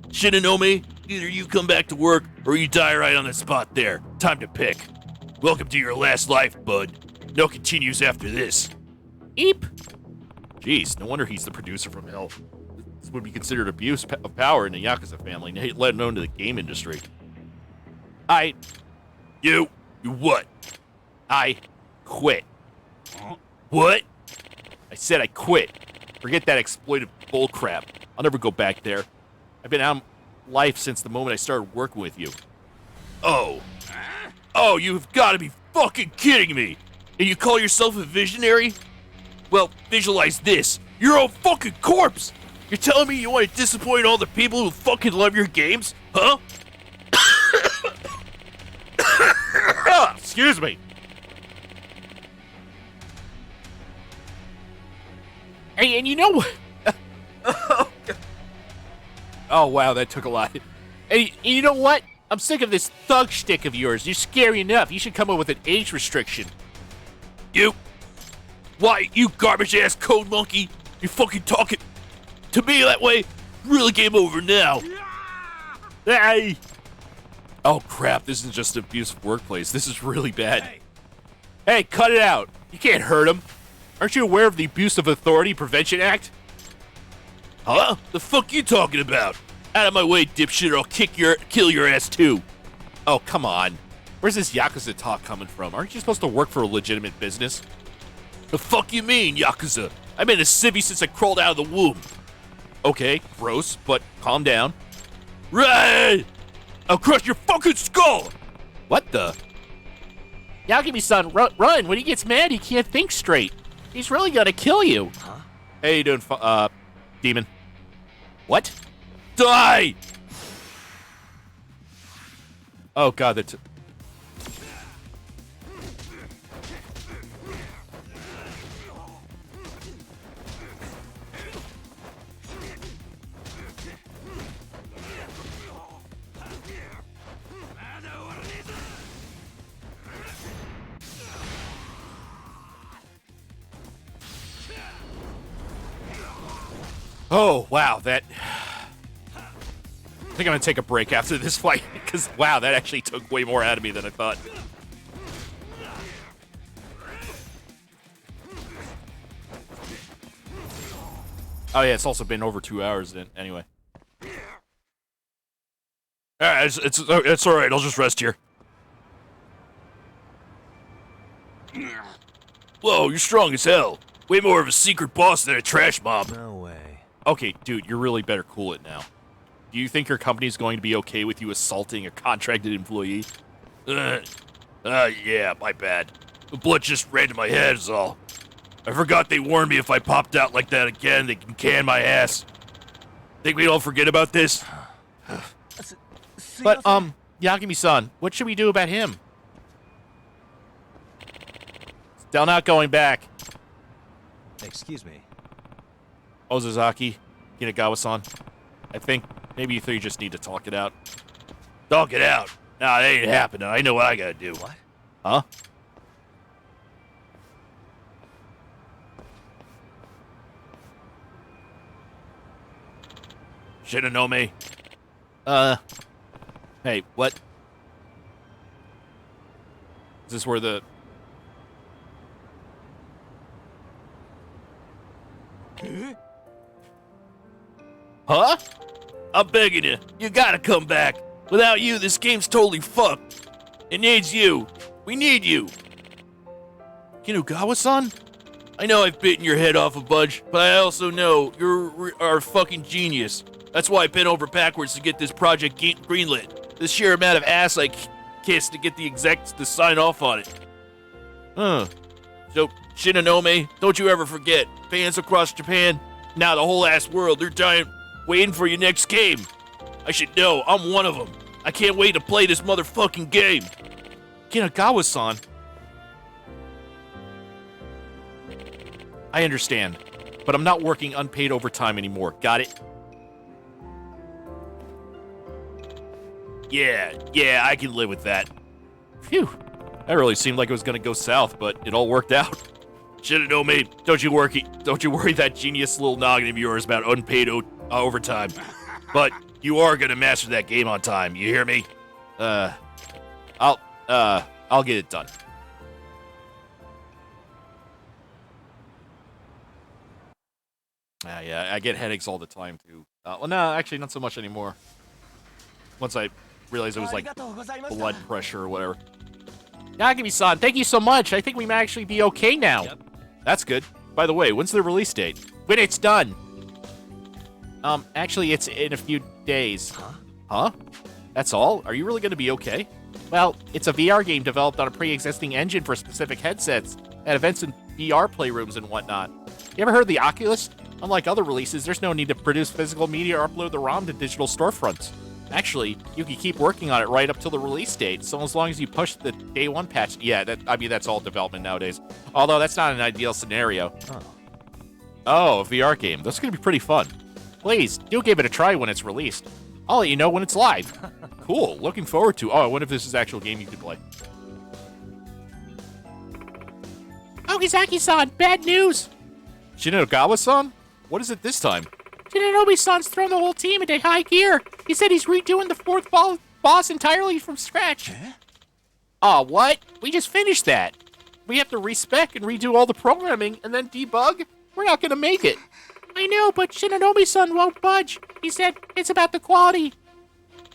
Shinonome, either you come back to work or you die right on the spot there. Time to pick. Welcome to your last life, bud. No continues after this. Eep! Jeez, no wonder he's the producer from hell. This would be considered abuse of power in the Yakuza family, let alone to the game industry. You what? I quit. What? I said I quit. Forget that exploitive bullcrap. I'll never go back there. I've been out of life since the moment I started working with you. Oh, you've got to be fucking kidding me! And you call yourself a visionary? Well, visualize this. You're a fucking corpse! You're telling me you want to disappoint all the people who fucking love your games? Huh? Excuse me. Hey, and you know what? Oh, wow, that took a lot. Hey, you know what? I'm sick of this thug shtick of yours. You're scary enough. You should come up with an age restriction. Why, you garbage-ass code monkey? You're fucking talking to me that way? Really game over now. Hey! Oh, crap. This isn't just an abusive workplace. This is really bad. Hey, cut it out. You can't hurt him. Aren't you aware of the Abuse of Authority Prevention Act? Huh? The fuck you talking about? Out of my way, dipshit, or I'll kill your ass too. Oh, come on. Where's this Yakuza talk coming from? Aren't you supposed to work for a legitimate business? The fuck you mean, Yakuza? I've been a civvy since I crawled out of the womb. Okay, gross, but calm down. Right! I'll crush your fucking skull! What the? Yagami-san, run! When he gets mad, he can't think straight. He's really gonna kill you. Huh? Hey, you doing, demon? What? Die! Oh, God, that's... Oh, wow, that... I think I'm gonna take a break after this fight, because, wow, that actually took way more out of me than I thought. Oh, yeah, it's also been over 2 hours then, anyway. It's alright, I'll just rest here. Whoa, you're strong as hell. Way more of a secret boss than a trash mob. No way. Okay, dude, you really better cool it now. Do you think your company's going to be okay with you assaulting a contracted employee? Yeah, my bad. The blood just ran to my head is all. I forgot they warned me if I popped out like that again, they can can my ass. Think we don't forget about this? But, Yagami-san, what should we do about him? Still not going back. Excuse me. Ozazaki, Kinagawa-san. I think maybe you three just need to talk it out. Talk it out. Nah, that ain't happening. I know what I gotta do. What? Huh? Shinonome. Hey, what? Is this where the... Huh? I'm begging you. You gotta come back. Without you, this game's totally fucked. It needs you. We need you. Kinugawa-san? I know I've bitten your head off a bunch, but I also know you're a fucking genius. That's why I bent over backwards to get this project greenlit. The sheer amount of ass I kissed to get the execs to sign off on it. So, Shinonome, don't you ever forget. Fans across Japan, now the whole ass world, they're dying, waiting for your next game. I should know, I'm one of them. I can't wait to play this motherfucking game. Kinagawa-san? I understand, but I'm not working unpaid overtime anymore. Got it? Yeah, I can live with that. Phew. That really seemed like it was gonna go south, but it all worked out. Shinonome, don't you worry that genius little noggin of yours about unpaid overtime. But you are gonna master that game on time, you hear me? I'll get it done. Yeah, I get headaches all the time, too. Well, no, actually, not so much anymore. Once I realized it was, like, blood pressure or whatever. Yagami-san, thank you so much. I think we might actually be okay now. Yep. That's good. By the way, when's the release date? When it's done. Actually, it's in a few days. Huh? That's all? Are you really going to be okay? Well, it's a VR game developed on a pre-existing engine for specific headsets at events in VR playrooms and whatnot. You ever heard of the Oculus? Unlike other releases, there's no need to produce physical media or upload the ROM to digital storefronts. Actually, you can keep working on it right up till the release date, so as long as you push the day one patch. Yeah, that's all development nowadays. Although that's not an ideal scenario. Oh, a VR game. That's going to be pretty fun. Please, do give it a try when it's released. I'll let you know when it's live. Cool, looking forward to. Oh, I wonder if this is an actual game you can play. Okazaki-san, bad news! Shinagawa-san? What is it this time? Shinonome-san's thrown the whole team into high gear. He said he's redoing the fourth boss entirely from scratch. Aw, what? We just finished that. We have to respec and redo all the programming and then debug? We're not gonna make it. I know, but Shinonome-san won't budge. He said it's about the quality.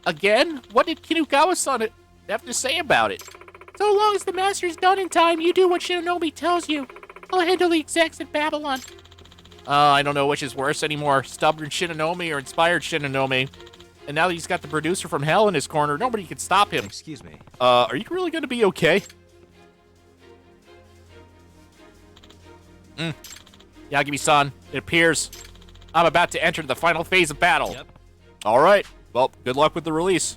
Again? What did Kinugawa-san have to say about it? So long as the master's done in time, you do what Shinonome tells you. I'll handle the execs at Babylon. I don't know which is worse anymore, stubborn Shinonome or inspired Shinonome. And now that he's got the producer from hell in his corner, nobody can stop him. Excuse me. Are you really going to be okay? Yagami-san, it appears I'm about to enter the final phase of battle. Yep. All right. Well, good luck with the release.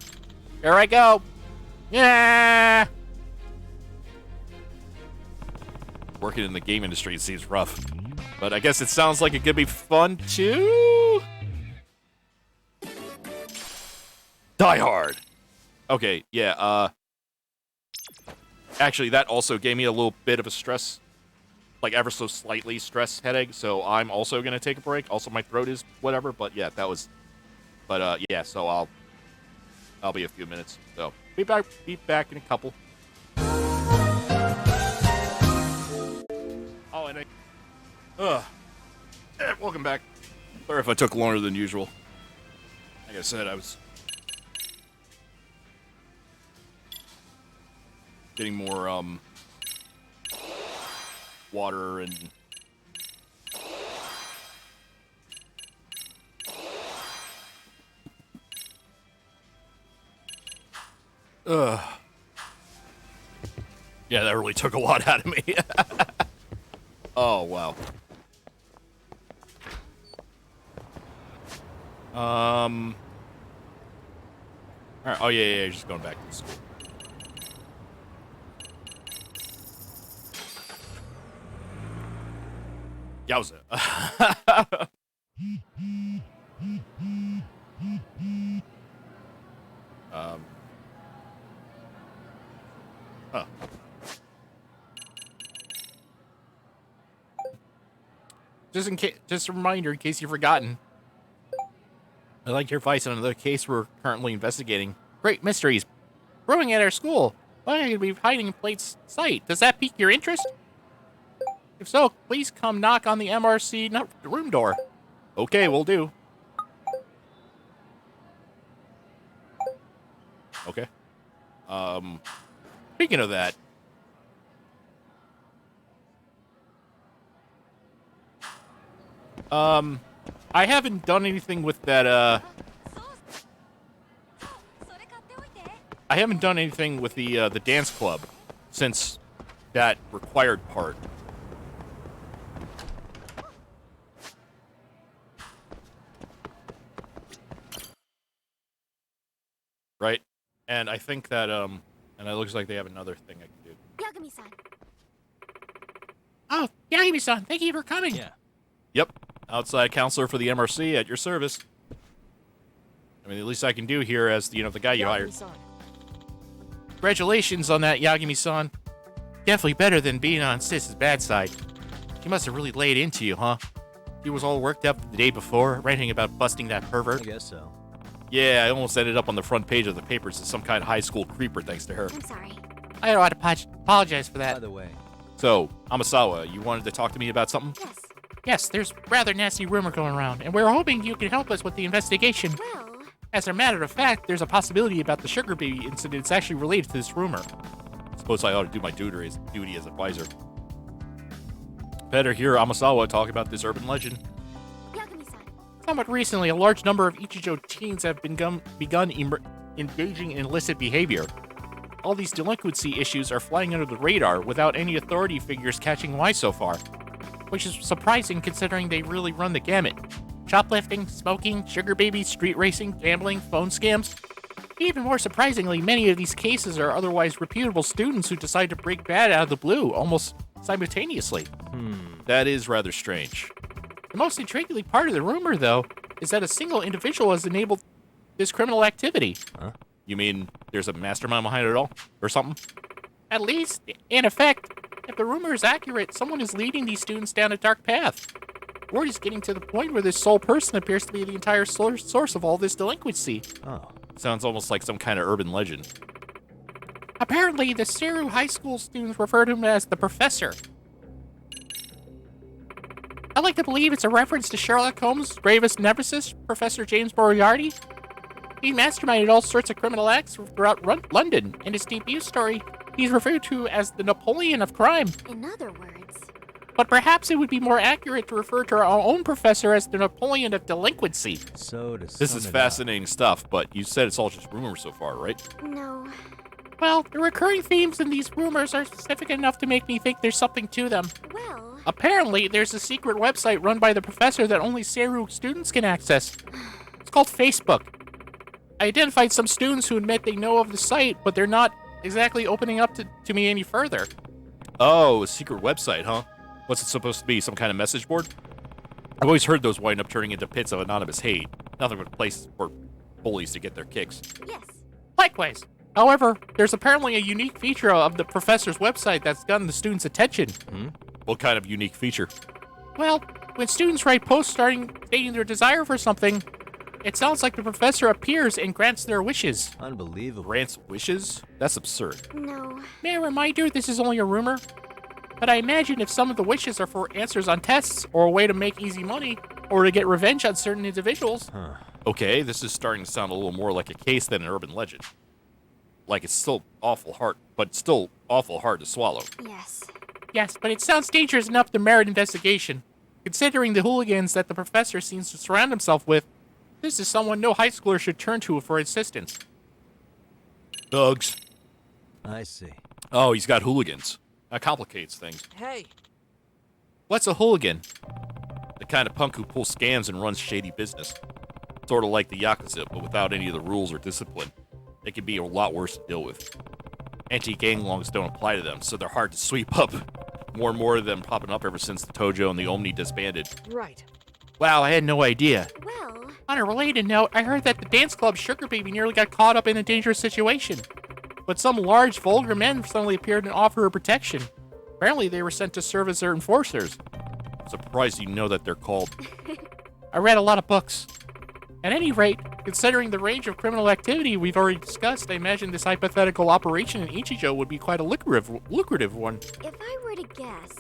Here I go. Yeah. Working in the game industry seems rough. But I guess it sounds like it could be fun, too? Die Hard. Okay, yeah, actually, that also gave me a little bit of a stress, like ever so slightly stress headache, so I'm also going to take a break. Also, my throat is whatever, but yeah, that was... But, yeah, so I'll be a few minutes. So, be back in a couple. Oh, and welcome back. Sorry if I took longer than usual. Like I said, I was getting more, water and... Yeah, that really took a lot out of me. Oh, wow. Alright, oh, yeah, just going back to school. Yowza. Huh. Just a reminder, in case you've forgotten. I'd like your advice on another case we're currently investigating. Great mysteries brewing at our school. Why could we be hiding in plain sight? Does that pique your interest? If so, please come knock on the MRC room door. Okay, will do. Okay. Speaking of that. I haven't done anything with that, I haven't done anything with the dance club since that required part. Right? And I think that, and it looks like they have another thing I can do. Yagami-san. Oh, Yagami-san, thank you for coming. Yeah. Yep. Outside counselor for the MRC at your service. I mean, the least I can do here as, the guy you hired. Congratulations on that, Yagami-san. Definitely better than being on Sis's bad side. She must have really laid into you, huh? She was all worked up the day before, ranting about busting that pervert. I guess so. Yeah, I almost ended up on the front page of the papers as some kind of high school creeper thanks to her. I'm sorry. I don't want to apologize for that. By the way, So, Amasawa, you wanted to talk to me about something? Yes. Yes, there's rather nasty rumor going around, and we're hoping you can help us with the investigation. Well, As a matter of fact, there's a possibility about the sugar baby incident is actually related to this rumor. Suppose I ought to do my duty as advisor. Better hear Amasawa talk about this urban legend. Yagami-san. Somewhat recently, a large number of Ichijo teens have begun engaging in illicit behavior. All these delinquency issues are flying under the radar without any authority figures catching why so far, which is surprising considering they really run the gamut. Shoplifting, smoking, sugar babies, street racing, gambling, phone scams. Even more surprisingly, many of these cases are otherwise reputable students who decide to break bad out of the blue, almost simultaneously. That is rather strange. The most intriguing part of the rumor, though, is that a single individual has enabled this criminal activity. Huh? You mean there's a mastermind behind it all? Or something? At least, in effect, if the rumor is accurate, someone is leading these students down a dark path. Word is getting to the point where this sole person appears to be the entire source of all this delinquency. Oh. Sounds almost like some kind of urban legend. Apparently, the Seru High School students refer to him as the Professor. I like to believe it's a reference to Sherlock Holmes' gravest nemesis, Professor James Moriarty. He masterminded all sorts of criminal acts throughout London. In his debut story, he's referred to as the Napoleon of crime. In other words, But perhaps it would be more accurate to refer to our own professor as the Napoleon of delinquency. So to This is fascinating stuff, but you said it's all just rumors so far, right? no. Well, the recurring themes in these rumors are specific enough to make me think there's something to them. Well, Apparently, there's a secret website run by the professor that only Seru students can access. It's called Facebook. I identified some students who admit they know of the site, but they're not exactly opening up to me any further. Oh, a secret website, huh? What's it supposed to be, some kind of message board? I've always heard those wind up turning into pits of anonymous hate. Nothing but a place for bullies to get their kicks. yes. Likewise. However, there's apparently a unique feature of the professor's website that's gotten the students' attention. What kind of unique feature? Well, when students write posts stating their desire for something, it sounds like the professor appears and grants their wishes. Unbelievable. Grants wishes? That's absurd. No. May I remind you, this is only a rumor? But I imagine if some of the wishes are for answers on tests, or a way to make easy money, or to get revenge on certain individuals. Okay, this is starting to sound a little more like a case than an urban legend. Like it's still awful hard, but still awful hard to swallow. Yes. Yes, but it sounds dangerous enough to merit investigation. Considering the hooligans that the professor seems to surround himself with, this is someone no high schooler should turn to for assistance. Thugs. I see. Oh, he's got hooligans. That complicates things. Hey. What's a hooligan? The kind of punk who pulls scams and runs shady business. Sort of like the Yakuza, but without any of the rules or discipline. They can be a lot worse to deal with. Anti-gang laws don't apply to them, so they're hard to sweep up. more and more of them popping up ever since the Tojo and the Omni disbanded. Right. Wow, I had no idea. Well, On a related note, I heard that the dance club Sugar Baby nearly got caught up in a dangerous situation. But some large, vulgar men suddenly appeared and offered her protection. Apparently, they were sent to serve as their enforcers. I'm surprised you know that they're called. I read a lot of books. At any rate, considering the range of criminal activity we've already discussed, I imagine this hypothetical operation in Ichijo would be quite a lucrative one. if I were to guess,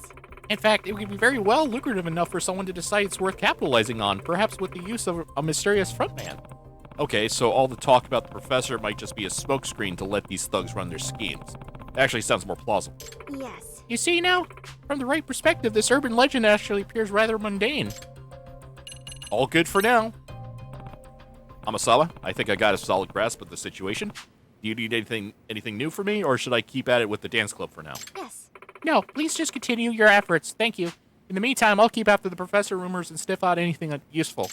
In fact, it would be very well lucrative enough for someone to decide it's worth capitalizing on, perhaps with the use of a mysterious frontman. Okay, so all the talk about the professor might just be a smokescreen to let these thugs run their schemes. Actually sounds more plausible. yes. You see now? From the right perspective, this urban legend actually appears rather mundane. All good for now. Amasawa, I think I got a solid grasp of the situation. Do you need anything new for me, or should I keep at it with the dance club for now? Yes. No, please just continue your efforts. Thank you. In the meantime, I'll keep after the professor rumors and sniff out anything useful.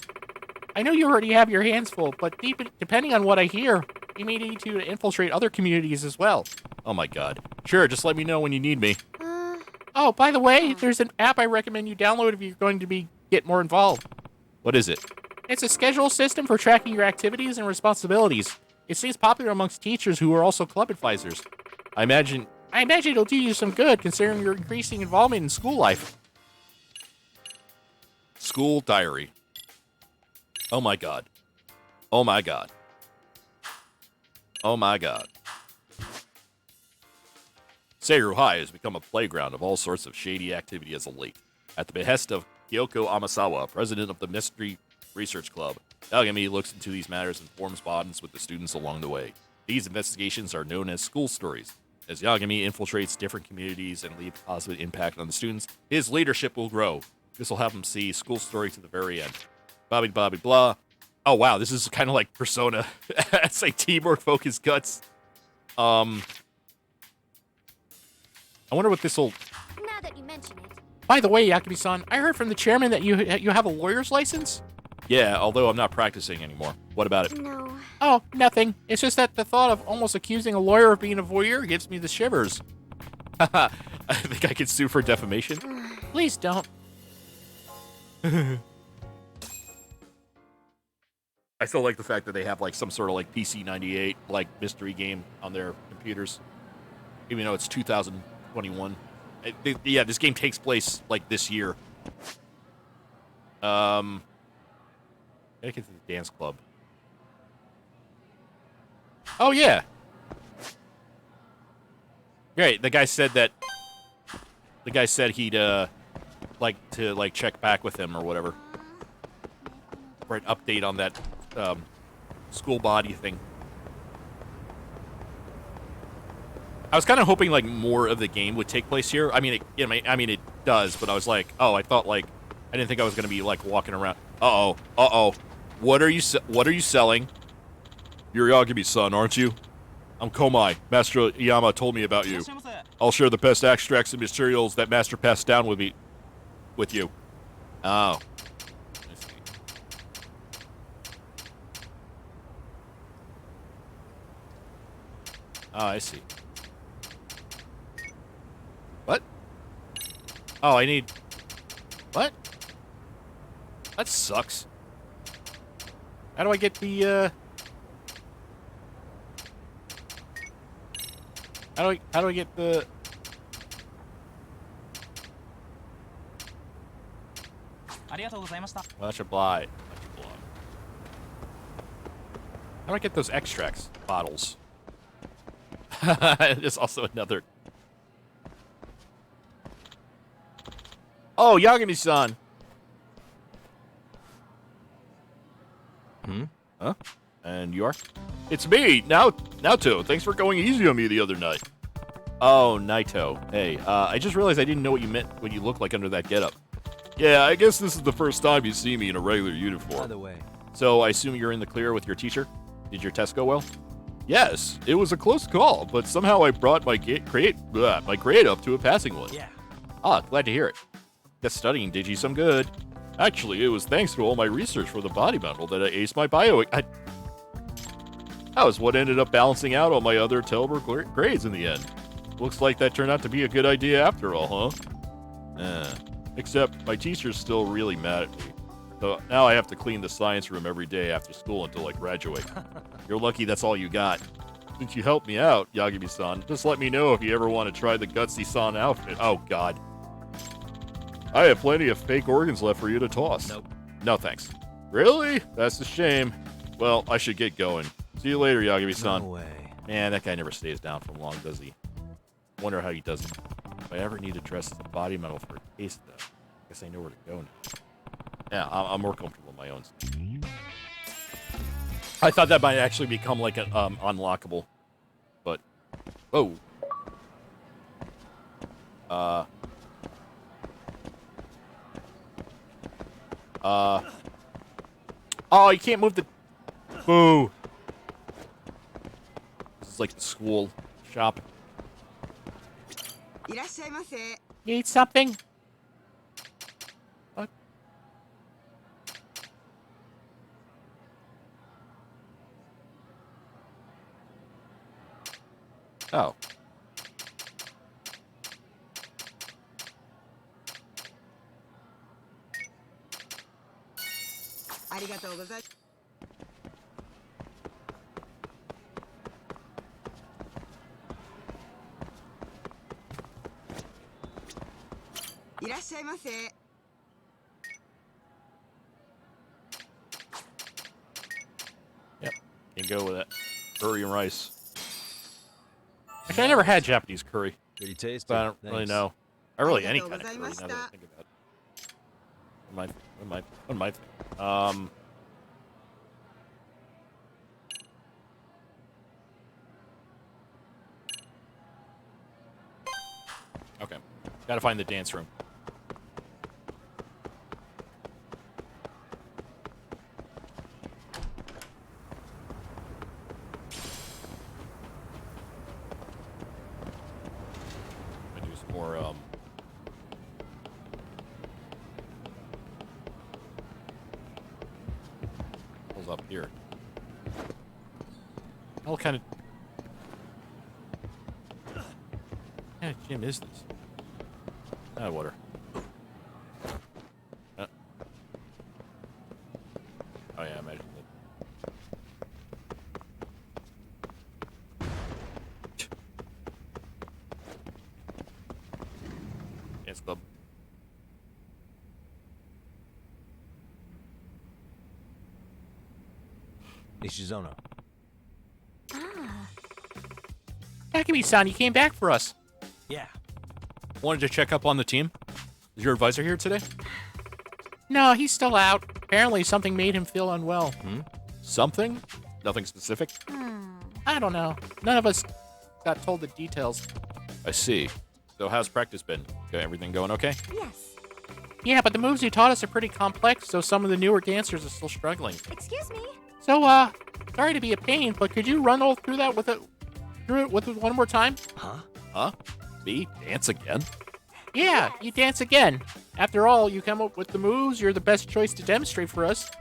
I know you already have your hands full, but depending on what I hear, you may need to infiltrate other communities as well. Oh my god. Sure, just let me know when you need me. Oh, by the way, there's an app I recommend you download if you're going to get more involved. What is it? It's a schedule system for tracking your activities and responsibilities. It seems popular amongst teachers who are also club advisors. I imagine it'll do you some good considering your increasing involvement in school life. School diary. Oh my god. Oh my god. Oh my god. Seiru High has become a playground of all sorts of shady activity as of late. At the behest of Kyoko Amasawa, president of the Mystery Research Club, Yagami looks into these matters and forms bonds with the students along the way. These investigations are known as school stories. As Yagami infiltrates different communities and leaves a positive impact on the students, his leadership will grow. This will have him see school story to the very end. Bobby blah. Oh wow, this is kind of like Persona. It's like teamwork, focus, guts. I wonder what this will... Now that you mention it. By the way, Yakumi-san, I heard from the chairman that you have a lawyer's license? Yeah, although I'm not practicing anymore. What about it? No. Oh, nothing. It's just that the thought of almost accusing a lawyer of being a voyeur gives me the shivers. I think I could sue for defamation. Please don't. I still like the fact that they have like some sort of like PC-98 like mystery game on their computers, even though it's 2021. Yeah, this game takes place like this year. Gotta get to the dance club. Oh yeah. Great. The guy said he'd like to check back with him or whatever for an update on that school body thing. I was kind of hoping like more of the game would take place here. I mean, it does, but I was like, oh, I didn't think I was gonna be like walking around. Uh oh. What are you selling? You're Yagami-san, aren't you? I'm Komai. Master Iyama told me about you. I'll share the best extracts and materials that Master passed down with you. Oh. I see. Oh, I see. What? Oh, I need... What? That sucks. How do I get the, How do I get the... Much obliged. How do I get those extracts? Bottles. There's also another... Oh, Yagami-san! Huh? And you are? It's me, Naoto. Thanks for going easy on me the other night. Oh, Naito. Hey, I just realized I didn't know what you meant when you looked like under that getup. Yeah, I guess this is the first time you see me in a regular uniform. By the way. So I assume you're in the clear with your teacher? Did your test go well? Yes, it was a close call, but somehow I brought my grade up to a passing one. Yeah. Ah, glad to hear it. That studying did you some good. Actually, it was thanks to all my research for the body bundle that I aced my bio. That was what ended up balancing out all my other terrible grades in the end. Looks like that turned out to be a good idea after all, huh? Except my teacher's still really mad at me. So now I have to clean the science room every day after school until I graduate. You're lucky that's all you got. Since you helped me out, Yagami-san, just let me know if you ever want to try the Gutsy-san outfit. Oh, God. I have plenty of fake organs left for you to toss. Nope. No, thanks. Really? That's a shame. Well, I should get going. See you later, Yagami-san. No way. Man, that guy never stays down for long, does he? Wonder how he does it. If I ever need to dress as a body model for a case, though, I guess I know where to go now. Yeah, I'm more comfortable in my own skin. I thought that might actually become like an unlockable, but oh, oh, you can't move the. Boo. This is like the school shop. You need something? What? Oh. Yep, can go with it. Curry and rice. Actually, I never had Japanese curry. Pretty tasty. So I don't really Thanks. know. I really any kind of curry now that I think about it. What am I thinking? Okay. Gotta find the dance room. I do some more, what's up here? What kind of gym is this? Water. Oh yeah, imagine it. It's the Nishizono. Takumi-san, you came back for us. Yeah. Wanted to check up on the team. Is your advisor here today? No, he's still out. Apparently something made him feel unwell. Something? Nothing specific? I don't know. None of us got told the details. I see. So how's practice been? Got everything going okay? Yes. Yeah, but the moves you taught us are pretty complex, so some of the newer dancers are still struggling. Excuse me? So, sorry to be a pain, but could you run all through that with it one more time? Huh? Me? Dance again? Yeah, you dance again. After all, you come up with the moves, you're the best choice to demonstrate for us.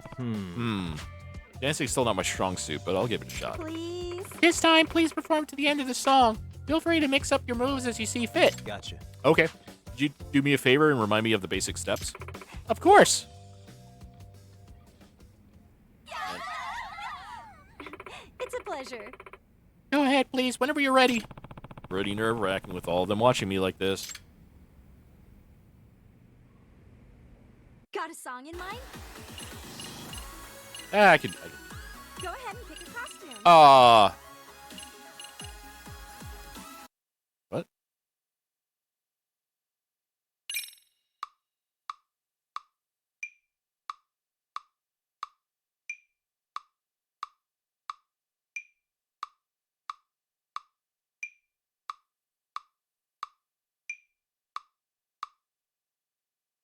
Dancing's still not my strong suit, but I'll give it a shot. Please? This time, please perform to the end of the song. Feel free to mix up your moves as you see fit. Gotcha. Okay. Could you do me a favor and remind me of the basic steps? Of course. It's a pleasure. Go ahead, please, whenever you're ready. Pretty nerve-wracking with all of them watching me like this. Got a song in mind? I could. Go ahead and pick a costume. What?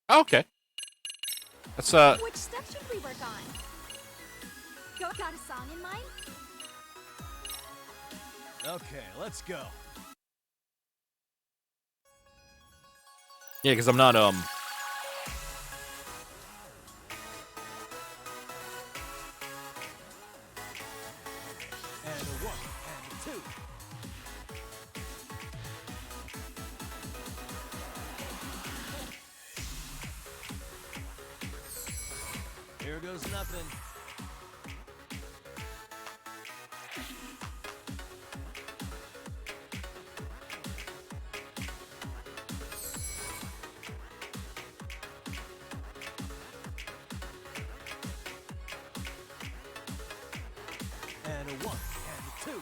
Okay. That's Which step should we work on? Got a song in mind? Okay, let's go. Yeah, because I'm not And a 1 and a 2. Here goes nothing. And a 1, and a 2.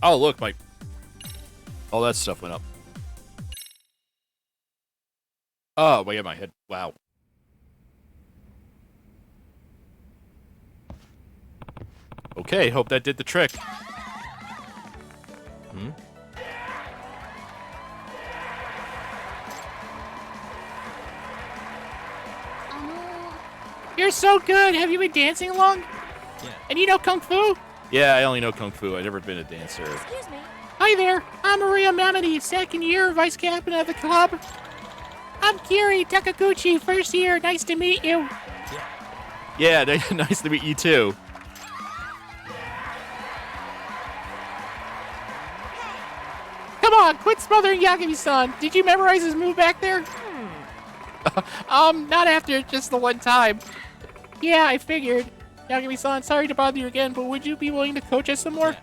Oh, look, my... All that stuff went up. Oh, wait, my head. Wow. Okay, hope that did the trick. Hmm? You're so good. Have you been dancing long? Yeah. And you know Kung Fu? Yeah, I only know Kung Fu. I've never been a dancer. Excuse me. Hi there. I'm Maria Mamadi, second year vice captain of the club. I'm Kiri Takaguchi, first year. Nice to meet you. Yeah, nice to meet you too. Come on, quit smothering Yagami-san. Did you memorize his move back there? Not after just the one time. Yeah, I figured. Yagami-san, sorry to bother you again, but would you be willing to coach us some more? Yeah.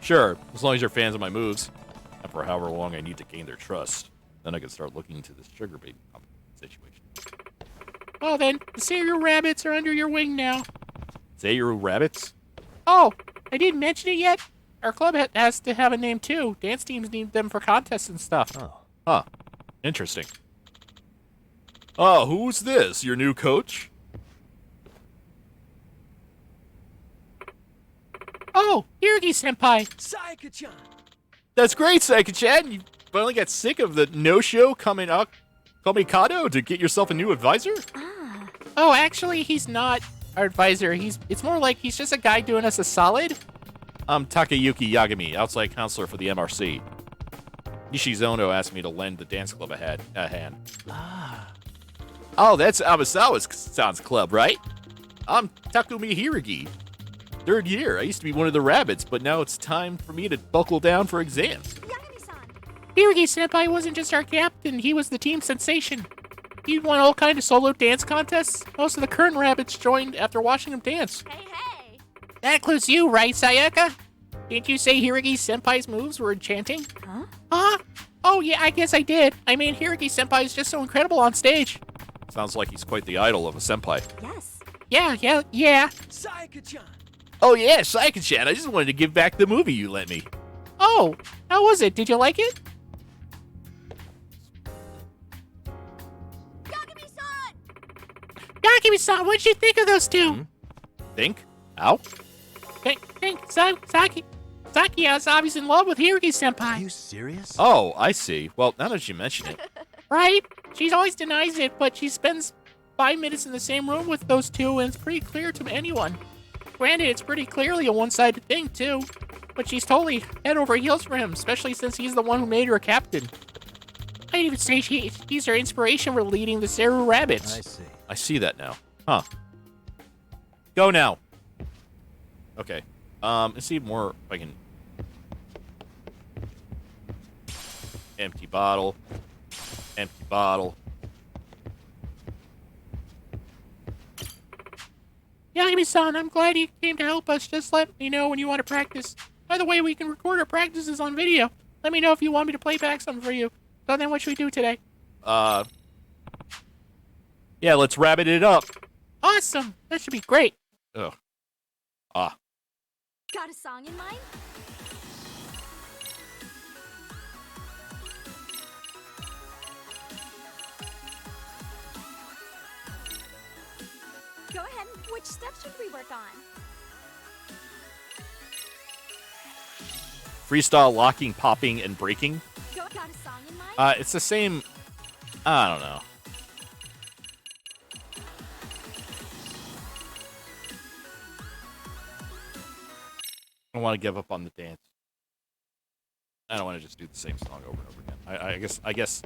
Sure, as long as you're fans of my moves. And for however long I need to gain their trust. Then I can start looking into this sugar baby situation. Well then, the Seiru Rabbits are under your wing now. Seiru Rabbits? Oh, I didn't mention it yet. Our club has to have a name too. Dance teams need them for contests and stuff. Oh. Huh. Interesting. Oh, who's this? Your new coach? Oh, Hirugi-senpai. Saika-chan! That's great, Saika-chan. You finally got sick of the no-show Kamikado to get yourself a new advisor? Oh, actually, he's not our advisor. It's more like he's just a guy doing us a solid. I'm Takayuki Yagami, outside counselor for the MRC. Nishizono asked me to lend the dance club a hand. Oh, that's Abasawa-san's club, right? I'm Takumi Hirugi. Third year. I used to be one of the rabbits, but now it's time for me to buckle down for exams. Hirugi-senpai wasn't just our captain, he was the team sensation. He won all kinds of solo dance contests. Most of the current rabbits joined after watching him dance. Hey. That includes you, right, Sayaka? Didn't you say Hirugi-senpai's moves were enchanting? Huh? Oh, yeah, I guess I did. I mean, Hirugi-senpai is just so incredible on stage. Sounds like he's quite the idol of a senpai. Yes. Yeah. Saika-chan! Oh yeah, Saika-chan, I just wanted to give back the movie you lent me. Oh, how was it? Did you like it? Yagami-san, what'd you think of those two? Think? Ow? Sakiya's obviously in love with Hirugi-senpai. Are you serious? Oh, I see. Well, now that you mention it. Right? She always denies it, but she spends 5 minutes in the same room with those two, and it's pretty clear to anyone. Granted, it's pretty clearly a one-sided thing, too. But she's totally head over heels for him, especially since he's the one who made her a captain. I'd even say he's her inspiration for leading the Seiru Rabbits. I see. I see that now. Huh. Go now. Okay. Let's see more if I can... Empty bottle. Empty bottle. Yagami-san, I'm glad you came to help us. Just let me know when you want to practice. By the way, we can record our practices on video. Let me know if you want me to play back some for you. So then what should we do today? Yeah, let's rabbit it up. Awesome. That should be great. Ugh. Ah. Got a song in mind? Go ahead. Which step should we work on? Freestyle locking, popping, and breaking. Got a song in mind? It's the same. I don't know. I don't want to give up on the dance. I don't want to just do the same song over and over again. I guess.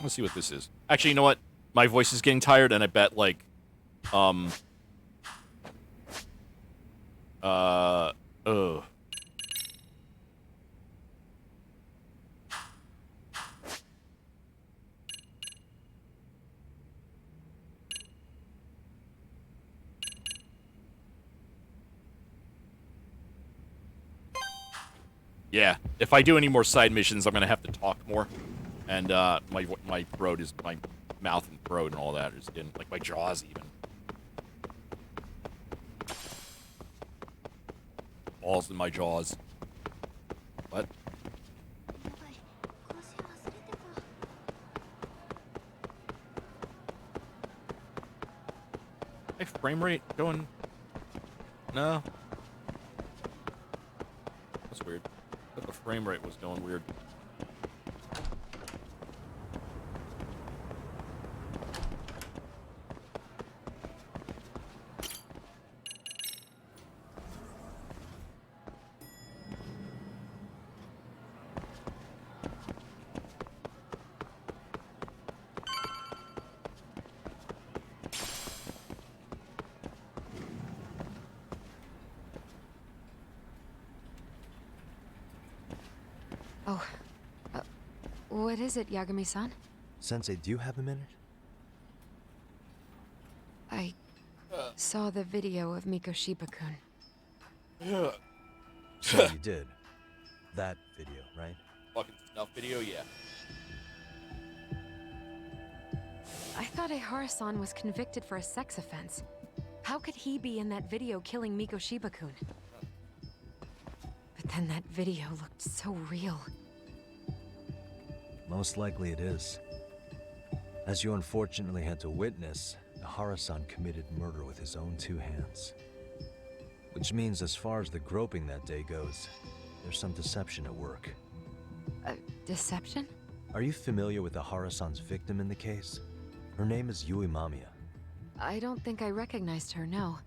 Let's see what this is. Actually, you know what? My voice is getting tired, and I bet like, Yeah, if I do any more side missions, I'm gonna have to talk more, and my throat is my mouth and throat and all that is in like my jaws even. Balls in my jaws. What? Hey, frame rate going? No. That's weird. I thought the frame rate was going weird. Oh, what is it, Yagami-san? Sensei, do you have a minute? I saw the video of Mikoshiba-kun. So you did. That video, right? Fucking snuff video, yeah. I thought Ehara-san was convicted for a sex offense. How could he be in that video killing Mikoshiba-kun? But then that video looked so real. Most likely it is. As you unfortunately had to witness, Ehara-san committed murder with his own two hands. Which means as far as the groping that day goes, there's some deception at work. Deception? Are you familiar with Ehara-san's victim in the case? Her name is Yui Mamiya. I don't think I recognized her, no.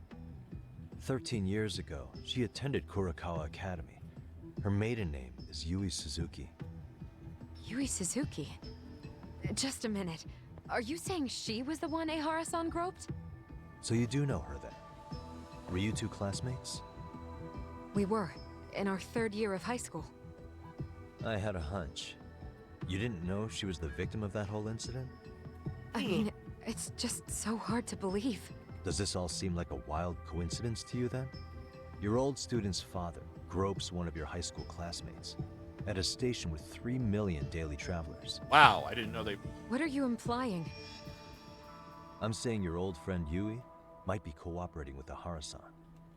13 years ago, she attended Kurakawa Academy. Her maiden name is Yui Suzuki. Yui Suzuki? Just a minute. Are you saying she was the one Ehara-san groped? So you do know her then? Were you two classmates? We were, in our third year of high school. I had a hunch. You didn't know she was the victim of that whole incident? I mean, it's just so hard to believe. Does this all seem like a wild coincidence to you then? Your old student's father gropes one of your high school classmates at a station with 3 million daily travelers. Wow, I didn't know they... What are you implying? I'm saying your old friend Yui might be cooperating with Ehara-san.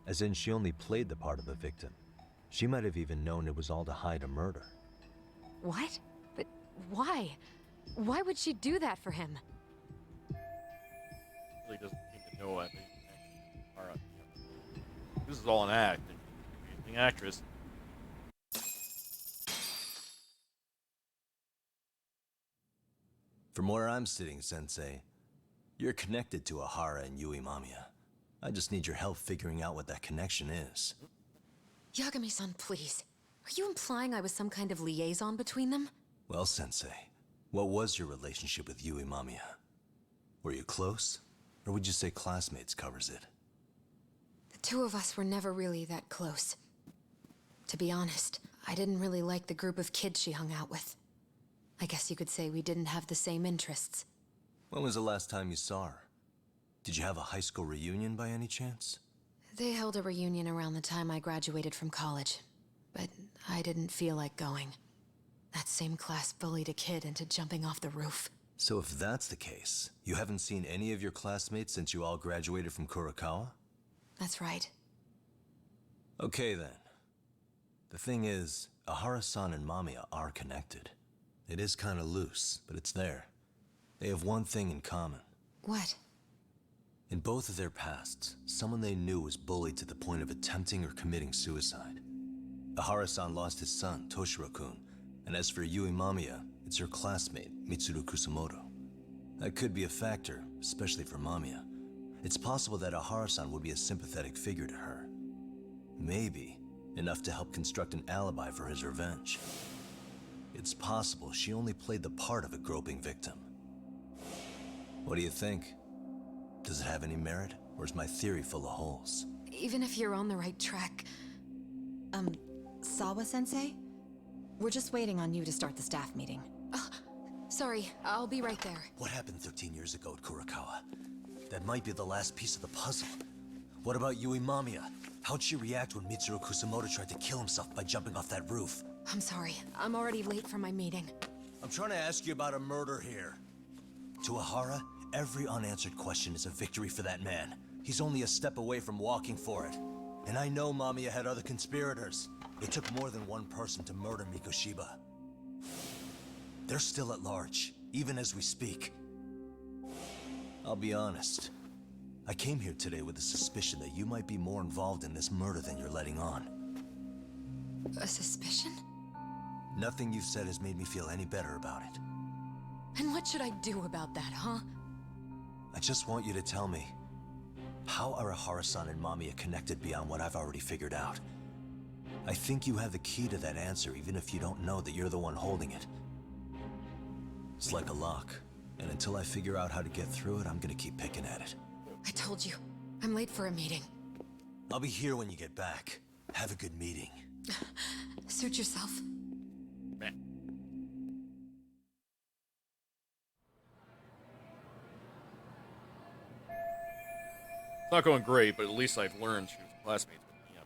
As in, she only played the part of a victim. She might have even known it was all to hide a murder. What? But why? Why would she do that for him? Really doesn't seem to know what Alright. This is all an act. Amazing actress. From where I'm sitting, Sensei, you're connected to Ehara and Yui Mamiya. I just need your help figuring out what that connection is. Yagami-san, please. Are you implying I was some kind of liaison between them? Well, Sensei, what was your relationship with Yui Mamiya? Were you close? Or would you say classmates covers it? The two of us were never really that close. To be honest, I didn't really like the group of kids she hung out with. I guess you could say we didn't have the same interests. When was the last time you saw her? Did you have a high school reunion by any chance? They held a reunion around the time I graduated from college. but I didn't feel like going. That same class bullied a kid into jumping off the roof. So if that's the case, you haven't seen any of your classmates since you all graduated from Kurokawa? That's right. Okay then. The thing is, Ahara-san and Mamiya are connected. It is kinda loose, but it's there. They have one thing in common. What? In both of their pasts, someone they knew was bullied to the point of attempting or committing suicide. Ahara-san lost his son, Toshiro-kun, and as for Yui Mamiya, it's her classmate, Mitsuru Kusamoto. That could be a factor, especially for Mamiya. It's possible that Ahara-san would be a sympathetic figure to her. Maybe enough to help construct an alibi for his revenge. It's possible she only played the part of a groping victim. What do you think? Does it have any merit, or is my theory full of holes? Even if you're on the right track... Sawa-sensei? We're just waiting on you to start the staff meeting. Sorry, I'll be right there. What happened 13 years ago at Kurokawa? That might be the last piece of the puzzle. What about Yui Mamiya? How'd she react when Mitsuru Kusamoto tried to kill himself by jumping off that roof? I'm sorry, I'm already late for my meeting. I'm trying to ask you about a murder here. To Ahara, every unanswered question is a victory for that man. He's only a step away from walking for it. And I know Mamiya had other conspirators. It took more than one person to murder Mikoshiba. They're still at large, even as we speak. I'll be honest. I came here today with a suspicion that you might be more involved in this murder than you're letting on. A suspicion? Nothing you've said has made me feel any better about it. And what should I do about that, huh? I just want you to tell me, how are Ahara-san and Mamiya connected beyond what I've already figured out? I think you have the key to that answer, even if you don't know that you're the one holding it. It's like a lock, and until I figure out how to get through it, I'm gonna keep picking at it. I told you, I'm late for a meeting. I'll be here when you get back. Have a good meeting. Suit yourself. It's not going great, but at least I've learned she was classmates with me.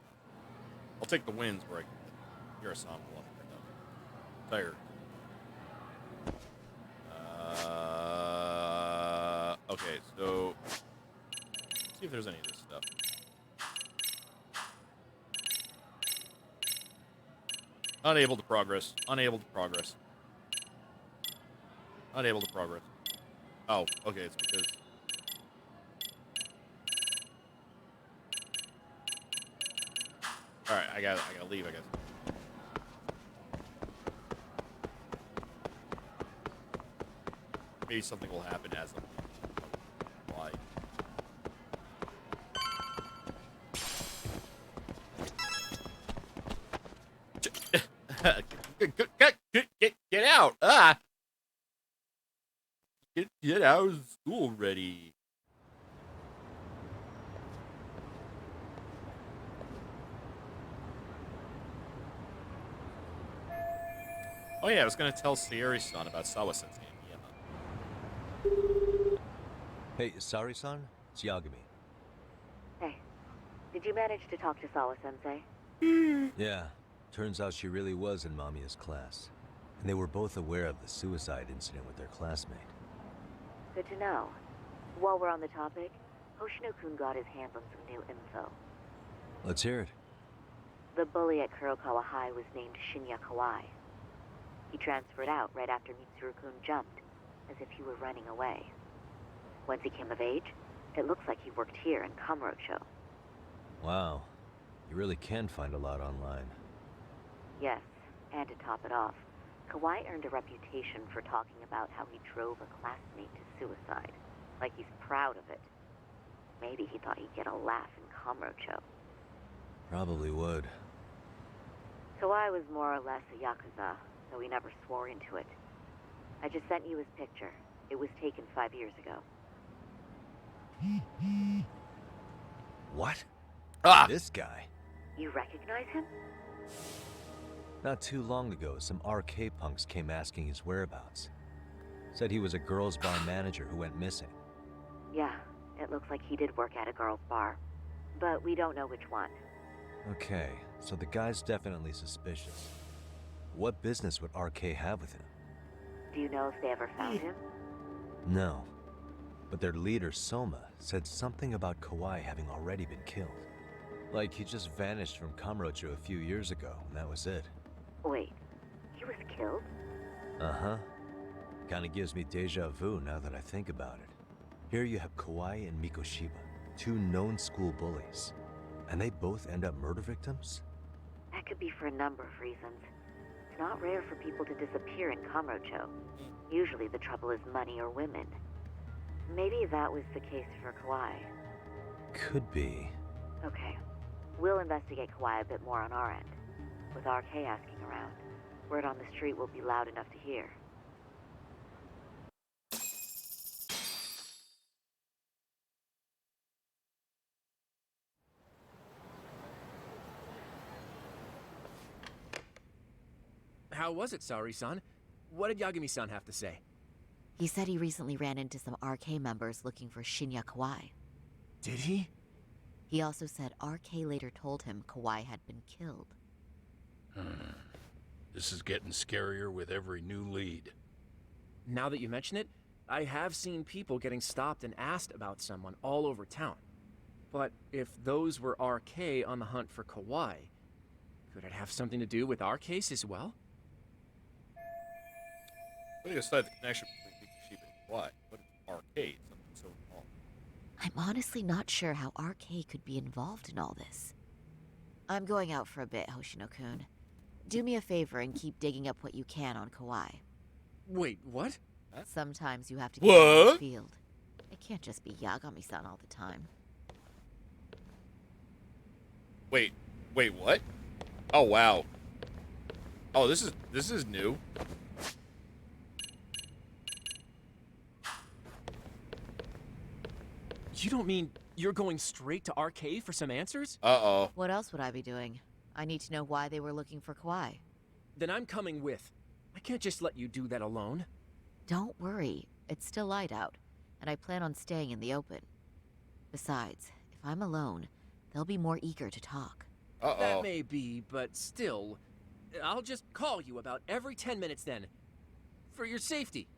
I'll take the wins where I can. You're a song bluff right now. Tired. Okay, so let's see if there's any of this stuff. Unable to progress. Unable to progress. Unable to progress. Oh, okay, it's because... Alright, I gotta leave, I guess. Maybe something will happen as I'm... Why? Get out! Ah! Get out of school already. Oh yeah, I was gonna tell Sayori-san about Sawa-sensei and Miyama. Hey, Sari-san? It's Yagami. Hey, did you manage to talk to Sawa-sensei? Yeah, turns out she really was in Mamiya's class. And they were both aware of the suicide incident with their classmate. Good to know. While we're on the topic, Hoshino-kun got his hands on some new info. Let's hear it. The bully at Kurokawa High was named Shinya Kawai. He transferred out right after Mitsuru-kun jumped, as if he were running away. Once he came of age, it looks like he worked here in Kamurocho. Wow. You really can find a lot online. Yes, and to top it off, Kawai earned a reputation for talking about how he drove a classmate to suicide. Like he's proud of it. Maybe he thought he'd get a laugh in Kamurocho. Probably would. Kawai was more or less a Yakuza, though he never swore into it. I just sent you his picture. It was taken 5 years ago. What? Ah! This guy? You recognize him? Not too long ago, some RK punks came asking his whereabouts. Said he was a girls' bar manager who went missing. Yeah, it looks like he did work at a girls' bar. But we don't know which one. Okay, So the guy's definitely suspicious. What business would RK have with him? Do you know if they ever found him? No. But their leader, Soma, said something about Kawhi having already been killed. Like he just vanished from Kamurocho a few years ago, and that was it. Wait, he was killed? Uh-huh. Kinda gives me deja vu now that I think about it. Here you have Kawhi and Mikoshiba, two known school bullies. And they both end up murder victims? That could be for a number of reasons. It's not rare for people to disappear in Kamurocho. Usually the trouble is money or women. Maybe that was the case for Kawhi. Could be. Okay. We'll investigate Kawhi a bit more on our end. With RK asking around, word on the street will be loud enough to hear. How was it, Saori-san? What did Yagami-san have to say? He said he recently ran into some RK members looking for Shinya Kawai. Did he? He also said RK later told him Kawai had been killed. This is getting scarier with every new lead. Now that you mention it, I have seen people getting stopped and asked about someone all over town. But if those were RK on the hunt for Kawai, could it have something to do with our case as well? What do you decide the connection between Mikoshiba and Kawhi? What is arcade? Something so small. I'm honestly not sure how RK could be involved in all this. I'm going out for a bit, Hoshino-kun. Do me a favor and keep digging up what you can on Kawhi. Wait, what? Sometimes you have to get out in the What? field. It can't just be Yagami-san all the time. Wait, what? Oh wow. Oh, this is new. You don't mean you're going straight to RK for some answers? Uh-oh. What else would I be doing? I need to know why they were looking for Kawhi. Then I'm coming with. I can't just let you do that alone. Don't worry. It's still light out, and I plan on staying in the open. Besides, if I'm alone, they'll be more eager to talk. Uh-oh. That may be, but still, I'll just call you about every 10 minutes then. For your safety.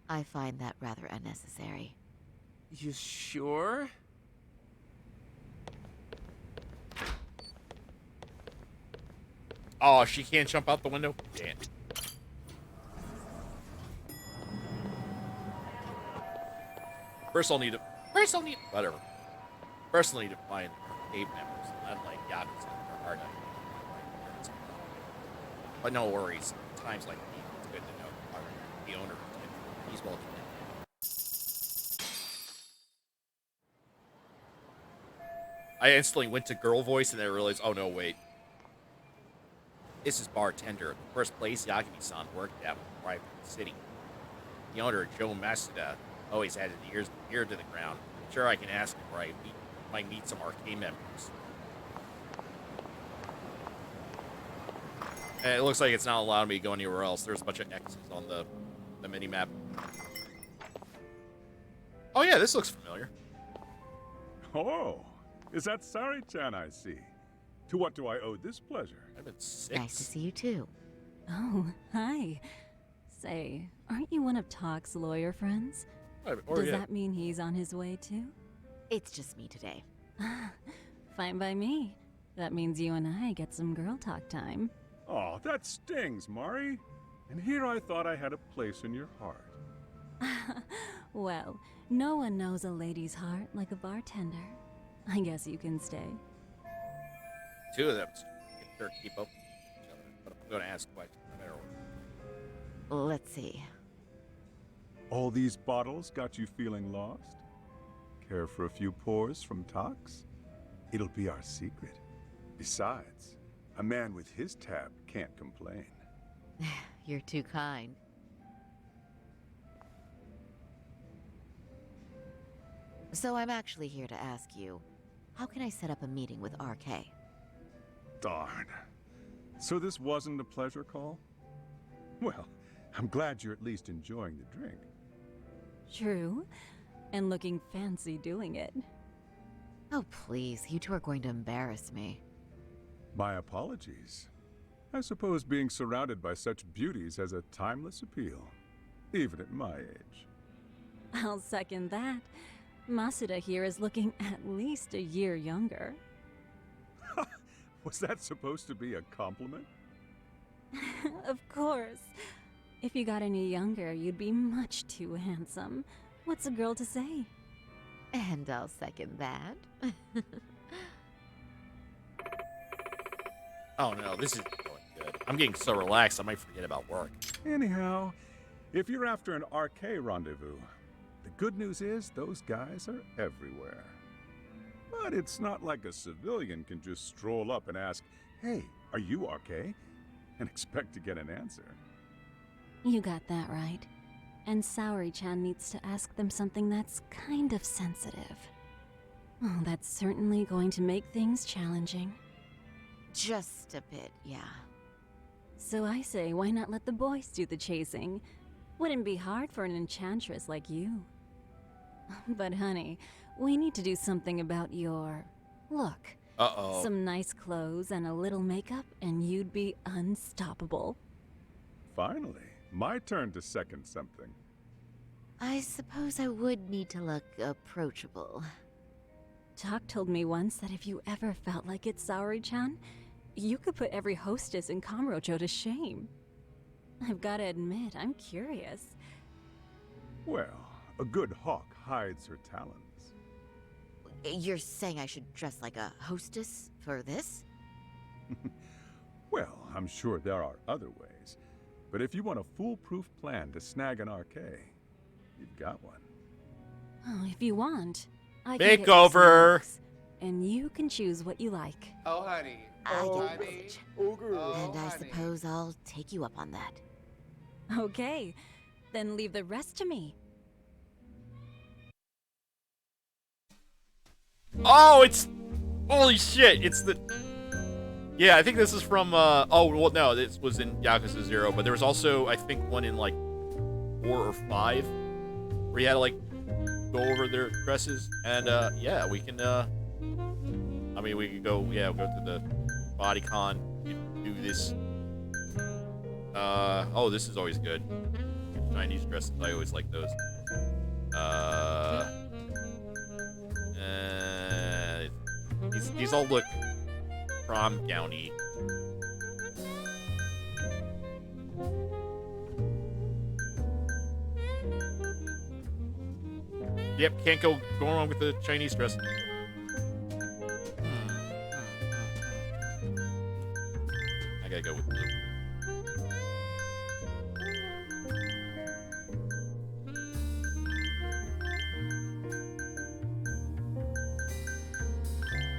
I find that rather unnecessary. You sure? Oh, she can't jump out the window? Damn. First I'll need to... Whatever. First I'll need to find cave members, unlike Yakuza or Hard. But no worries. Times like these, it's good to know the owner. He's well connected. I instantly went to girl voice and then I realized, oh no, wait. This is bartender, the first place Yagami-san worked at when arrived in the city. The owner, Joe Masuda, always had his ear to the ground. I'm sure I can ask him where I might meet some arcade members. And it looks like it's not allowing me to go anywhere else. There's a bunch of X's on the mini-map. Oh yeah, this looks familiar. Oh, is that Sari-chan I see? To what do I owe this pleasure? I've been 6. Nice to see you too. Oh, hi. Say, aren't you one of Talk's lawyer friends? Or Does that mean he's on his way too? It's just me today. Fine by me. That means you and I get some girl talk time. Oh, that stings, Mari. And here I thought I had a place in your heart. Well, no one knows a lady's heart like a bartender. I guess you can stay. Two of them. Sure, keep up. But I'm going to ask questions. No matter what. Let's see. All these bottles got you feeling lost? Care for a few pours from Tox? It'll be our secret. Besides, a man with his tab can't complain. You're too kind. So I'm actually here to ask you, how can I set up a meeting with RK? Darn. So this wasn't a pleasure call? Well, I'm glad you're at least enjoying the drink. True. And looking fancy doing it. Oh, please. You two are going to embarrass me. My apologies. I suppose being surrounded by such beauties has a timeless appeal, even at my age. I'll second that. Masuda here is looking at least a year younger. Was that supposed to be a compliment? Of course. If you got any younger, you'd be much too handsome. What's a girl to say? And I'll second that. Oh no, this is going good. I'm getting so relaxed, I might forget about work. Anyhow, if you're after an RK rendezvous, the good news is those guys are everywhere. But it's not like a civilian can just stroll up and ask, "Hey, are you RK?" and expect to get an answer. You got that right. And Saori-chan needs to ask them something that's kind of sensitive. Oh, that's certainly going to make things challenging. Just a bit, yeah. So I say, why not let the boys do the chasing? Wouldn't be hard for an enchantress like you. But honey, we need to do something about your look. Uh-oh. Some nice clothes and a little makeup, and you'd be unstoppable. Finally, my turn to second something. I suppose I would need to look approachable. Talk told me once that if you ever felt like it, Saori-chan, you could put every hostess in Kamurocho to shame. I've gotta admit, I'm curious. Well, a good hawk hides her talons. You're saying I should dress like a hostess for this? Well, I'm sure there are other ways. But if you want a foolproof plan to snag an RK, you've got one. Oh, if you want, I can get you some Makeover! looks, and you can choose what you like. Oh, honey. I Oh, get honey. privilege. Oh, And I honey. suppose I'll take you up on that. Okay, then leave the rest to me. Oh, it's... Holy shit, it's the... Yeah, I think this is from, oh, well, no, this was in Yakuza 0, but there was also, I think, one in, like, 4 or 5, where you had to, like, go over their dresses, and, yeah, we can, I mean, we could go, yeah, we'll go to the BodyCon, do this, oh, this is always good. Chinese dresses, I always like those. These all look prom gowny. Yep, can't go wrong with the Chinese dress. I gotta go with blue.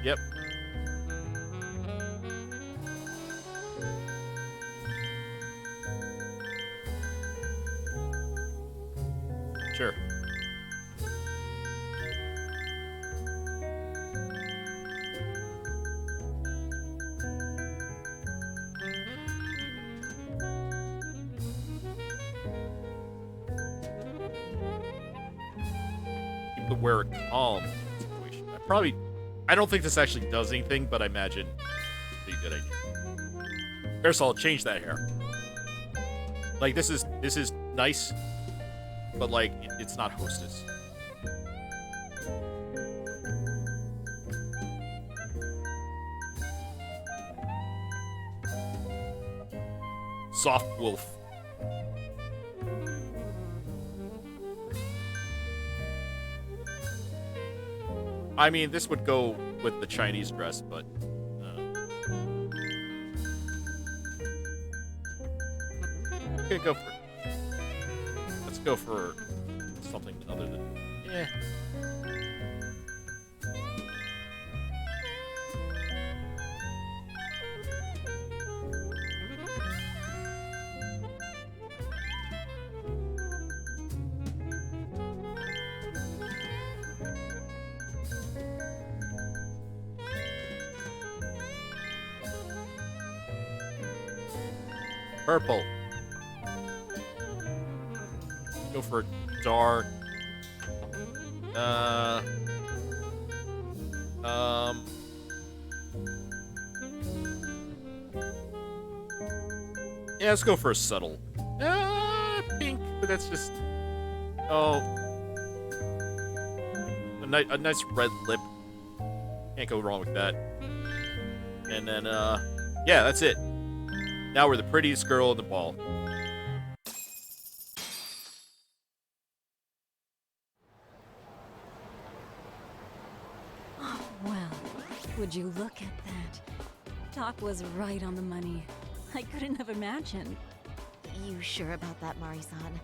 Yep. Sure. Keep the wearer calm situation. I don't think this actually does anything, but I imagine it'd be a good idea. First, I'll change that hair. Like, this is nice, but, like, it's not hostess. Soft wolf. I mean, this would go with the Chinese dress, but... Okay, go for it. Let's go for something other than... Yeah. Purple. Go for dark. Yeah, let's go for a subtle. Pink, but that's just... Oh. A nice red lip. Can't go wrong with that. And then, yeah, that's it. Now we're the prettiest girl in the ball. Oh, well, would you look at that? Doc was right on the money. I couldn't have imagined. You sure about that, Mari-san?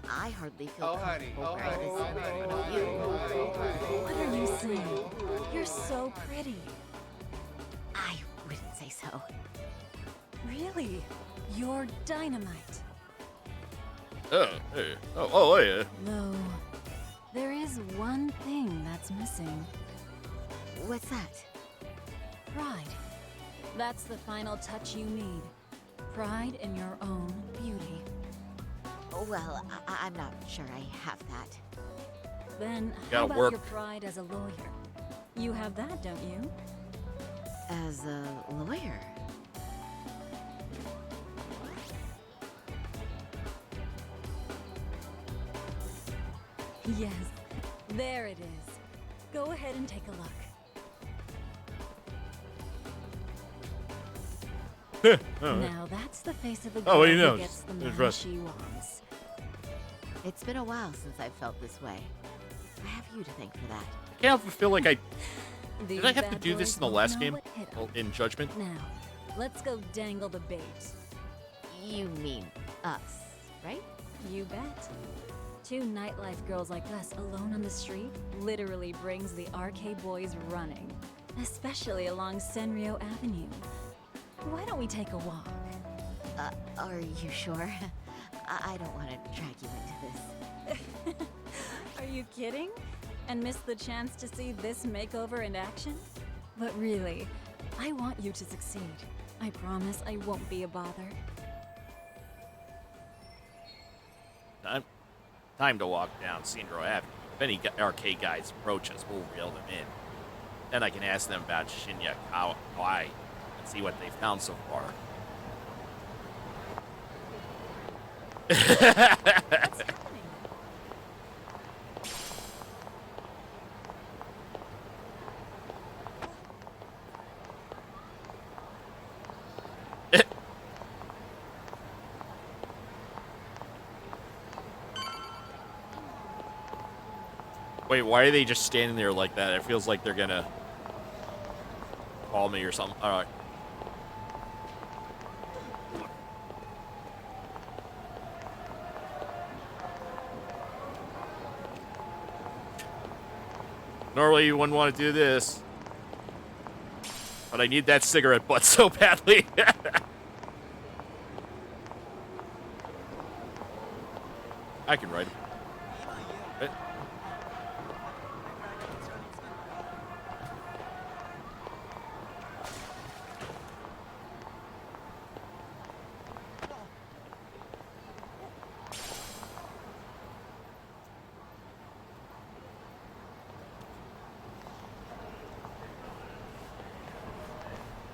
I hardly feel What comfortable are you saying? You're so pretty. I wouldn't say so. Really? You're dynamite. Hey. Yeah. Though, there is one thing that's missing. What's that? Pride. That's the final touch you need. Pride in your own beauty. Well, I'm not sure I have that. Then how Gotta about work. your pride as a lawyer? You have that, don't you? As a lawyer? Yes, there it is. Go ahead and take a look. Now that's the face of a girl Oh, what do you know? who gets the man Interesting. she wants. It's been a while since I've felt this way. I have you to thank for that. I can't feel like I... These Did I have to bad do this boys in the won't last know game? what hit 'em. Well, in Judgment? Now, let's go dangle the bait. You mean us, right? You bet. Two nightlife girls like us alone on the street literally brings the RK boys running, especially along Senryo Avenue. Why don't we take a walk? Are you sure? I don't want to drag you into this. Are you kidding? And miss the chance to see this makeover in action? But really, I want you to succeed. I promise I won't be a bother. Time to walk down Senryo Avenue. If any arcade guys approach us, we'll reel them in. Then I can ask them about Shinya Kawai and see what they've found so far. Wait, why are they just standing there like that? It feels like they're gonna call me or something. Alright. Normally you wouldn't want to do this. But I need that cigarette butt so badly. I can ride him.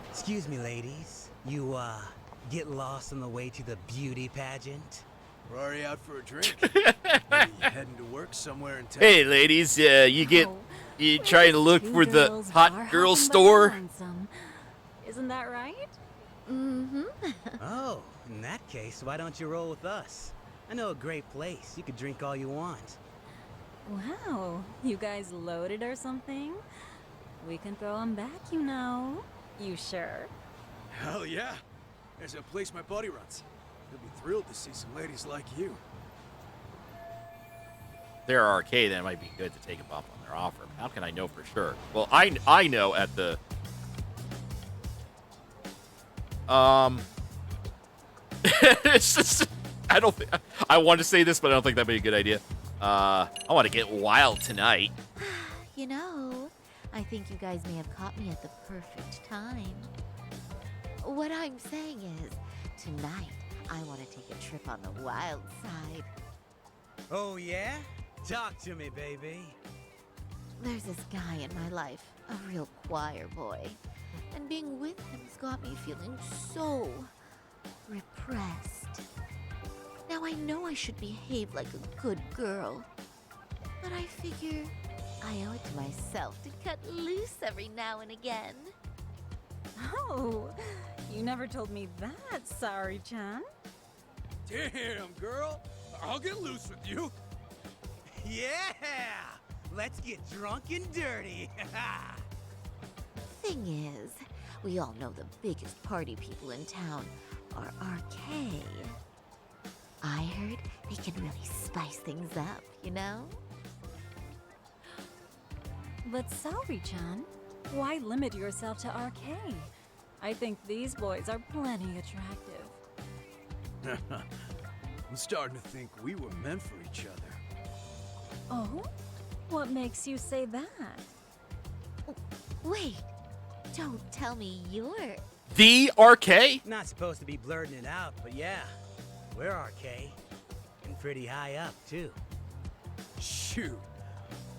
Excuse me, ladies. You, get lost on the way to the beauty pageant? We're already out for a drink. Maybe heading to work somewhere in town. Hey, ladies, you trying to look for the hot girl store? Isn't that right? Mm-hmm. Oh, in that case, why don't you roll with us? I know a great place. You could drink all you want. Wow, you guys loaded or something? We can throw them back, you know. You sure? Hell yeah. There's a place my buddy runs. He'll be thrilled to see some ladies like you. They're arcade, then it might be good to take them up on their offer. How can I know for sure? Well, I know at the it's just, I don't think I want to say this, but I don't think that'd be a good idea. I want to get wild tonight. You know, I think you guys may have caught me at the perfect time. What I'm saying is, tonight, I want to take a trip on the wild side. Oh, yeah? Talk to me, baby. There's this guy in my life, a real choir boy. And being with him's got me feeling so repressed. Now I know I should behave like a good girl, but I figure I owe it to myself to cut loose every now and again. Oh, you never told me that, Sari-chan. Damn, girl. I'll get loose with you. Yeah! Let's get drunk and dirty. Thing is, we all know the biggest party people in town are RK. I heard they can really spice things up, you know? But Sari-chan, why limit yourself to RK? I think these boys are plenty attractive. I'm starting to think we were meant for each other. Oh? What makes you say that? Wait, don't tell me you're... The RK? Not supposed to be blurting it out, but yeah, we're RK. And pretty high up, too. Shoot.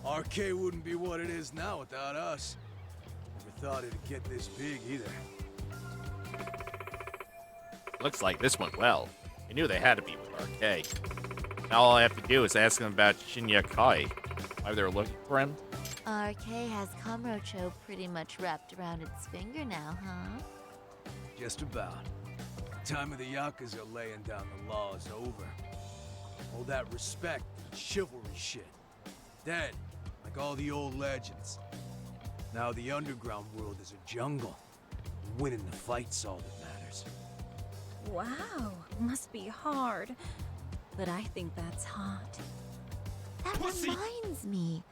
RK wouldn't be what it is now without us. Never thought it'd get this big either. Looks like this went well. I knew they had to be with RK. Now all I have to do is ask them about Shinya Kai. Why they're looking for him? RK has Kamurocho pretty much wrapped around its finger now, huh? Just about. The time of the Yakuza laying down the law is over. All that respect and chivalry shit. Dead, like all the old legends. Now the underground world is a jungle. Winning the fight's all that matters. Wow, must be hard. But I think that's hot. That reminds me.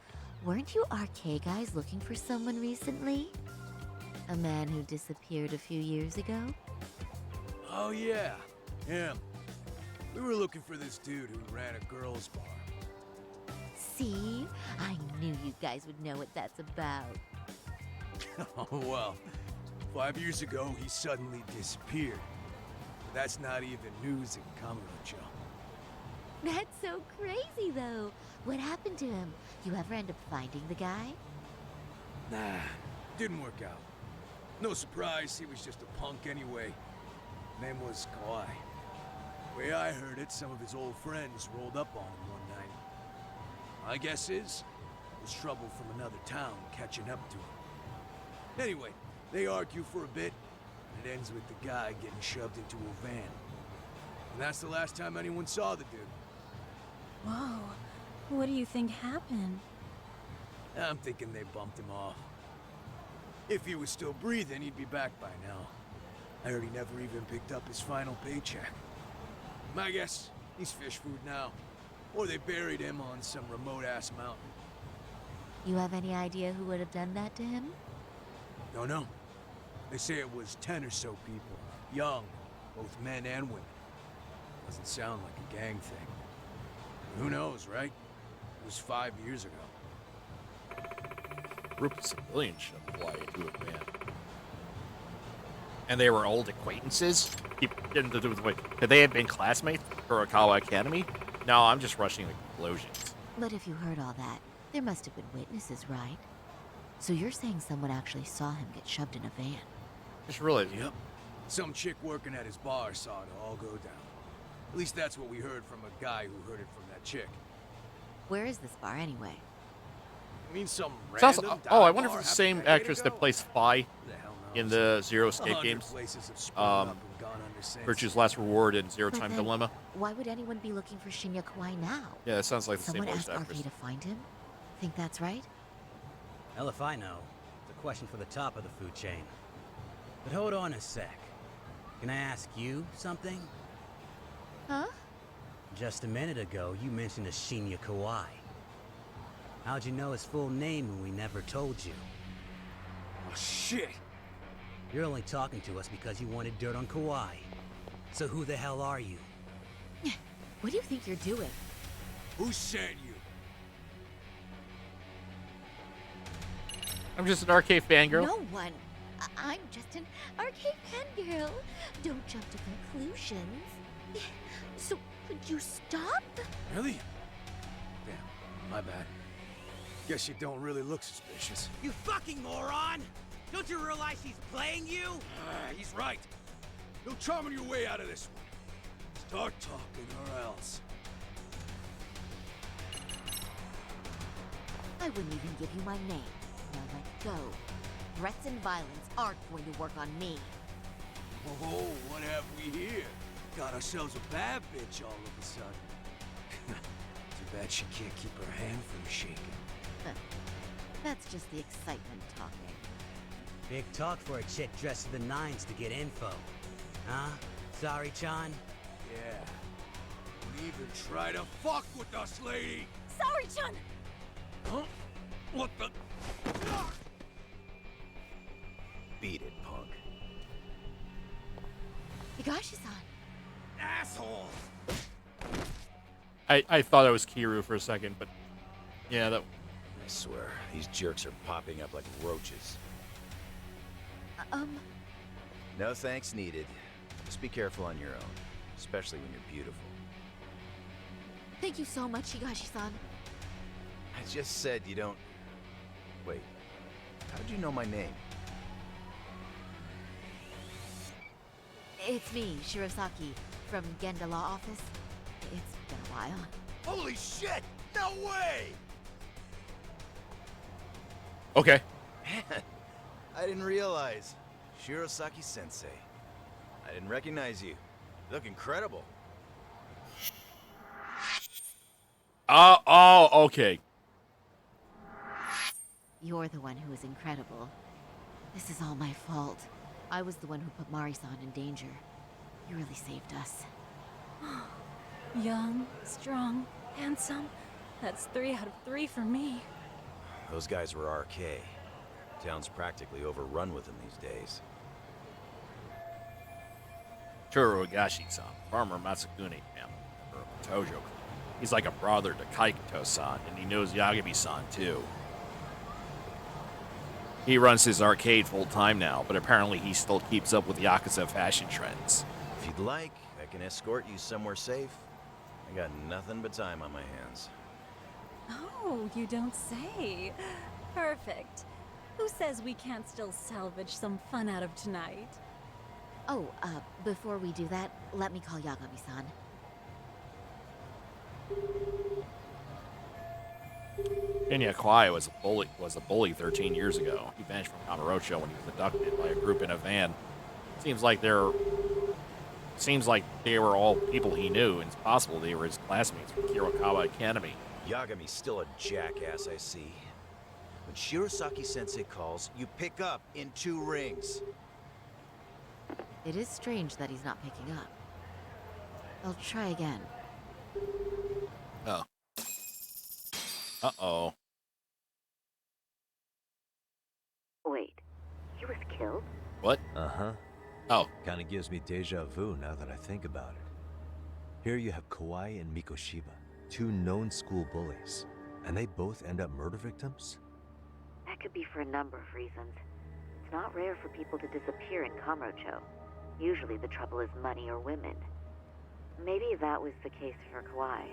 Weren't you RK guys looking for someone recently? A man who disappeared a few years ago? Oh yeah, him. We were looking for this dude who ran a girls' bar. See? I knew you guys would know what that's about. Oh well, 5 years ago he suddenly disappeared. That's not even news in Kamurocho. That's so crazy, though. What happened to him? You ever end up finding the guy? Nah, didn't work out. No surprise, he was just a punk anyway. Name was Kawhi. Way I heard it, some of his old friends rolled up on him one night. My guess is, it was trouble from another town catching up to him. Anyway, they argue for a bit, and it ends with the guy getting shoved into a van. And that's the last time anyone saw the dude. Whoa, what do you think happened? I'm thinking they bumped him off. If he was still breathing, he'd be back by now. I heard he never even picked up his final paycheck. My guess, he's fish food now. Or they buried him on some remote-ass mountain. You have any idea who would have done that to him? Don't know. They say it was 10 or so people. Young, both men and women. Doesn't sound like a gang thing. Who knows, right? It was 5 years ago. A group of civilians should fly into a van. And they were old acquaintances? Keep getting to do with the way. Could they have been classmates for Kurokawa Academy? No, I'm just rushing the conclusions. But if you heard all that, there must have been witnesses, right? So you're saying someone actually saw him get shoved in a van? Just really. Yep. Some chick working at his bar saw it all go down. At least that's what we heard from a guy who heard it from that chick. Where is this bar anyway? I mean, some Sounds, random I wonder if bar it's the same happened a decade actress ago? that plays Spy in the Zero Escape 100 games. places have sprung up and gone under since. Virtue's Last Reward and Zero But Time then, Dilemma. Why would anyone be looking for Shinya Kawai now? Yeah, that sounds like the Someone same asked voice actress. RK to find him? Think that's right? Hell if I know. It's a question for the top of the food chain. But hold on a sec. Can I ask you something? Huh? Just a minute ago, you mentioned a Shinya Kawai. How'd you know his full name when we never told you? Oh, shit! You're only talking to us because you wanted dirt on Kawhi. So who the hell are you? What do you think you're doing? Who sent you? I'm just an RK fangirl. No one. I'm just an arcade fangirl. Don't jump to conclusions. So, could you stop? Really? Damn, my bad. Guess you don't really look suspicious. You fucking moron! Don't you realize he's playing you? He's right. No charming your way out of this one. Start talking or else. I wouldn't even give you my name. Now let go. Threats and violence aren't going to work on me. Oh, what have we here? Got ourselves a bad bitch all of a sudden. Too bad she can't keep her hand from shaking. That's just the excitement talking. Big talk for a chick dressed to the nines to get info. Huh? Sorry, Chan? Yeah. Don't even try to fuck with us, lady! Sorry, Chun! Huh? What the? Beat it, punk. Higashi-san! Asshole! I thought it was Kiryu for a second, but yeah, that. I swear, these jerks are popping up like roaches. No thanks needed. Just be careful on your own, especially when you're beautiful. Thank you so much, Higashi-san. I just said you don't... Wait, how did you know my name? It's me, Shirosaki, from Genda Law Office. It's been a while. Holy shit! No way! Okay. I didn't realize. Shirosaki-sensei. I didn't recognize you. You look incredible. Oh, okay. You're the one who is incredible. This is all my fault. I was the one who put Mari-san in danger. You really saved us. Young, strong, handsome. That's 3 out of 3 for me. Those guys were RK. Town's practically overrun with them these days. Churo Higashi-san, Farmer Masakuni family member of Tojo clan. He's like a brother to Kaikuto-san, and he knows Yagami-san too. He runs his arcade full-time now, but apparently he still keeps up with Yakuza fashion trends. If you'd like, I can escort you somewhere safe. I got nothing but time on my hands. Oh, you don't say. Perfect. Who says we can't still salvage some fun out of tonight? Oh, before we do that, let me call Yagami-san. Shinya Kawai was a bully 13 years ago. He vanished from Kamurocho when he was abducted by a group in a van. Seems like they were all people he knew, and it's possible they were his classmates from Kirokawa Academy. Yagami's still a jackass, I see. When Shirosaki-sensei calls, you pick up in 2 rings. It is strange that he's not picking up. I'll try again. Oh. Uh-oh. Wait, he was killed? What? Uh-huh. Oh. Kinda gives me deja vu now that I think about it. Here you have Kawai and Mikoshiba, 2 known school bullies, and they both end up murder victims? That could be for a number of reasons. It's not rare for people to disappear in Kamurocho. Usually the trouble is money or women. Maybe that was the case for Kawai.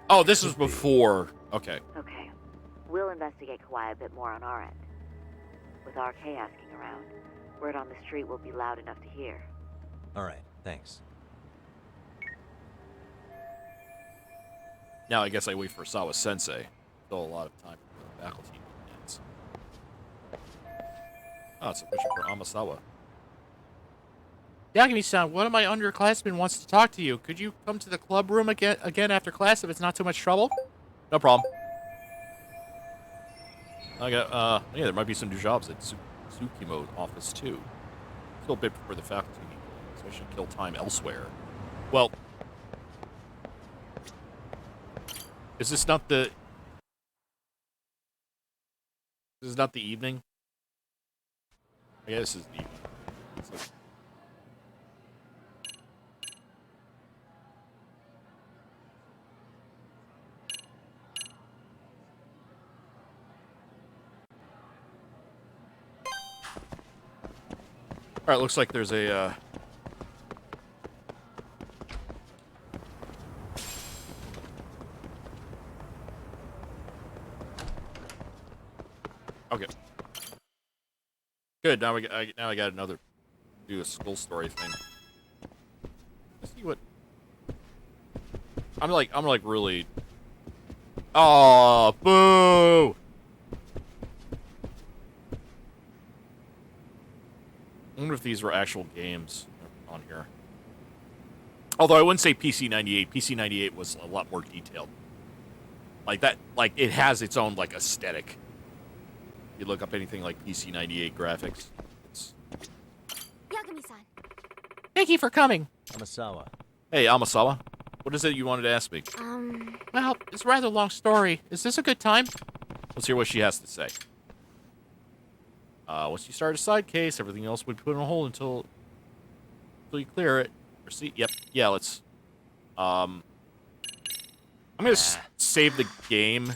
Oh, this was before. Okay. Okay. We'll investigate Kawai a bit more on our end. With RK asking around, word on the street will be loud enough to hear. Alright, thanks. Now I guess I wait for Sawa Sensei. Still a lot of time for the faculty ends. Oh, it's a mission for Amasawa. Yagami-san, one of my underclassmen wants to talk to you. Could you come to the club room again after class if it's not too much trouble? No problem. I got, yeah, there might be some new jobs at Tsukimo office too. Still a bit for the faculty meeting, so I should kill time elsewhere. Well, is this not the... This is not the evening? I guess this is the evening. It's like... Alright, looks like there's a, Okay. Good, now I got another... Do a school story thing. I'm like really. Oh, boo! I wonder if these were actual games on here. Although I wouldn't say PC-98. PC-98 was a lot more detailed. Like that, like it has its own like aesthetic. You look up anything like PC-98 graphics. Yagami-san. Thank you for coming. Amasawa. Hey, Amasawa. What is it you wanted to ask me? Well, it's a rather long story. Is this a good time? Let's hear what she has to say. Once you start a side case, everything else would be put on hold until you clear it. Proceed. Yep. Yeah. Let's. I'm gonna save the game.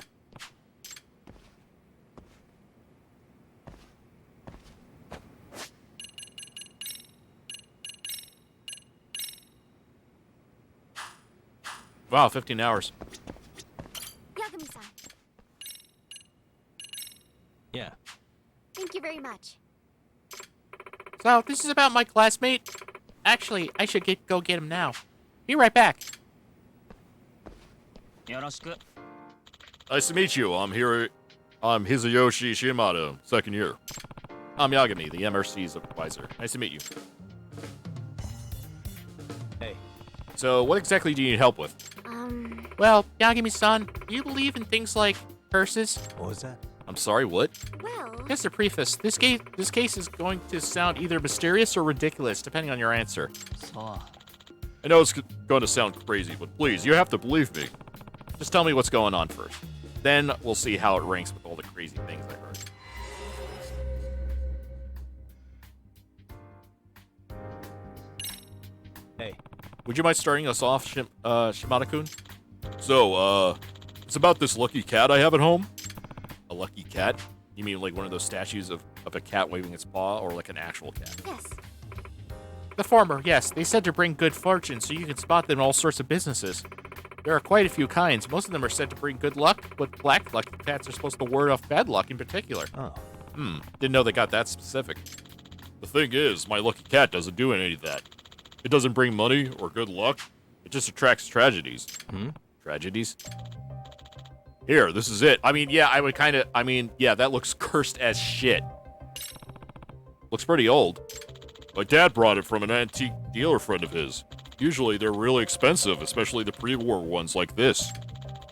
Wow, 15 hours. Yagami-san. Yeah. Thank you very much. So, this is about my classmate? Actually, I should go get him now. Be right back. Nice to meet you. I'm Hisayoshi Shimada, second year. I'm Yagami, the MRC's advisor. Nice to meet you. Hey. So, what exactly do you need help with? Well, Yagami-san, do you believe in things like curses? What was that? I'm sorry, what? Well... Just a preface. This case is going to sound either mysterious or ridiculous, depending on your answer. I know it's going to sound crazy, but please, you have to believe me. Just tell me what's going on first. Then we'll see how it ranks with all the crazy things I heard. Hey. Would you mind starting us off, Shimada-kun? So, it's about this lucky cat I have at home. A lucky cat? You mean like one of those statues of a cat waving its paw, or like an actual cat? Yes. The former, yes. They said to bring good fortune, so you can spot them in all sorts of businesses. There are quite a few kinds. Most of them are said to bring good luck, but black lucky cats are supposed to ward off bad luck in particular. Oh. Didn't know they got that specific. The thing is, my lucky cat doesn't do any of that. It doesn't bring money or good luck. It just attracts tragedies. Tragedies? Here, this is it. I mean, yeah, yeah, that looks cursed as shit. Looks pretty old. My dad brought it from an antique dealer friend of his. Usually they're really expensive, especially the pre-war ones like this.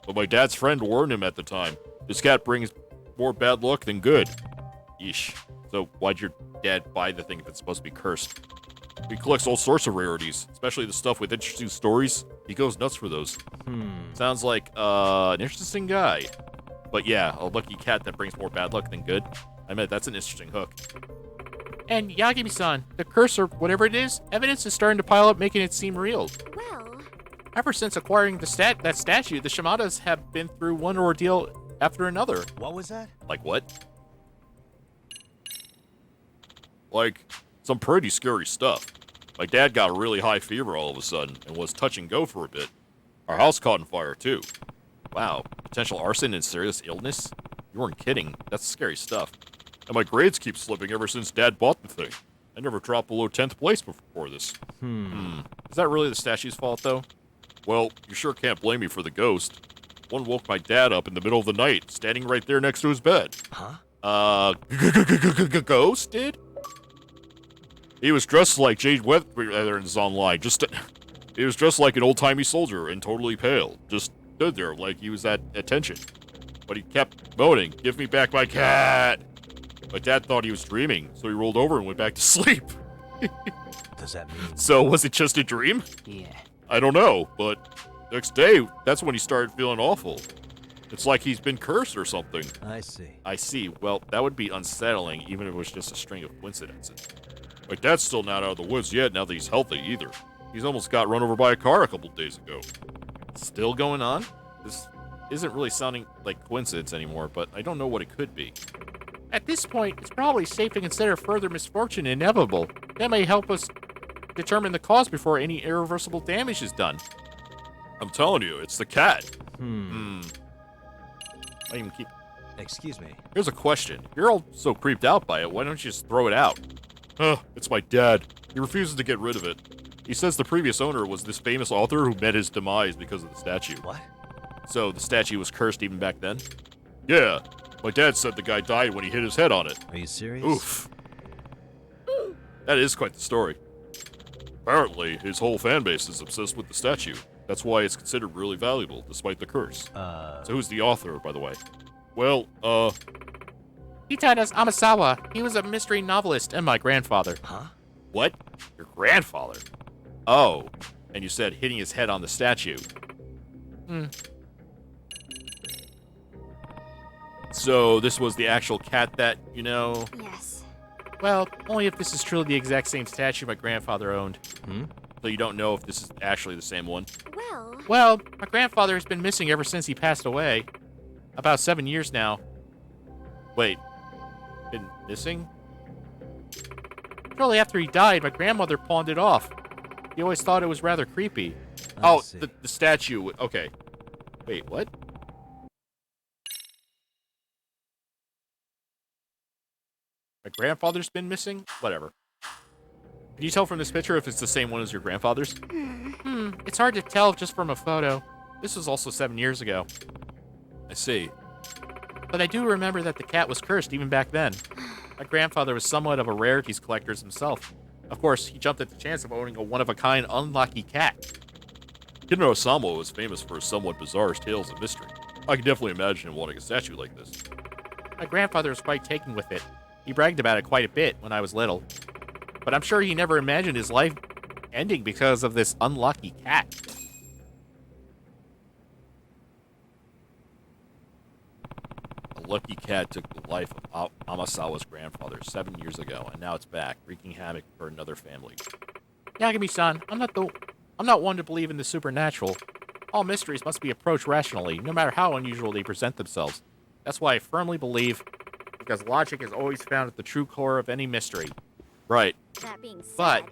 But my dad's friend warned him at the time. This cat brings more bad luck than good. Yeesh. So why'd your dad buy the thing if it's supposed to be cursed? He collects all sorts of rarities, especially the stuff with interesting stories. He goes nuts for those. Sounds like an interesting guy. But yeah, a lucky cat that brings more bad luck than good. I mean, that's an interesting hook. And Yagami-san, the curse or whatever it is, evidence is starting to pile up, making it seem real. Well... Ever since acquiring that statue, the Shimadas have been through one ordeal after another. What was that? Like what? Like, some pretty scary stuff. My dad got a really high fever all of a sudden, and was touch and go for a bit. Our house caught on fire, too. Wow, potential arson and serious illness? You weren't kidding. That's scary stuff. And my grades keep slipping ever since Dad bought the thing. I never dropped below 10th place before this. Is that really the statue's fault, though? Well, you sure can't blame me for the ghost. One woke my dad up in the middle of the night, standing right there next to his bed. Ghost did? He was dressed like Jade Weather's online. He was dressed like an old-timey soldier and totally pale. Just stood there like he was at attention. But he kept moaning, "Give me back my cat!" My dad thought he was dreaming, so he rolled over and went back to sleep. Does that mean? So, was it just a dream? Yeah. I don't know, but next day, that's when he started feeling awful. It's like he's been cursed or something. I see. I see. Well, that would be unsettling, even if it was just a string of coincidences. My dad's still not out of the woods yet, now that he's healthy, either. He's almost got run over by a car a couple days ago. Still going on? This isn't really sounding like coincidence anymore, but I don't know what it could be. At this point, it's probably safe to consider further misfortune inevitable. That may help us determine the cause before any irreversible damage is done. I'm telling you, it's the cat. I even keep... Excuse me. Here's a question. You're all so creeped out by it, why don't you just throw it out? It's my dad. He refuses to get rid of it. He says the previous owner was this famous author who met his demise because of the statue. What? So the statue was cursed even back then? Yeah. My dad said the guy died when he hit his head on it. Are you serious? Oof. That is quite the story. Apparently, his whole fan base is obsessed with the statue. That's why it's considered really valuable, despite the curse. So who's the author, by the way? Well, Hitadas Amasawa. He was a mystery novelist and my grandfather. Huh? What? Your grandfather? Oh, and you said hitting his head on the statue. So this was the actual cat that, you know... Yes. Well, only if this is truly the exact same statue my grandfather owned. So you don't know if this is actually the same one? Well, my grandfather has been missing ever since he passed away. About 7 years now. Wait. Been missing? Shortly after he died, my grandmother pawned it off. He always thought it was rather creepy. Oh, the statue. Okay. Wait, what? My grandfather's been missing? Whatever. Can you tell from this picture if it's the same one as your grandfather's? It's hard to tell just from a photo. This was also 7 years ago. I see. But I do remember that the cat was cursed even back then. My grandfather was somewhat of a rarities collector himself. Of course, he jumped at the chance of owning a one-of-a-kind unlucky cat. Kinono Osamu is famous for his somewhat bizarre tales of mystery. I can definitely imagine him wanting a statue like this. My grandfather was quite taken with it. He bragged about it quite a bit when I was little. But I'm sure he never imagined his life ending because of this unlucky cat. A lucky cat took the life of Amasawa's grandfather 7 years ago, and now it's back, wreaking havoc for another family. Yagami-san, I'm not one to believe in the supernatural. All mysteries must be approached rationally, no matter how unusual they present themselves. That's why I firmly believe, because logic is always found at the true core of any mystery. Right. That being said, But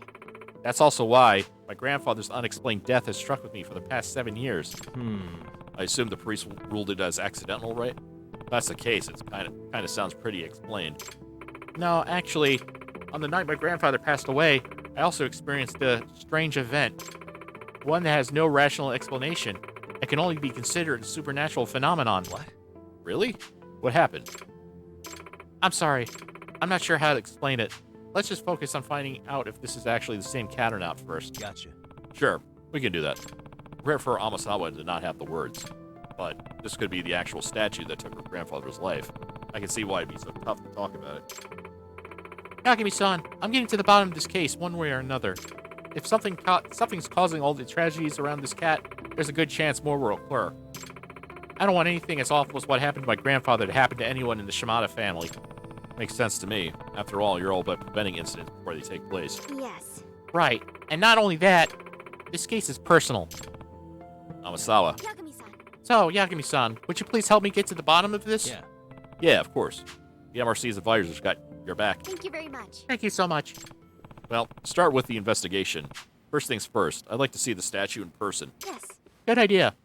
that's also why my grandfather's unexplained death has struck with me for the past 7 years. I assume the priest ruled it as accidental, right? If that's the case, it kind of sounds pretty explained. No, actually, on the night my grandfather passed away, I also experienced a strange event. One that has no rational explanation. It can only be considered a supernatural phenomenon. What? Really? What happened? I'm sorry. I'm not sure how to explain it. Let's just focus on finding out if this is actually the same cat or not first. Gotcha. Sure, we can do that. Rare for Amasawa to not have the words, but this could be the actual statue that took her grandfather's life. I can see why it'd be so tough to talk about it. Yagami-san, I'm getting to the bottom of this case one way or another. If something's causing all the tragedies around this cat, there's a good chance more will occur. I don't want anything as awful as what happened to my grandfather to happen to anyone in the Shimada family. Makes sense to me. After all, you're all about preventing incidents before they take place. yes. Right. And not only that, this case is personal. Amasawa. Yagami-san. So, Yagami-san, would you please help me get to the bottom of this? Yeah, of course. The MRC's advisors got your back. Thank you very much. Thank you so much. Well, start with the investigation. First things first, I'd like to see the statue in person. Yes. Good idea.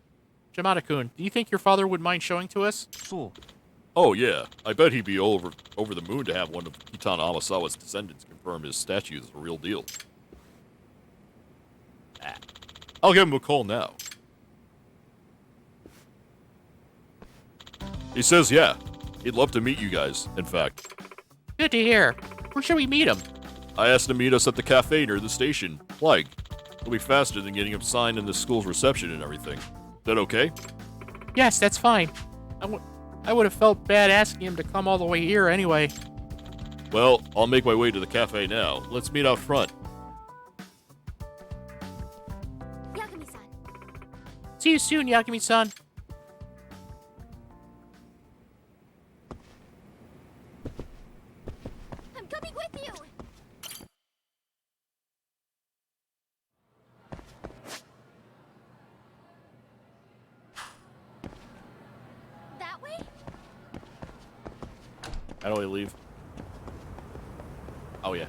Shimada-kun, do you think your father would mind showing to us? Sure. Oh yeah, I bet he'd be over the moon to have one of Kitana Amasawa's descendants confirm his statue is the real deal. I'll give him a call now. He says yeah, he'd love to meet you guys, in fact. Good to hear. Where should we meet him? I asked him to meet us at the cafe near the station. Like, it'll be faster than getting him signed in the school's reception and everything. Is that okay? Yes, that's fine. I would have felt bad asking him to come all the way here anyway. Well, I'll make my way to the cafe now. Let's meet out front. Yagami-san. See you soon, Yagami-san. I'm coming with you. That way? How do I leave? Oh, yeah.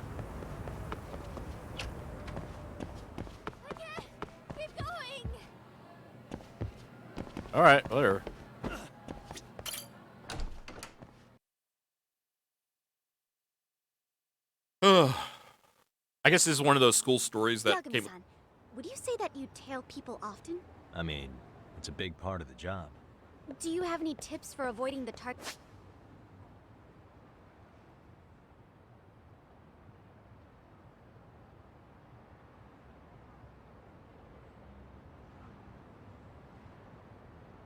Okay, keep going. Alright, whatever. I guess this is one of those school stories that came. Yagami-san, would you say that you tail people often? I mean, it's a big part of the job. Do you have any tips for avoiding the target?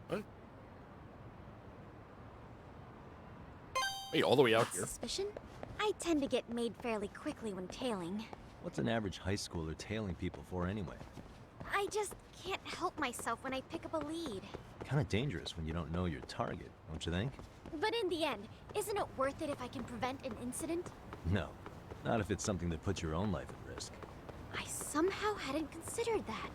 What? Wait, all the way out here. Suspicion? I tend to get made fairly quickly when tailing. What's an average high schooler tailing people for anyway? I just can't help myself when I pick up a lead. Kind of dangerous when you don't know your target, don't you think? But in the end, isn't it worth it if I can prevent an incident? No, not if it's something that puts your own life at risk. I somehow hadn't considered that.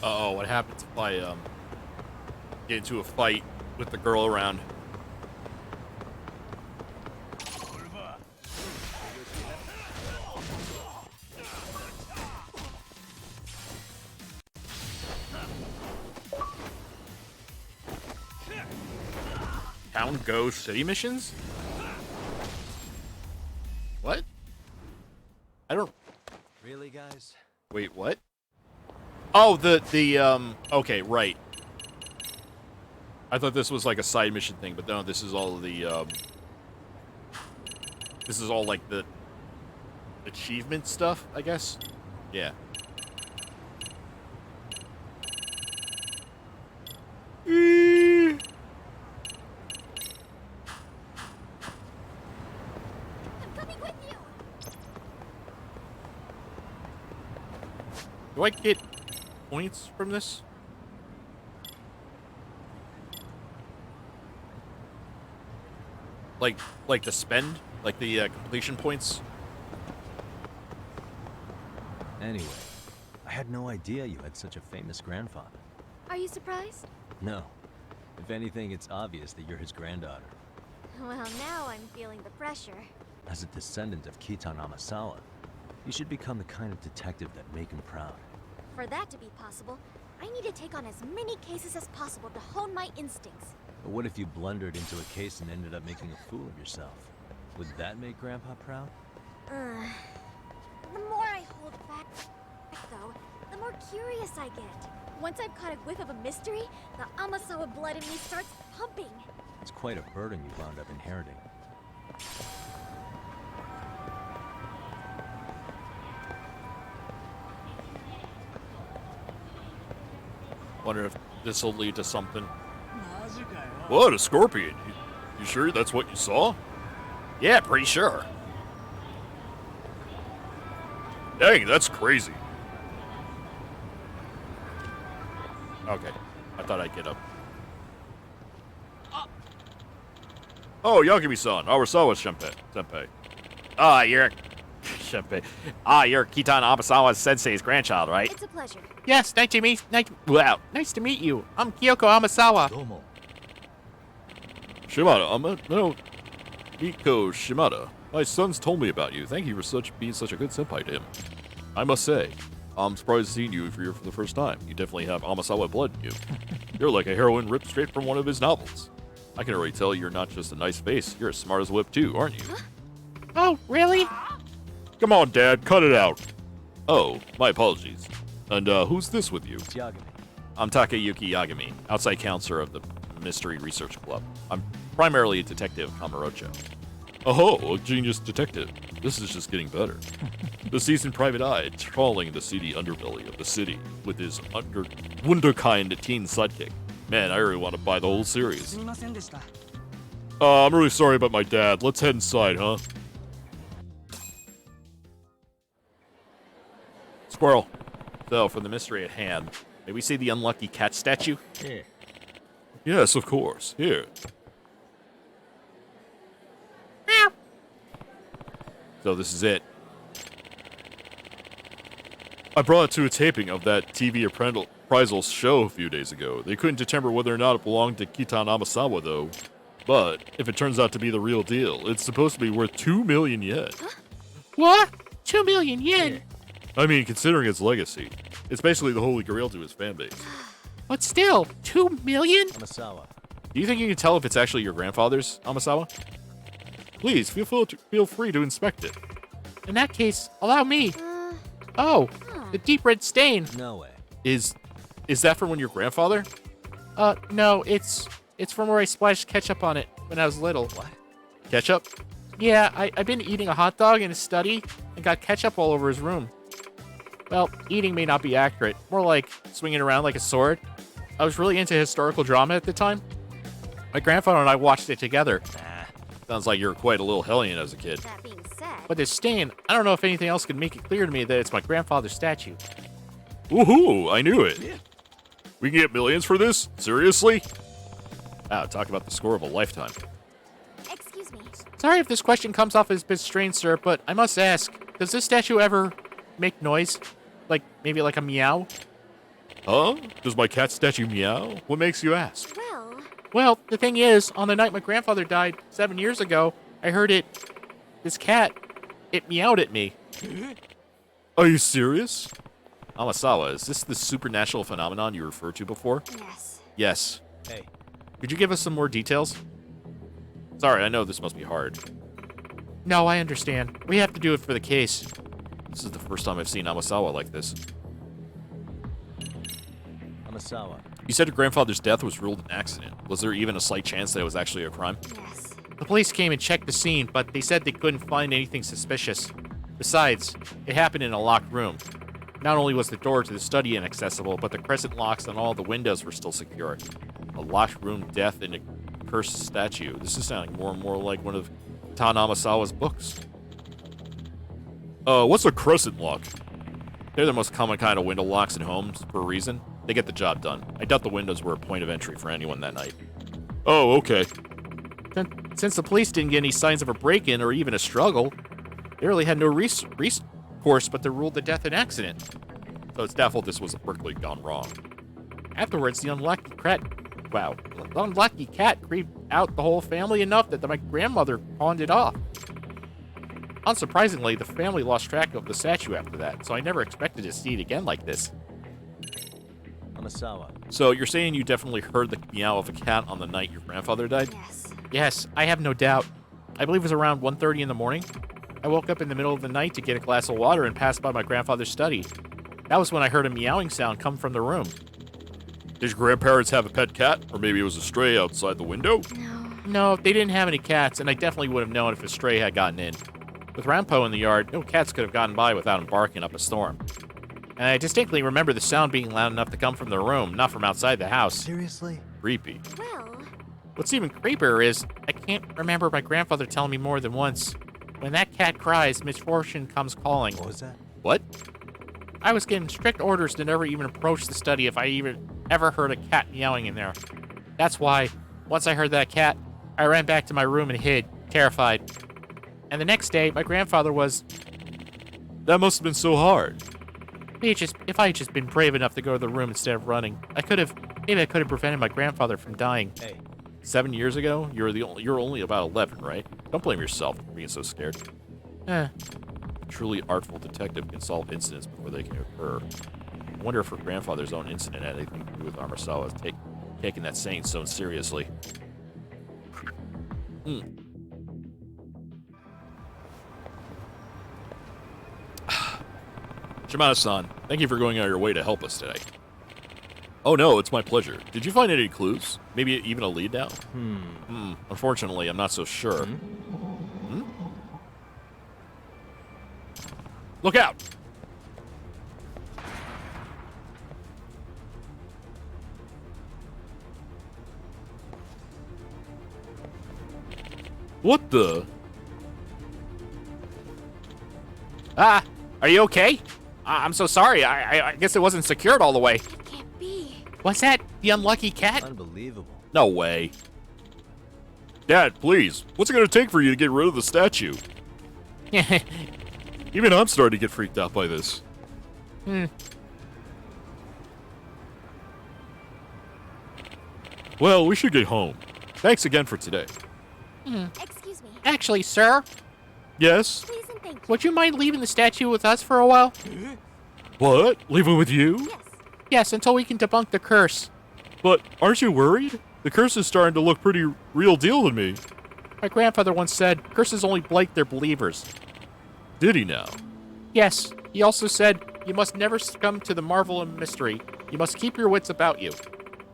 Uh-oh, what happens if I get into a fight with the girl around? Town Go City missions? What? I don't... Really, guys? Wait, what? Oh, okay, right. I thought this was like a side mission thing, but no, this is all the, this is all like the achievement stuff, I guess? Yeah. I'm coming with you. Do I get points from this? Like to spend? Like the completion points? Anyway, I had no idea you had such a famous grandfather. Are you surprised? No. If anything, it's obvious that you're his granddaughter. Well, now I'm feeling the pressure. As a descendant of Kitan Amasawa, you should become the kind of detective that make him proud. For that to be possible, I need to take on as many cases as possible to hone my instincts. But what if you blundered into a case and ended up making a fool of yourself? Would that make Grandpa proud? The more I hold back, though, the more curious I get. Once I've caught a whiff of a mystery, the Amasawa blood in me starts pumping. It's quite a burden you wound up inheriting. Wonder if this will lead to something. What, a scorpion? You sure that's what you saw? Yeah, pretty sure. Dang, that's crazy. Okay, I thought I'd get up. Oh, Yagami-san, Arasawa Senpai. Ah, you're you're Kitan Amasawa Sensei's grandchild, right? It's a pleasure. Yes, nice to meet you. I'm Kyoko Amasawa. Domo. Shimada, no, Miko Shimada. My son's told me about you. Thank you for being such a good senpai to him. I must say, I'm surprised seeing you for the first time. You definitely have Amasawa blood in you. You're like a heroine ripped straight from one of his novels. I can already tell you're not just a nice face, you're as smart as a whip too, aren't you? Huh? Oh, really? Come on, Dad, cut it out. Oh, my apologies. And who's this with you? It's Yagami. I'm Takayuki Yagami, outside counselor of the Mystery Research Club. I'm primarily a detective Kamurocho. Oh, a genius detective. This is just getting better. The seasoned private eye trawling the seedy underbelly of the city with his wunderkind teen sidekick. Man, I really want to buy the whole series. I'm really sorry about my dad. Let's head inside, huh? Squirrel. So, for the mystery at hand, may we see the unlucky cat statue? Yeah. Yes, of course. Here. So this is it. I brought it to a taping of that TV appraisal show a few days ago. They couldn't determine whether or not it belonged to Kitan Amasawa, though. But if it turns out to be the real deal, it's supposed to be worth 2 million yen. Huh? What? 2 million yen? I mean, considering its legacy, it's basically the holy grail to his fan base. But still, 2 million? Amasawa. Do you think you can tell if it's actually your grandfather's, Amasawa? Please, feel free to inspect it. In that case, allow me. Oh, the deep red stain. No way. Is that from when your grandfather? No, it's from where I splashed ketchup on it when I was little. What? Ketchup? Yeah, I've been eating a hot dog in his study and got ketchup all over his room. Well, eating may not be accurate. More like swinging around like a sword. I was really into historical drama at the time. My grandfather and I watched it together. Sounds like you were quite a little hellion as a kid. That being said, But this stain, I don't know if anything else can make it clear to me that it's my grandfather's statue. Woohoo! I knew it. We can get millions for this? Seriously? Wow, talk about the score of a lifetime. excuse me. Sorry if this question comes off as a bit strange, sir, but I must ask, does this statue ever make noise? Like, maybe like a meow? Huh? Does my cat statue meow? What makes you ask? Well, the thing is, on the night my grandfather died 7 years ago, I heard this cat, it meowed at me. Are you serious? Amasawa, is this the supernatural phenomenon you referred to before? Yes. Yes. Hey. Could you give us some more details? Sorry, I know this must be hard. No, I understand. We have to do it for the case. This is the first time I've seen Amasawa like this. Amasawa. You said your grandfather's death was ruled an accident. Was there even a slight chance that it was actually a crime? Yes. The police came and checked the scene, but they said they couldn't find anything suspicious. Besides, it happened in a locked room. Not only was the door to the study inaccessible, but the crescent locks on all the windows were still secure. A locked room death in a cursed statue. This is sounding more and more like one of Tan Amasawa's books. What's a crescent lock? They're the most common kind of window locks in homes for a reason. They get the job done. I doubt the windows were a point of entry for anyone that night. Oh, okay. Since the police didn't get any signs of a break-in or even a struggle, they really had no recourse but to rule the death an accident. So it's doubtful this was abruptly gone wrong. Afterwards, the unlucky cat creeped out the whole family enough that my grandmother pawned it off. Unsurprisingly, the family lost track of the statue after that, so I never expected to see it again like this. Amasawa. So you're saying you definitely heard the meow of a cat on the night your grandfather died? Yes, I have no doubt. I believe it was around 1:30 in the morning. I woke up in the middle of the night to get a glass of water and passed by my grandfather's study. That was when I heard a meowing sound come from the room. Did your grandparents have a pet cat? Or maybe it was a stray outside the window? No, they didn't have any cats, and I definitely would have known if a stray had gotten in. With Rampo in the yard, no cats could have gotten by without him barking up a storm. And I distinctly remember the sound being loud enough to come from the room, not from outside the house. Seriously? Creepy. What's even creepier is, I can't remember my grandfather telling me more than once. When that cat cries, misfortune comes calling. What was that? What? I was given strict orders to never even approach the study if I even ever heard a cat meowing in there. That's why, once I heard that cat, I ran back to my room and hid, terrified. And the next day, my grandfather was... That must have been so hard. If I had just been brave enough to go to the room instead of running, maybe I could have prevented my grandfather from dying. Hey. 7 years ago, you're only about 11, right? Don't blame yourself for being so scared. A truly artful detective can solve incidents before they can occur. I wonder if her grandfather's own incident had anything to do with Amasawa taking that saying so seriously. Shimada-san, thank you for going out of your way to help us today. Oh no, it's my pleasure. Did you find any clues? Maybe even a lead now? Unfortunately, I'm not so sure. Look out! What the? Ah, are you okay? I'm so sorry. I guess it wasn't secured all the way. Can't be. What's that? The unlucky cat? Unbelievable. No way. Dad, please. What's it going to take for you to get rid of the statue? Even I'm starting to get freaked out by this. Well, we should get home. Thanks again for today. Excuse me. Actually, sir, Yes? Please and thank you. would you mind leaving the statue with us for a while? What? Leave him with you? Yes, until we can debunk the curse. But aren't you worried? The curse is starting to look pretty real deal to me. My grandfather once said, curses only blight their believers. Did he now? Yes, he also said, you must never succumb to the marvel and mystery. You must keep your wits about you.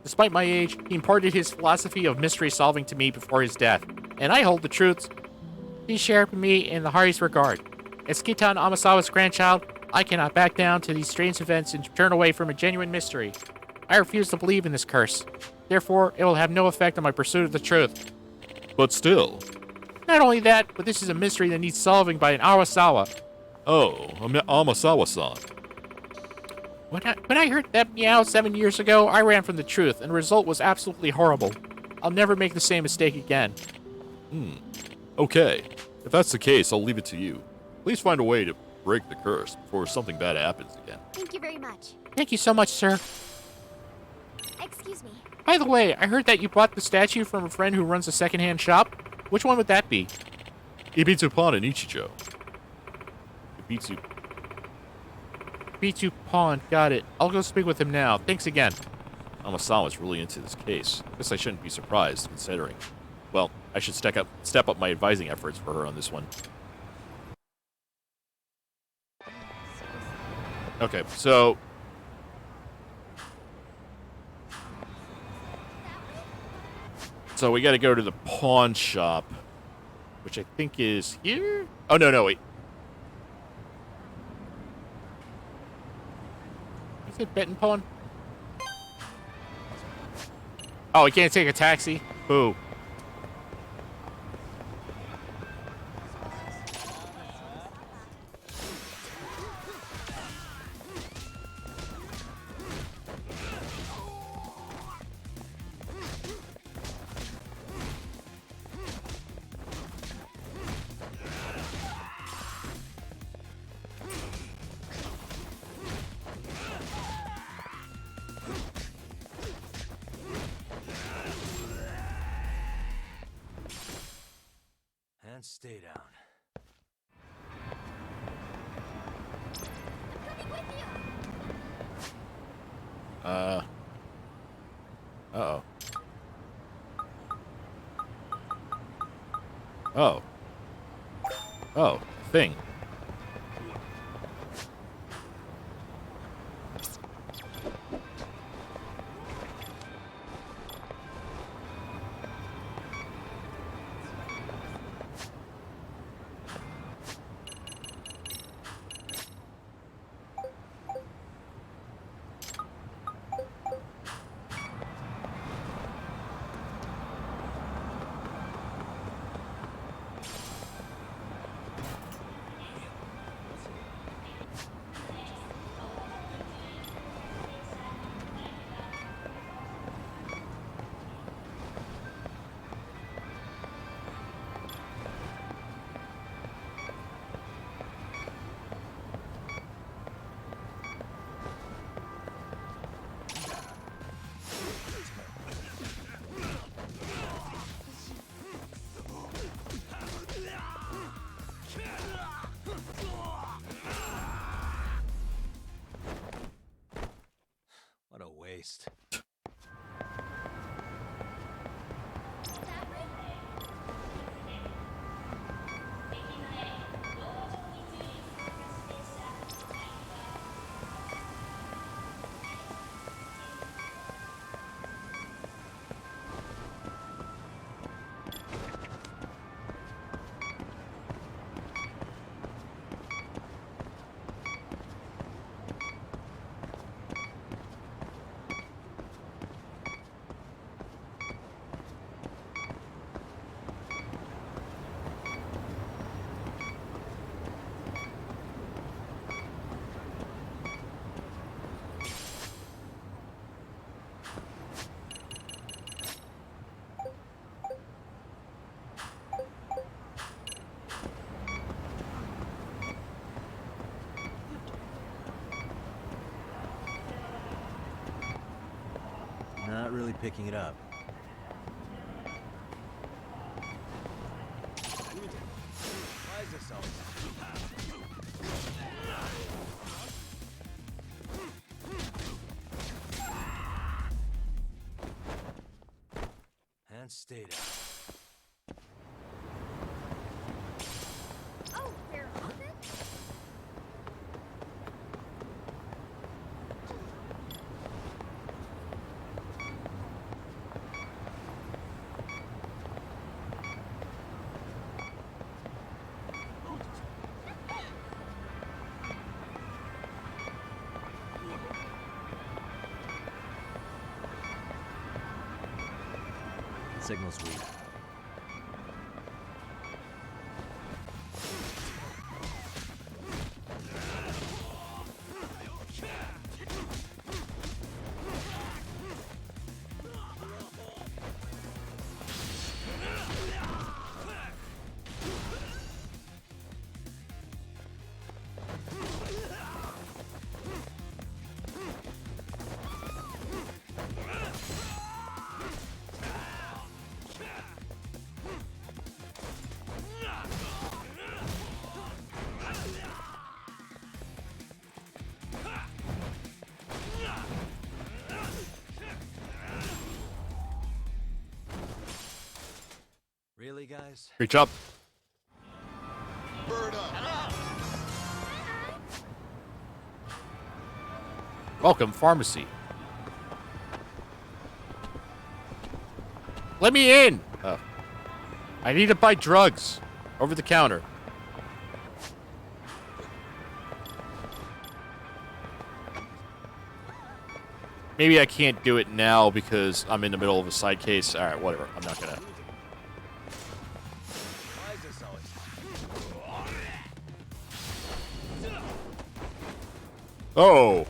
Despite my age, he imparted his philosophy of mystery solving to me before his death, and I hold the truths he shared with me in the highest regard. As Kitan Amasawa's grandchild, I cannot back down to these strange events and turn away from a genuine mystery. I refuse to believe in this curse. Therefore, it will have no effect on my pursuit of the truth. But still. Not only that, but this is a mystery that needs solving by an Arasawa. Oh, Amasawa-san. When I heard that meow 7 years ago, I ran from the truth, and the result was absolutely horrible. I'll never make the same mistake again. Okay. If that's the case, I'll leave it to you. Please find a way to break the curse before something bad happens again. Thank you very much. Thank you so much, sir. Excuse me. By the way, I heard that you bought the statue from a friend who runs a secondhand shop. Which one would that be? Ibitsu Pawn in Ichijo. Ibitsu Pawn, got it. I'll go speak with him now. Thanks again. Amasawa's really into this case. Guess I shouldn't be surprised, considering. Well, I should step up my advising efforts for her on this one. Okay, so... So we gotta go to the pawn shop, which I think is here? Oh, no, wait. Is it betting pawn? Oh, I can't take a taxi? Boo. And stay down. Uh-oh. Oh. Oh, thing. What a waste. Not really picking it up. Why is this always... Stay down. Oh, they're open? Signal's weak. Really, guys? Great job. Welcome, pharmacy. Let me in! Oh. I need to buy drugs. Over the counter. Maybe I can't do it now because I'm in the middle of a side case. Alright, whatever. I'm not gonna... Oh!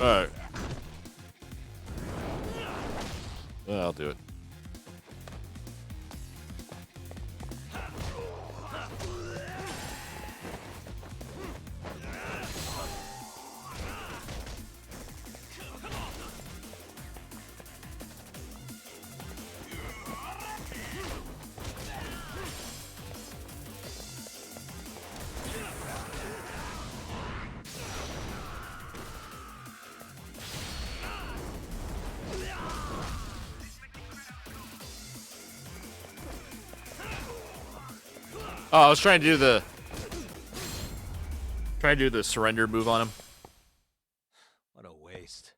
Alright. Well, I'll do it. Oh, I was trying to do the surrender move on him. What a waste.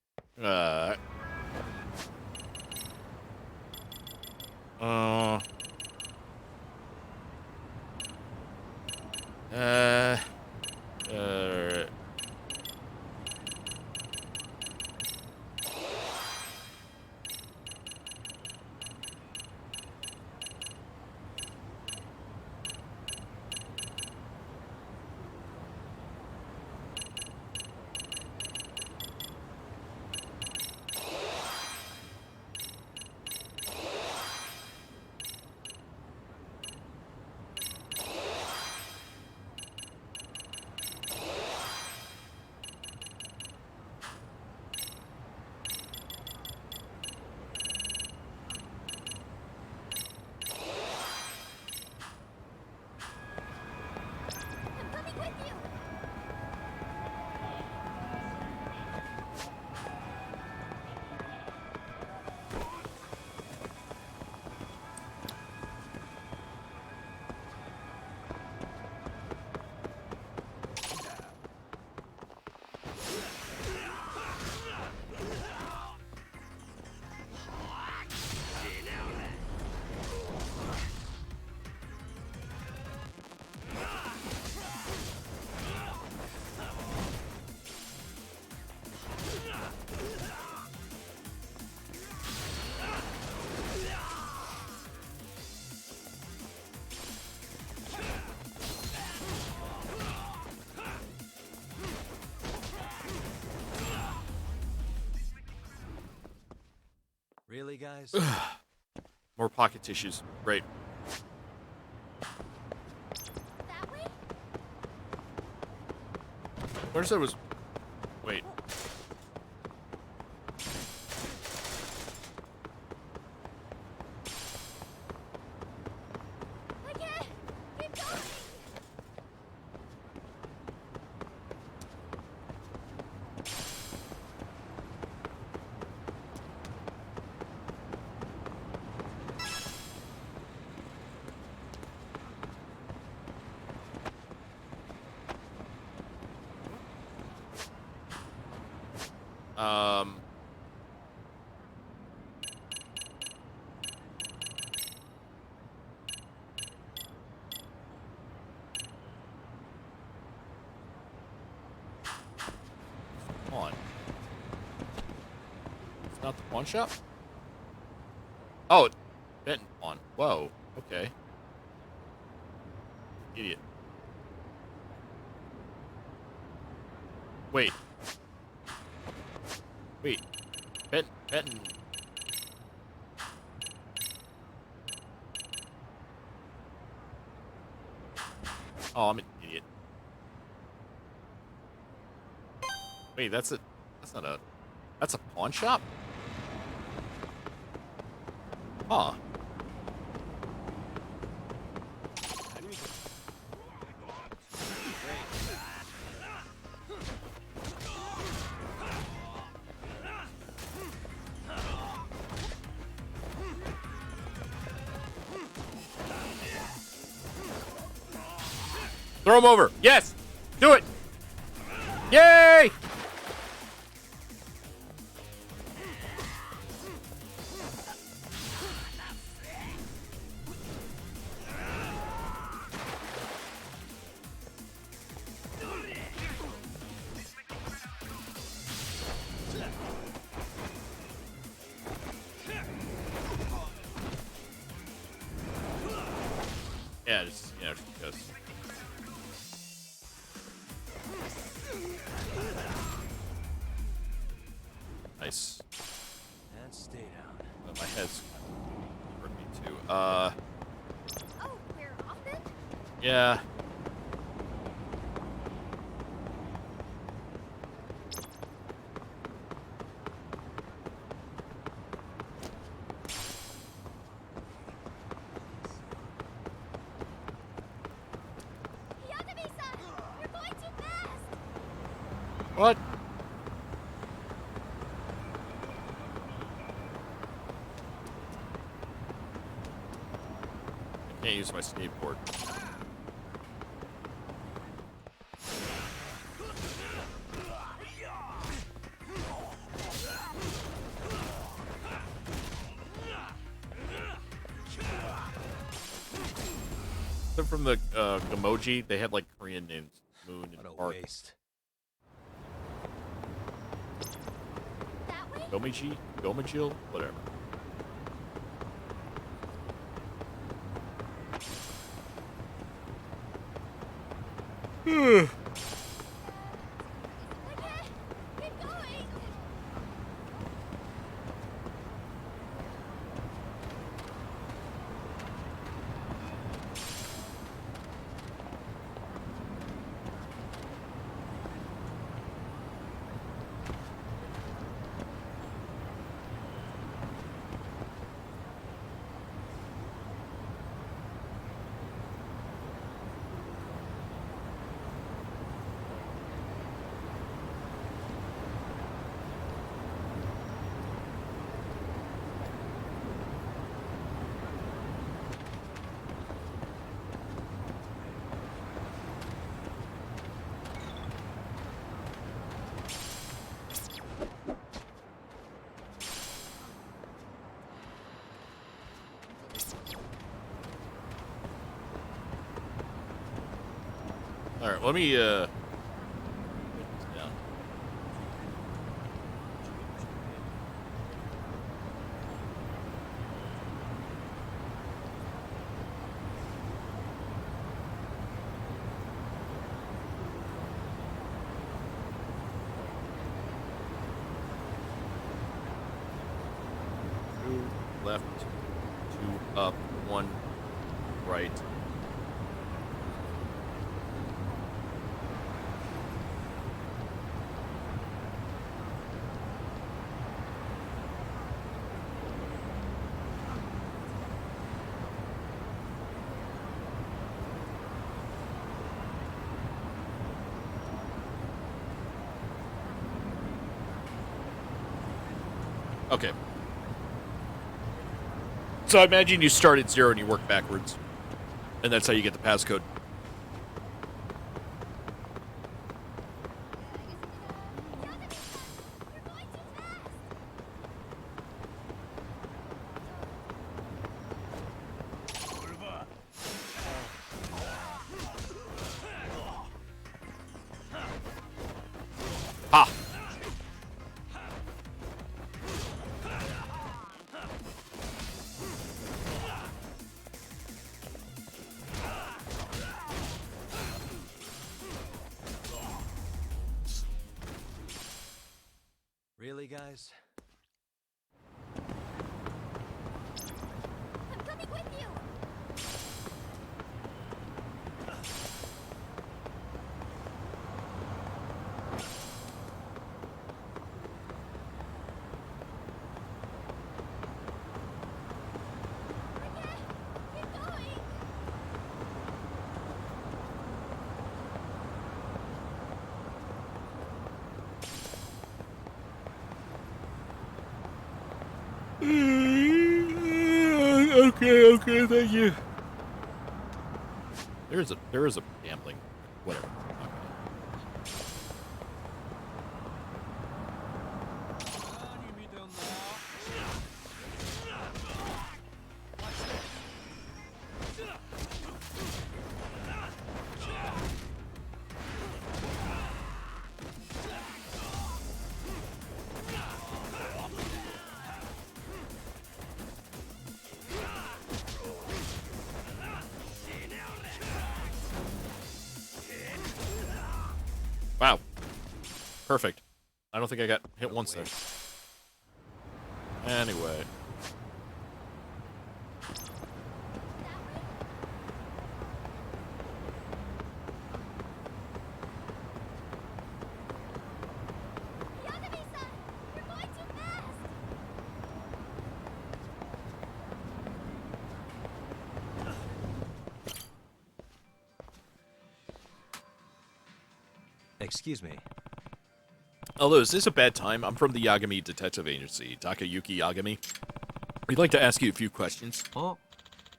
Really, guys? More pocket tissues. Great. Where's that was... Wait. Pawn. It's not the pawn shop? Oh, Benton pawn. Whoa. Okay. Idiot. Wait. Wait. Benton. Oh, I'm an idiot. Wait, that's not a, that's a pawn shop? Huh. Throw him over. Yes. Do it. Yay. Yeah, just, you know, just goes. Nice. And stay down. But my head's hurt me too. Oh, we're off then? Yeah. Yagami-san! We're going too fast! What? I can't use my skateboard. Except from the emoji, they had like Korean names. Moon and What a Park. waste. Gomiji? Gomajil? Whatever. Alright, let me, put this down. Two left, two up, one right. Okay. So I imagine you start at 0 and you work backwards. And that's how you get the passcode. guys? I'm coming with you! Okay, thank you. There is a gambling, whatever. Wow. Perfect. I don't think I got hit once there. Anyway. Excuse me. Hello, is this a bad time? I'm from the Yagami Detective Agency, Takayuki Yagami. We'd like to ask you a few questions.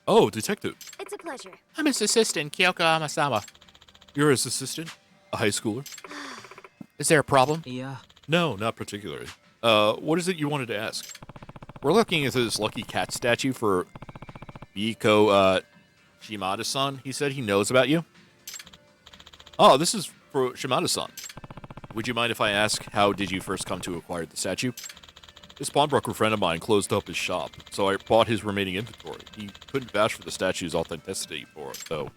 Oh, detective. It's a pleasure. I'm his assistant, Kyoko Amasama. You're his assistant? A high schooler? Is there a problem? Yeah. No, not particularly. What is it you wanted to ask? We're looking at this lucky cat statue for Biko, Shimada-san. He said he knows about you. Oh, this is for Shimada-san. Would you mind if I ask, how did you first come to acquire the statue? This pawnbroker friend of mine closed up his shop, so I bought his remaining inventory. He couldn't vouch for the statue's authenticity for it, though.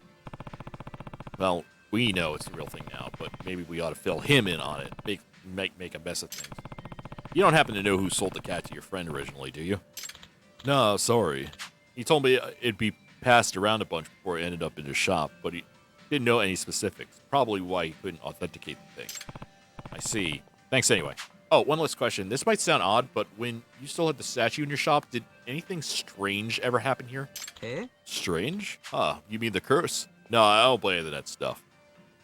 Well, we know it's the real thing now, but maybe we ought to fill him in on it. Make a mess of things. You don't happen to know who sold the cat to your friend originally, do you? No, sorry. He told me it'd be passed around a bunch before it ended up in his shop, but he didn't know any specifics. Probably why he couldn't authenticate the thing. I see. Thanks anyway. Oh, one last question. This might sound odd, but when you still had the statue in your shop, did anything strange ever happen here? Eh? Strange? Huh, you mean the curse? No, I don't believe that stuff.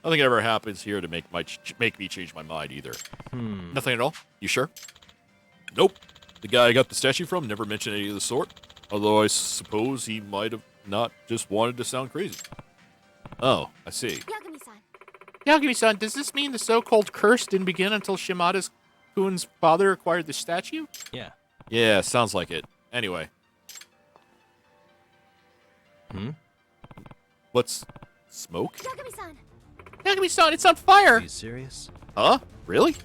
Nothing ever happens here to make me change my mind either. Nothing at all? You sure? Nope. The guy I got the statue from never mentioned any of the sort. Although I suppose he might have not just wanted to sound crazy. Oh, I see. Yagami-san. Yagami-san, does this mean the so-called curse didn't begin until Shimada-kun's father acquired the statue? Yeah. Yeah, sounds like it. Anyway. What's smoke? Yagami-san. Yagami-san, it's on fire! Are you serious? Huh? Really?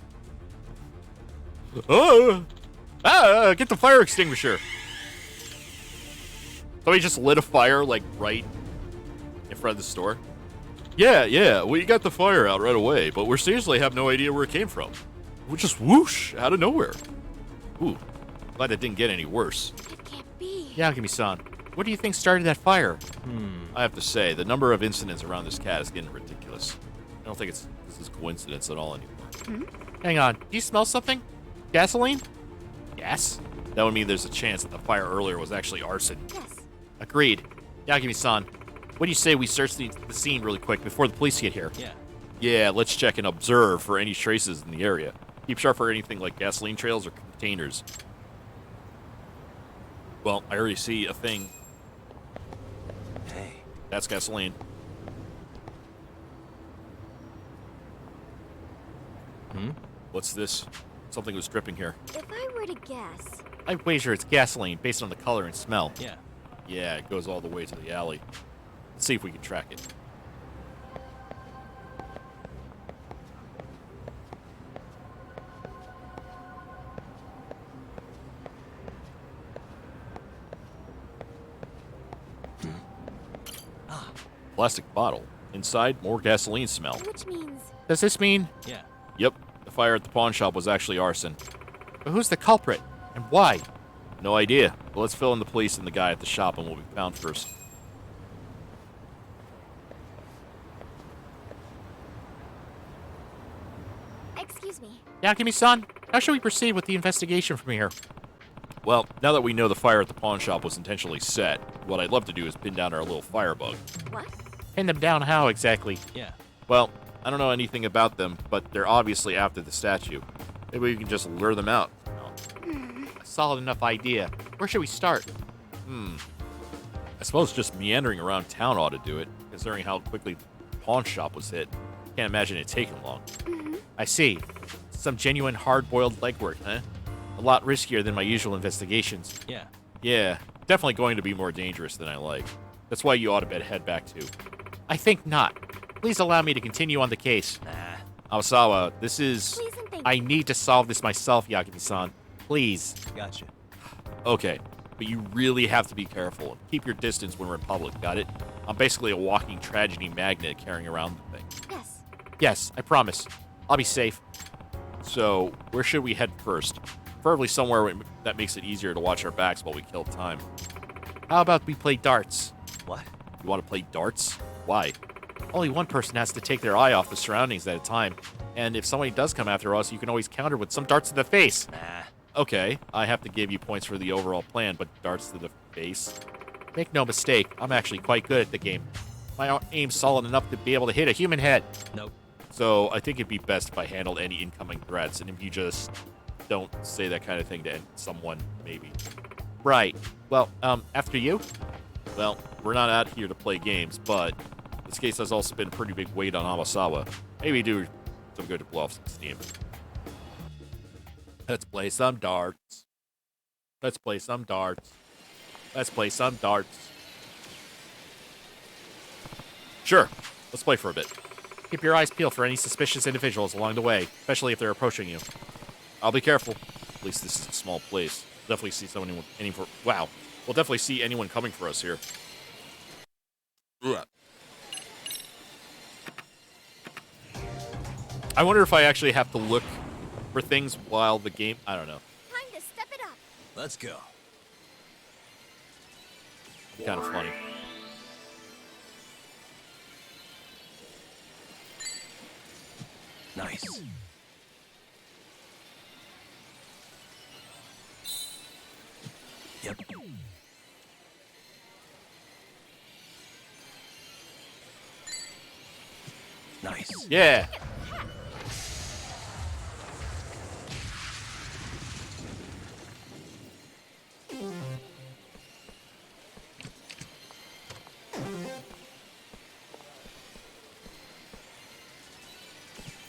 Get the fire extinguisher. Somebody just lit a fire, like, right in front of the store. Yeah, we got the fire out right away, but we seriously have no idea where it came from. We just whoosh, out of nowhere. Ooh, glad it didn't get any worse. It can't be. Yagami-san, what do you think started that fire? I have to say, the number of incidents around this cat is getting ridiculous. I don't think this is coincidence at all anymore. Hang on, do you smell something? Gasoline? Gas? That would mean there's a chance that the fire earlier was actually arson. Yes. Agreed. Yagami-san, what do you say we search the scene really quick before the police get here? Yeah, let's check and observe for any traces in the area. Keep sharp for anything like gasoline trails or containers. Well, I already see a thing. Hey. That's gasoline. What's this? Something was dripping here. If I were to guess... I wager it's gasoline based on the color and smell. Yeah, it goes all the way to the alley. Let's see if we can track it. Plastic bottle. Inside, more gasoline smell. Which means... Does this mean... Yep, the fire at the pawn shop was actually arson. But who's the culprit? And why? No idea. But let's fill in the police and the guy at the shop and what we found first. Excuse me. Yakumi-san, how should we proceed with the investigation from here? Well, now that we know the fire at the pawn shop was intentionally set, what I'd love to do is pin down our little firebug. What? Pin them down how exactly? Yeah. Well, I don't know anything about them, but they're obviously after the statue. Maybe we can just lure them out. A solid enough idea. Where should we start? I suppose just meandering around town ought to do it, considering how quickly the pawn shop was hit. Can't imagine it taking long. I see. Some genuine hard-boiled legwork, huh? A lot riskier than my usual investigations. Yeah. Yeah, definitely going to be more dangerous than I like. That's why you ought to head back too. I think not. Please allow me to continue on the case. Nah. Awasawa, this is... Please and thank I need to solve this myself, Yakumi-san. Please. Gotcha. Okay, but you really have to be careful and keep your distance when we're in public, got it? I'm basically a walking tragedy magnet carrying around the thing. Yes. Yes, I promise. I'll be safe. So, where should we head first? Preferably somewhere that makes it easier to watch our backs while we kill time. How about we play darts? What? You want to play darts? Why? Only one person has to take their eye off the surroundings at a time. And if somebody does come after us, you can always counter with some darts to the face. Nah. Okay, I have to give you points for the overall plan, but darts to the face? Make no mistake, I'm actually quite good at the game. My aim's solid enough to be able to hit a human head. Nope. So I think it'd be best if I handled any incoming threats, and if you just don't say that kind of thing to someone, maybe. Right. Well, after you? Well, we're not out here to play games, but this case has also been a pretty big weight on Awasawa. Maybe do some good to blow off some steam. Let's play some darts. Let's play some darts. Let's play some darts. Sure, let's play for a bit. Keep your eyes peeled for any suspicious individuals along the way, especially if they're approaching you. I'll be careful. At least this is a small place. Definitely see someone wow. We'll definitely see anyone coming for us here. Ugh. I wonder if I actually have to look for things while the game... I don't know. Time to step it up. Let's go. Kind of funny. Nice. Yep. Nice. Yeah.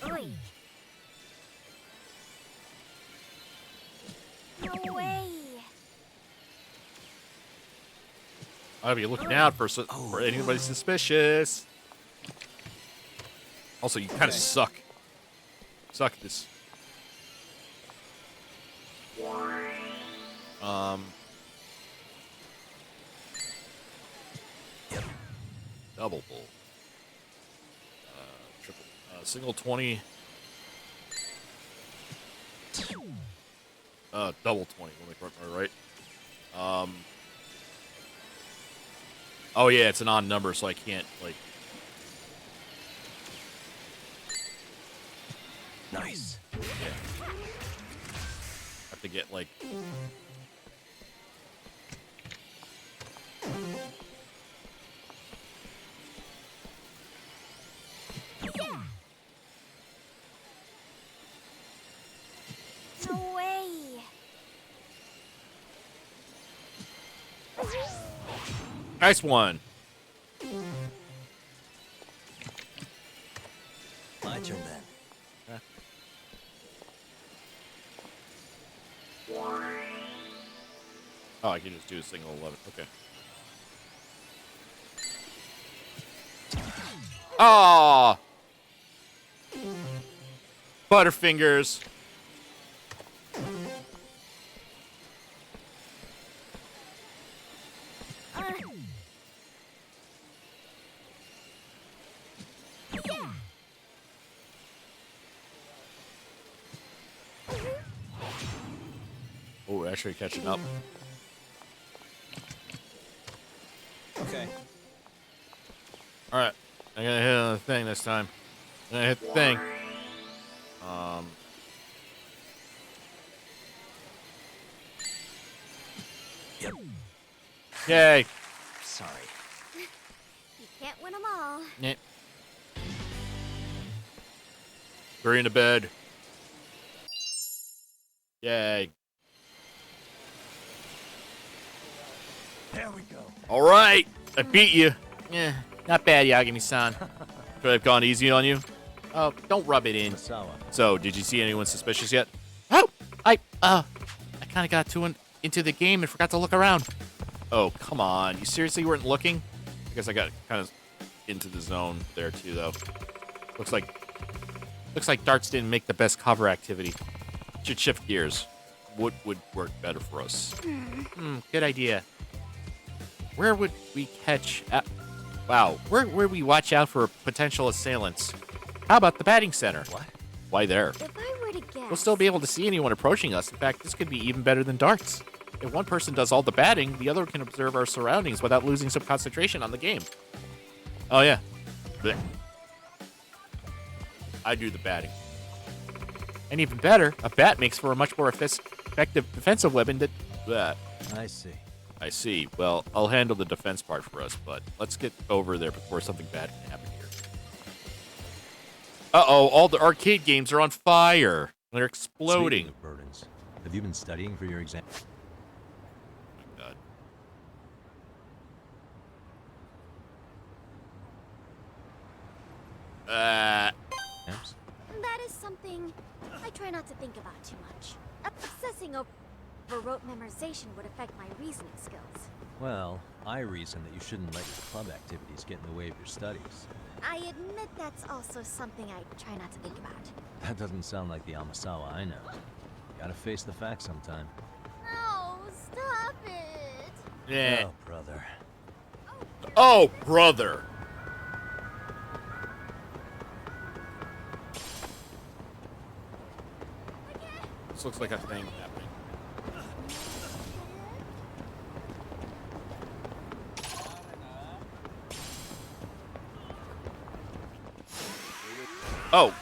Oi. No way. I'll be looking out for anybody suspicious. Also, you kind of suck. Suck at this. Yep. Double bull. Triple. Single 20. Double 20. Let me put my right. Oh yeah, it's an odd number, so I can't like. Nice. Yeah. Have to get like. No way. Nice one. My turn then. Oh, I can just do a single 11. Okay. Ah! Butterfingers. actually catching up. Okay. All right, I'm gonna hit on the thing this time. I'm gonna hit the thing. Yep. Yay. Sorry. You can't win them all. Yeah. Hurry into bed. Yay. There we go. All right, I beat you. Yeah, not bad, Yagami-san. Could I have gone easy on you? Oh, don't rub it in. Masawa. So, did you see anyone suspicious yet? Oh, I kind of got into the game and forgot to look around. Oh, come on. You seriously weren't looking? I guess I got kind of into the zone there too, though. Looks like darts didn't make the best cover activity. Should shift gears. What would work better for us? Good idea. Where would we catch... Wow, where would we watch out for potential assailants? How about the batting center? What? Why there? If I were to guess... We'll still be able to see anyone approaching us. In fact, this could be even better than darts. If one person does all the batting, the other can observe our surroundings without losing some concentration on the game. Oh, yeah. Blech. I do the batting. And even better, a bat makes for a much more effective defensive weapon than... Blech. I see. I see. Well, I'll handle the defense part for us, but let's get over there before something bad can happen here. Uh-oh, all the arcade games are on fire. They're exploding. Speaking of burdens, have you been studying for your exam? Oh, God. Yes? That is something I try not to think about too much. Obsessing over rote memorization would affect my reasoning skills. Well, I reason that you shouldn't let your club activities get in the way of your studies. I admit that's also something I try not to think about. That doesn't sound like the Amasawa I know. You gotta face the facts sometime. Oh, stop it! Yeah. Oh, brother. Oh, brother. This looks like a thing happening. Oh.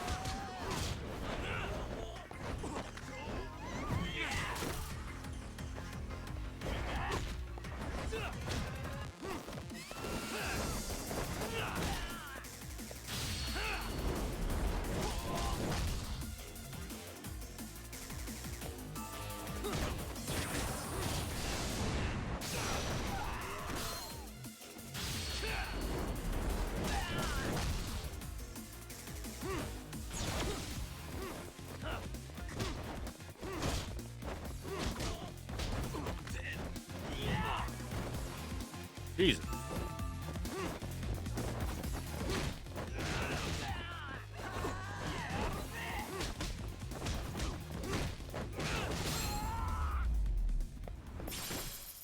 Jesus.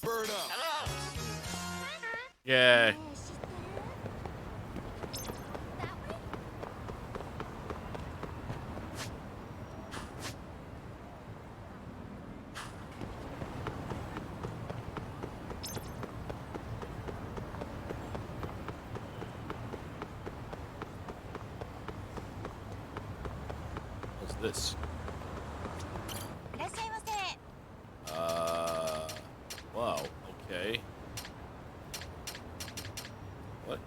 Bird up. Yeah. What's this? Wow, okay. What?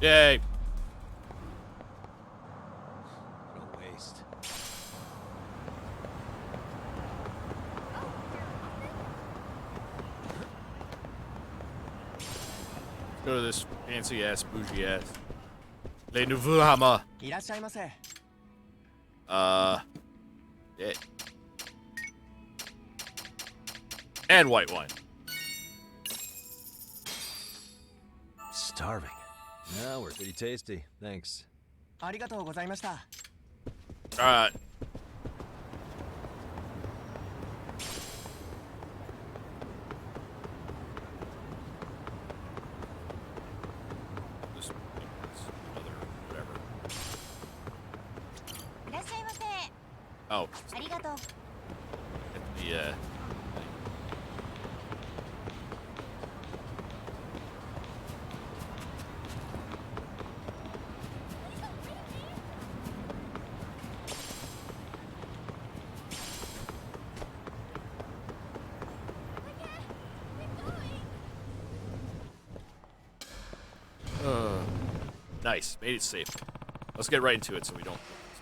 Yay. What a waste. Let's go to this fancy ass, bougie ass. Le Nouveau Hammer. いらっしゃいませ。 Yeah. And white wine. Starving. No, we're pretty tasty. Thanks. ありがとうございました。 Alright. This other whatever. いらっしゃいませ。 Oh, ありがとう。 the Nice. Made it safe. Let's get right into it so we don't...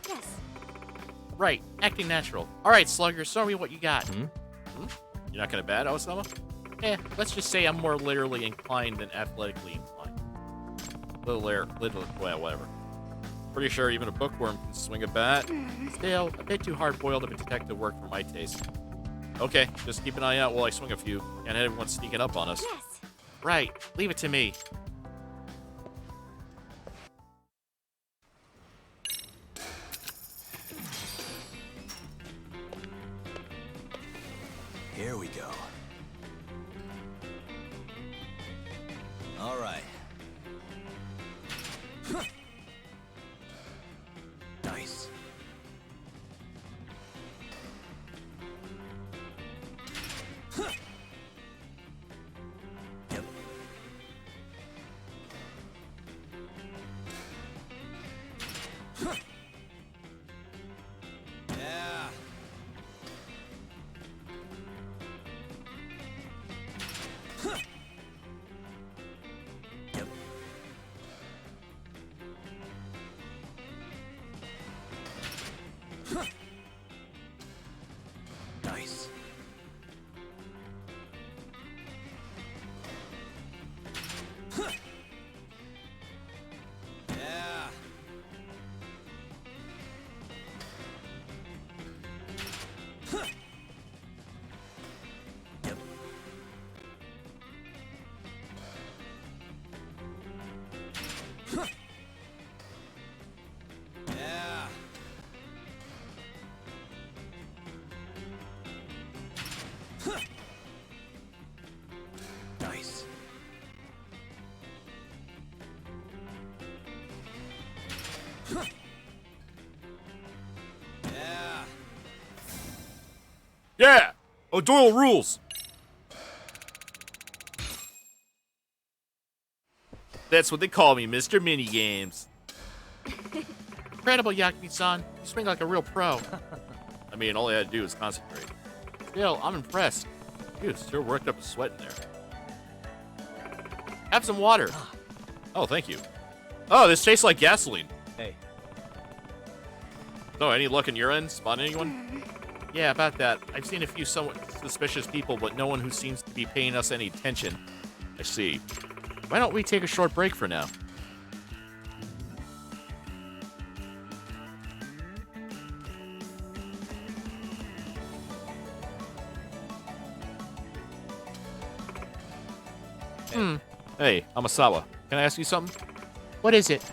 Yes. Right, acting natural. All right, Slugger, show me what you got. You're not gonna bat, Osama? Let's just say I'm more literally inclined than athletically inclined. Well, whatever. Pretty sure even a bookworm can swing a bat. Still, a bit too hard-boiled of a detective work for my taste. Okay, just keep an eye out while I swing a few. Can't have everyone sneaking up on us. Yes. Right, leave it to me. Here we go. All right. Nice. Yep. Yeah. Yep. Nice. Yeah. Yep. Yeah. Nice. Yeah. Yeah! O'Doyle rules! That's what they call me, Mr. Minigames. Incredible, Yakubi-san. You swing like a real pro. I mean, all I had to do was concentrate. Still, I'm impressed. Dude, sure worked up a sweat in there. Have some water. Oh, thank you. Oh, this tastes like gasoline. Hey. No, any luck in your end? Spot anyone? Yeah, about that. I've seen a few somewhat suspicious people, but no one who seems to be paying us any attention. I see. Why don't we take a short break for now? Hey, Amasawa, can I ask you something? What is it?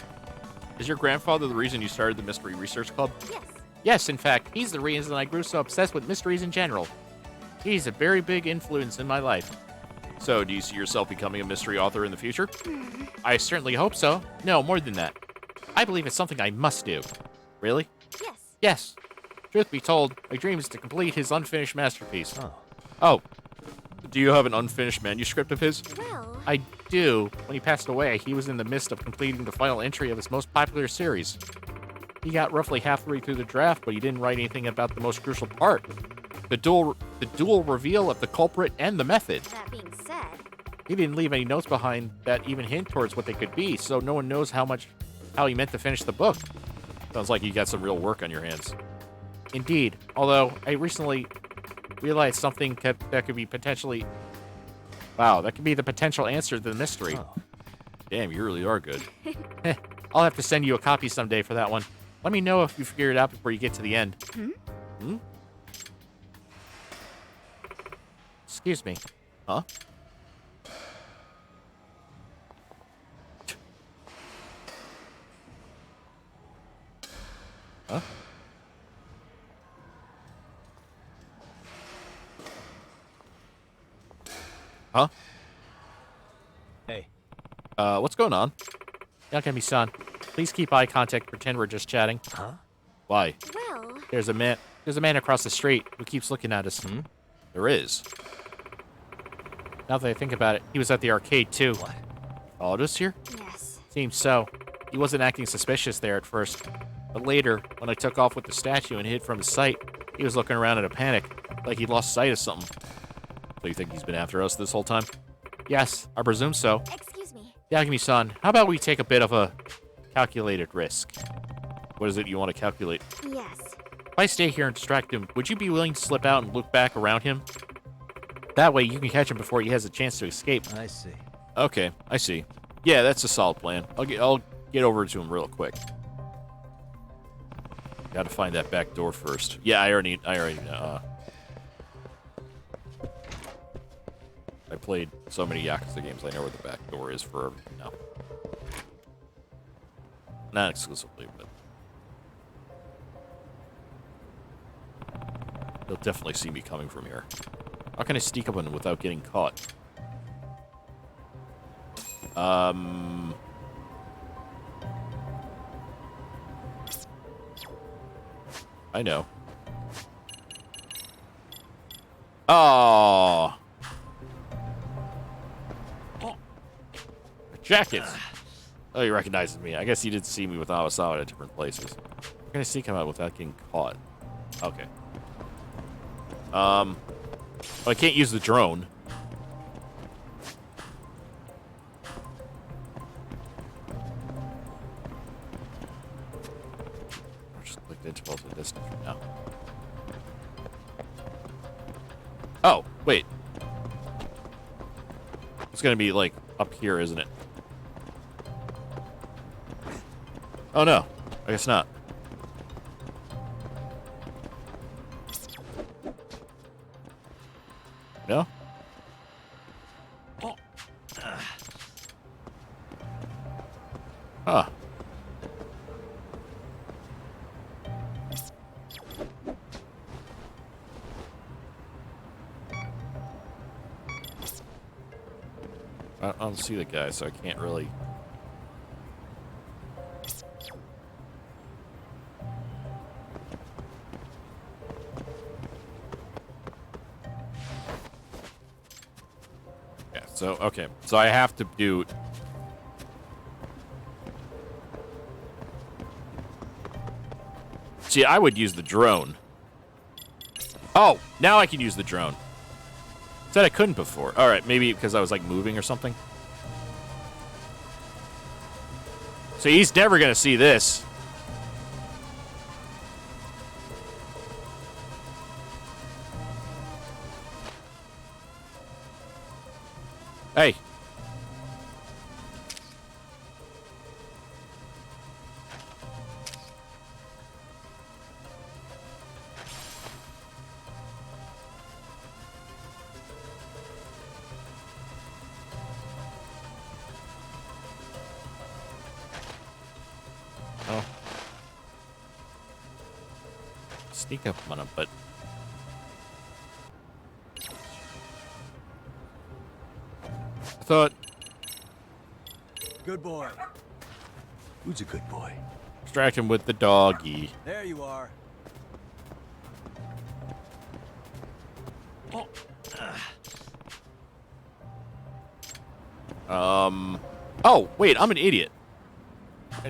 Is your grandfather the reason you started the Mystery Research Club? Yes. Yes, in fact, he's the reason I grew so obsessed with mysteries in general. He's a very big influence in my life. So, do you see yourself becoming a mystery author in the future? I certainly hope so. No, more than that. I believe it's something I must do. Really? Yes. Yes. Truth be told, my dream is to complete his unfinished masterpiece. Oh. Do you have an unfinished manuscript of his? Well, I do. When he passed away, he was in the midst of completing the final entry of his most popular series. He got roughly halfway through the draft, but he didn't write anything about the most crucial part. The dual reveal of the culprit and the method. that being said, He didn't leave any notes behind that even hint towards what they could be, so no one knows how he meant to finish the book. Sounds like you got some real work on your hands. Indeed, although I recently realized something that could be potentially... Wow, that could be the potential answer to the mystery. Oh. Damn, you really are good. I'll have to send you a copy someday for that one. Let me know if you figure it out before you get to the end. Hmm? Excuse me. Huh? Huh? Huh? Hey. What's going on? Yakami-san, please keep eye contact. Pretend we're just chatting. Huh? Why? Well... There's a man across the street who keeps looking at us. Hmm? There is. Now that I think about it, he was at the arcade too. What? Followed us here? Yes. Seems so. He wasn't acting suspicious there at first. But later, when I took off with the statue and hid from his sight, he was looking around in a panic, like he lost sight of something. So you think he's been after us this whole time? Yes, I presume so. Excuse me. Yagami-san, how about we take a bit of a calculated risk? What is it you want to calculate? Yes. If I stay here and distract him, would you be willing to slip out and look back around him? That way you can catch him before he has a chance to escape. I see. Okay, I see. Yeah, that's a solid plan. I'll get over to him real quick. Gotta find that back door first. Yeah, I already I played so many Yakuza games, I know where the back door is for everything now. Not exclusively, but... He'll definitely see me coming from here. How can I sneak up on him without getting caught? I know. Oh. Jackets. Oh, he recognizes me. I guess he did see me with Awasawa at different places. I'm gonna sneak him out without getting caught. Okay. Well, I can't use the drone. I'll just click the intervals at distance for now. Oh, wait. It's gonna be, like, up here, isn't it? Oh, no. I guess not. No? Huh. I don't see the guy, so I can't really... Yeah, so, okay. So I have to do... See, I would use the drone. Oh, now I can use the drone. Said I couldn't before. All right, maybe because I was like moving or something. So he's never gonna see this. Hey. Oh. Sneak up on him, but... I thought... Good boy. Who's a good boy? Distract him with the doggy. There you are. Oh, wait, I'm an idiot.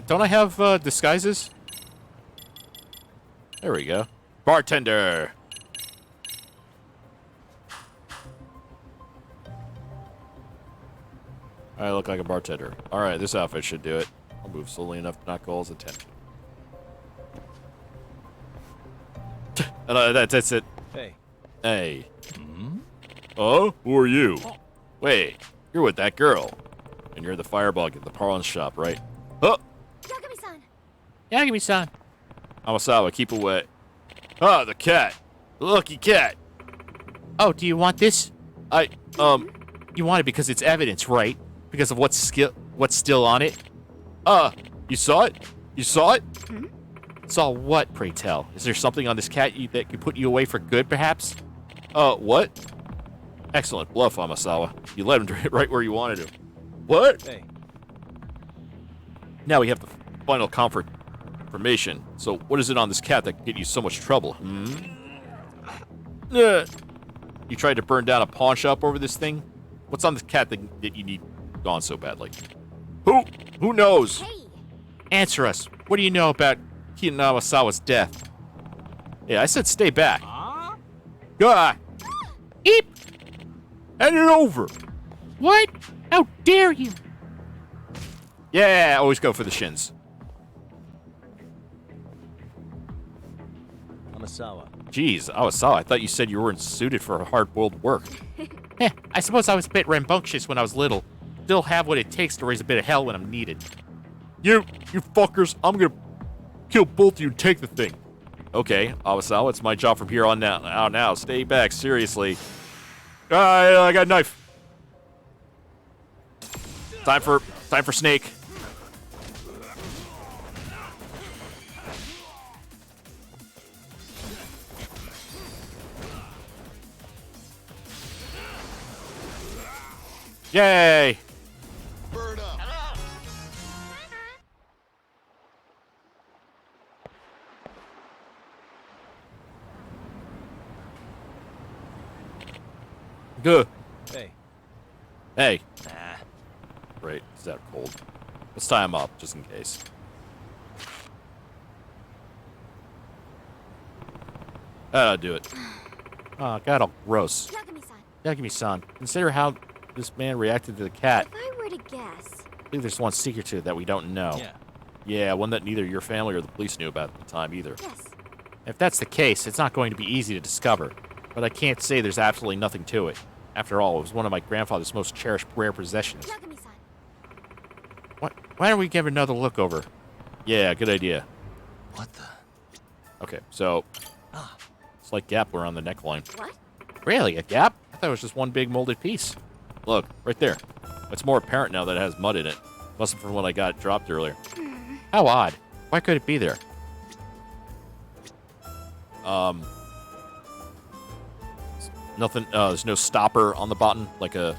Don't I have disguises? There we go. Bartender. I look like a bartender. All right, this outfit should do it. I'll move slowly enough to not call his attention. And that's it. Hey. Hey. Oh, who are you? Wait, you're with that girl. And you're the firebug at the pawn shop, right? Huh? Yagami-san. Yagami-san. Amasawa, keep away. Ah, the cat. The lucky cat. Oh, do you want this? You want it because it's evidence, right? Because of what's still on it? You saw it? You saw it? Saw what, pray tell? Is there something on this cat that could put you away for good, perhaps? What? Excellent bluff, Amasawa. You led him right where you wanted him. What? Hey. Now we have the final confirmation. So what is it on this cat that can get you so much trouble? You tried to burn down a pawn shop over this thing? What's on this cat that you need gone so badly? Who knows? Hey. Answer us. What do you know about Amasawa's death? Yeah, I said stay back. Eep! Hand it over. What? How dare you? Yeah, always go for the shins. Amasawa. Jeez, Amasawa, I thought you said you weren't suited for hard-boiled work. I suppose I was a bit rambunctious when I was little. Still have what it takes to raise a bit of hell when I'm needed. You fuckers, I'm gonna kill both of you and take the thing. Okay, Amasawa, it's my job from here on now. Stay back, seriously. I got a knife. Time for Snake. Yay! Burn up. Good. Hey. Hey. Great. Is that cold? Let's tie him up, just in case. That'll do it. Oh, God, all gross. Yagami-san. Yagami-san, consider how this man reacted to the cat. If I were to guess... I think there's one secret to it that we don't know. Yeah. Yeah, one that neither your family or the police knew about at the time either. Yes. If that's the case, it's not going to be easy to discover. But I can't say there's absolutely nothing to it. After all, it was one of my grandfather's most cherished rare possessions. Yagami-san. Why don't we give it another look over? Yeah, good idea. What the? Okay, so... Slight gap around the neckline. What? Really? A gap? I thought it was just one big molded piece. Look, right there. It's more apparent now that it has mud in it. Must have from when I got it dropped earlier. How odd. Why could it be there? Nothing, there's no stopper on the button, like a...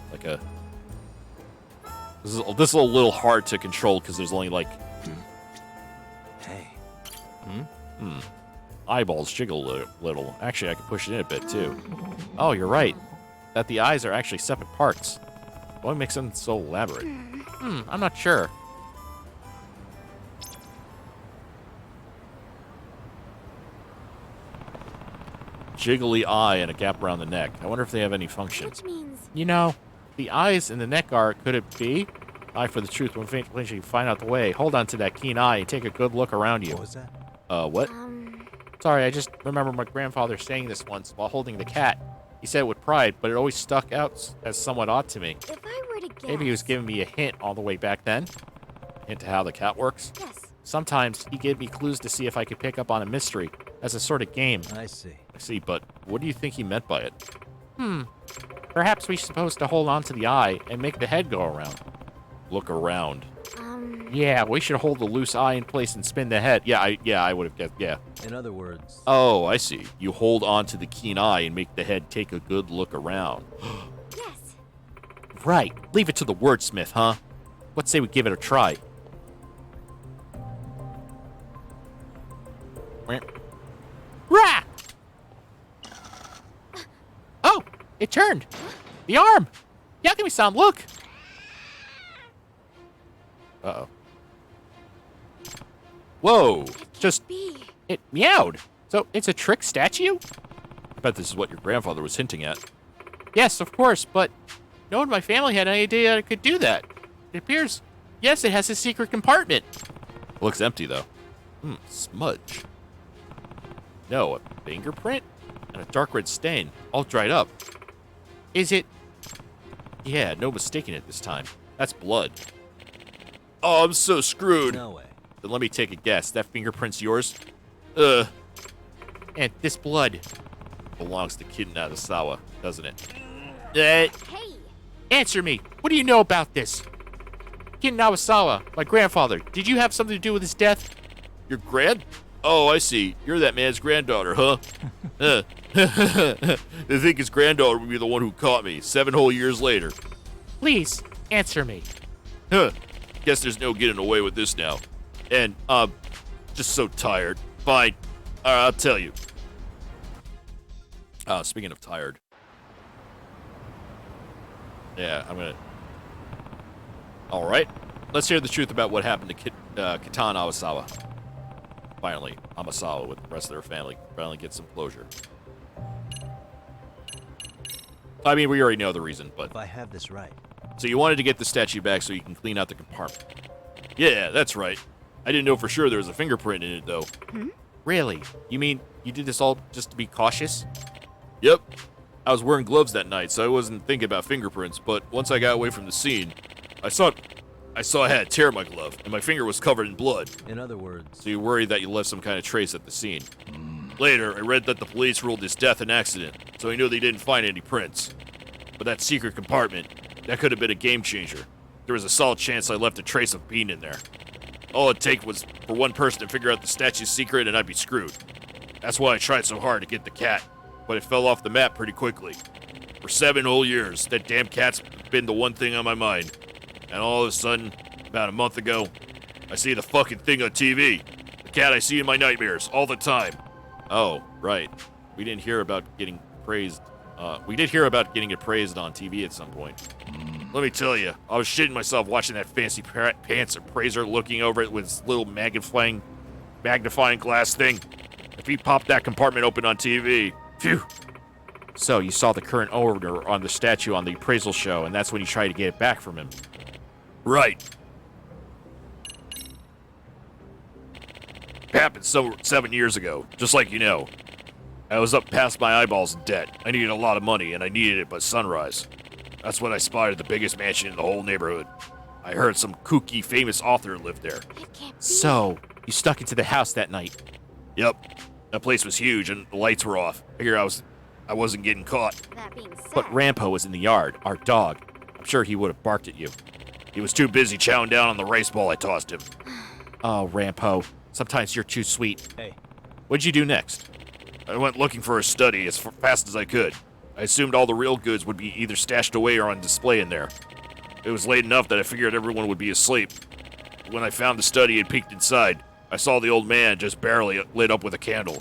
This is a little hard to control because there's only like... Hey. Eyeballs jiggle a little. Actually, I can push it in a bit too. Oh, you're right. That the eyes are actually separate parts. What makes them so elaborate? I'm not sure. Jiggly eye and a gap around the neck. I wonder if they have any function. Which means... You know, the eyes in the neck are, could it be? Eye for the truth when you find out the way. Hold on to that keen eye and take a good look around you. What was that? What? Sorry, I just remember my grandfather saying this once while holding the cat. He said it with pride, but it always stuck out as somewhat odd to me. If I were to guess... Maybe he was giving me a hint all the way back then. Hint to how the cat works? Yes. Sometimes he gave me clues to see if I could pick up on a mystery as a sort of game. I see. I see, but what do you think he meant by it? Perhaps we're supposed to hold on to the eye and make the head go around. Look around. Yeah, we should hold the loose eye in place and spin the head. Yeah, I would have guessed, yeah. In other words... Oh, I see. You hold on to the keen eye and make the head take a good look around. Yes. Right. Leave it to the wordsmith, huh? Let's say we give it a try. Rah! Oh, it turned. The arm. Yagami-san, look. Uh-oh. Whoa! It meowed. So it's a trick statue? I bet this is what your grandfather was hinting at. Yes, of course, but no one in my family had any idea I could do that. It appears, yes, it has a secret compartment. It looks empty, though. Smudge. No, a fingerprint? And a dark red stain, all dried up. Is it? Yeah, no mistaking it this time. That's blood. Oh, I'm so screwed. No way. Then let me take a guess. That fingerprint's yours? And this blood belongs to Kid Nagasawa, doesn't it? Hey! Answer me. What do you know about this? Kid Nawasawa, my grandfather. Did you have something to do with his death? Your Oh, I see. You're that man's granddaughter, huh? They think his granddaughter would be the one who caught me 7 whole years later. Please, answer me. Guess there's no getting away with this now. And, just so tired. Fine. Alright, I'll tell you. Speaking of tired. Yeah, I'm gonna... Alright. Let's hear the truth about what happened to Kitan Awasawa. Finally, Amasawa with the rest of their family finally get some closure. I mean, we already know the reason, but... If I have this right. So you wanted to get the statue back so you can clean out the compartment. Yeah, that's right. I didn't know for sure there was a fingerprint in it, though. Really? You mean you did this all just to be cautious? Yep. I was wearing gloves that night, so I wasn't thinking about fingerprints, but once I got away from the scene, I saw I had a tear in my glove, and my finger was covered in blood. In other words... So you worried that you left some kind of trace at the scene. Later, I read that the police ruled his death an accident, so I knew they didn't find any prints. But that secret compartment, that could have been a game changer. There was a solid chance I left a trace of bean in there. All it take was for one person to figure out the statue's secret and I'd be screwed. That's why I tried so hard to get the cat, but it fell off the map pretty quickly. For 7 whole years, that damn cat's been the one thing on my mind. And all of a sudden, about a month ago, I see the fucking thing on TV. The cat I see in my nightmares all the time. Oh, right. We didn't hear about getting praised. We did hear about getting it praised on TV at some point. Let me tell you, I was shitting myself watching that fancy pants appraiser looking over it with his little magnifying glass thing. If he popped that compartment open on TV, phew. So you saw the current owner on the statue on the appraisal show, and that's when you tried to get it back from him. Right. Happened 7 years ago, just like you know. I was up past my eyeballs in debt. I needed a lot of money, and I needed it by sunrise. That's when I spotted the biggest mansion in the whole neighborhood. I heard some kooky famous author lived there. So, you stuck into the house that night? Yep. That place was huge, and the lights were off. I figured I wasn't getting caught. That being said, But Rampo was in the yard, our dog. I'm sure he would have barked at you. He was too busy chowing down on the rice ball I tossed him. Oh, Rampo. Sometimes you're too sweet. Hey. What'd you do next? I went looking for a study as fast as I could. I assumed all the real goods would be either stashed away or on display in there. It was late enough that I figured everyone would be asleep. When I found the study and peeked inside, I saw the old man just barely lit up with a candle.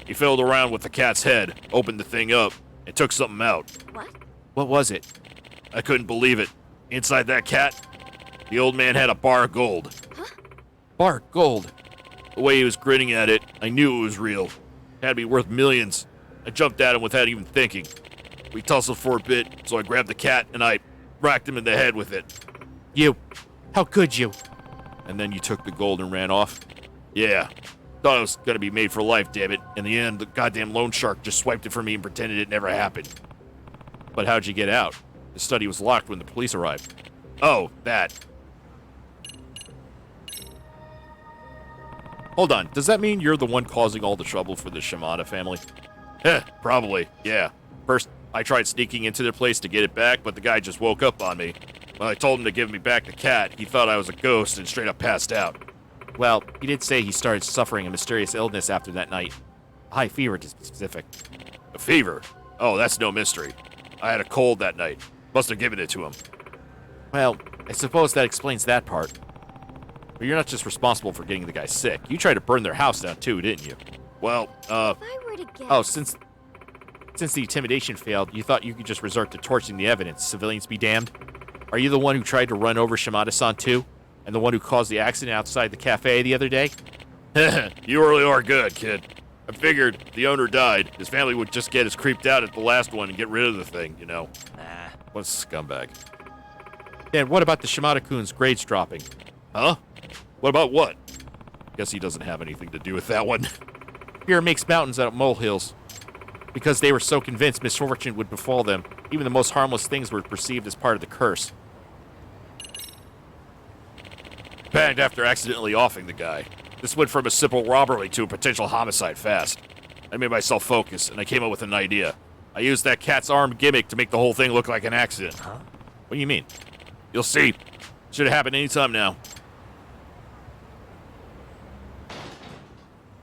He fiddled around with the cat's head, opened the thing up, and took something out. What? What was it? I couldn't believe it. Inside that cat, the old man had a bar of gold. Huh? Bar of gold? The way he was grinning at it, I knew it was real. It had to be worth millions. I jumped at him without even thinking. We tussled for a bit, so I grabbed the cat and I racked him in the head with it. You? How could you? And then you took the gold and ran off? Yeah. Thought it was gonna be made for life, damn it. In the end, the goddamn loan shark just swiped it from me and pretended it never happened. But how'd you get out? The study was locked when the police arrived. Oh, that. Hold on, does that mean you're the one causing all the trouble for the Shimada family? Probably, yeah. First, I tried sneaking into their place to get it back, but the guy just woke up on me. When I told him to give me back the cat, he thought I was a ghost and straight up passed out. Well, he did say he started suffering a mysterious illness after that night. High fever, to be specific. A fever? Oh, that's no mystery. I had a cold that night. Must have given it to him. Well, I suppose that explains that part. But you're not just responsible for getting the guy sick. You tried to burn their house down too, didn't you? Well, If I were to guess... Oh, since the intimidation failed, you thought you could just resort to torching the evidence. Civilians be damned. Are you the one who tried to run over Shimada-san too? And the one who caused the accident outside the cafe the other day? You really are good, kid. I figured the owner died. His family would just get as creeped out at the last one and get rid of the thing, you know. Nah. What a scumbag. Then what about the Shimada-kun's grades dropping? Huh? What about what? Guess he doesn't have anything to do with that one. Fear makes mountains out of molehills. Because they were so convinced misfortune would befall them, even the most harmless things were perceived as part of the curse. Banged after accidentally offing the guy. This went from a simple robbery to a potential homicide fast. I made myself focus, and I came up with an idea. I used that cat's arm gimmick to make the whole thing look like an accident. Huh? What do you mean? You'll see. Should have happened any time now.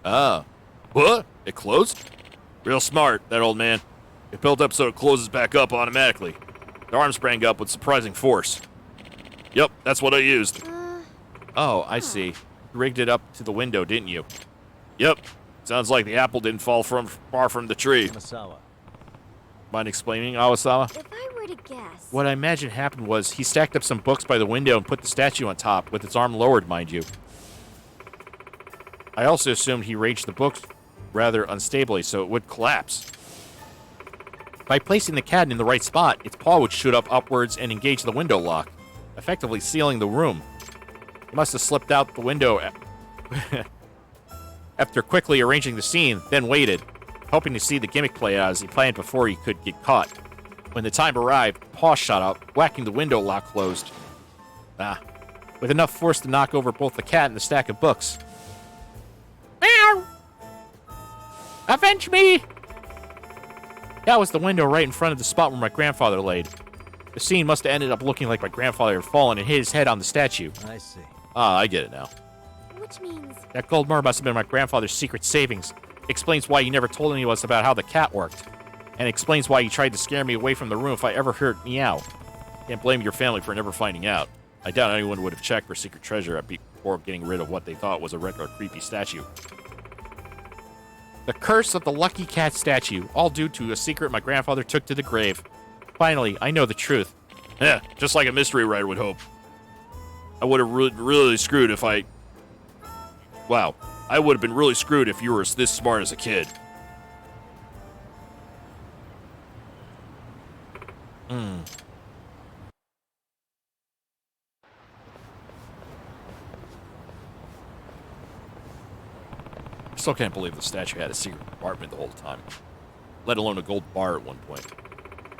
Ah. What? It closed? Real smart, that old man. It built up so it closes back up automatically. The arm sprang up with surprising force. Yep, that's what I used. Oh, I see. You rigged it up to the window, didn't you? Yep. Sounds like the apple didn't fall far from the tree. Amasawa. Mind explaining, Awasawa? If I were to guess... What I imagine happened was he stacked up some books by the window and put the statue on top, with its arm lowered, mind you. I also assumed he arranged the books rather unstably so it would collapse. By placing the cat in the right spot, its paw would shoot up upwards and engage the window lock, effectively sealing the room. He must have slipped out the window after quickly arranging the scene, then waited, hoping to see the gimmick play out as he planned before he could get caught. When the time arrived, the paw shot up, whacking the window lock closed. With enough force to knock over both the cat and the stack of books. Meow! Avenge me! That was the window right in front of the spot where my grandfather laid. The scene must have ended up looking like my grandfather had fallen and hit his head on the statue. I see. Ah, I get it now. Which means... That gold bar must have been my grandfather's secret savings. Explains why he never told any of us about how the cat worked. And explains why he tried to scare me away from the room if I ever heard meow. Can't blame your family for never finding out. I doubt anyone would have checked for secret treasure before getting rid of what they thought was a regular creepy statue. The curse of the lucky cat statue, all due to a secret my grandfather took to the grave. Finally, I know the truth. Yeah, just like a mystery writer would hope. I would have really screwed if I... Wow, I would have been really screwed if you were this smart as a kid. I still can't believe the statue had a secret compartment the whole time. Let alone a gold bar at one point.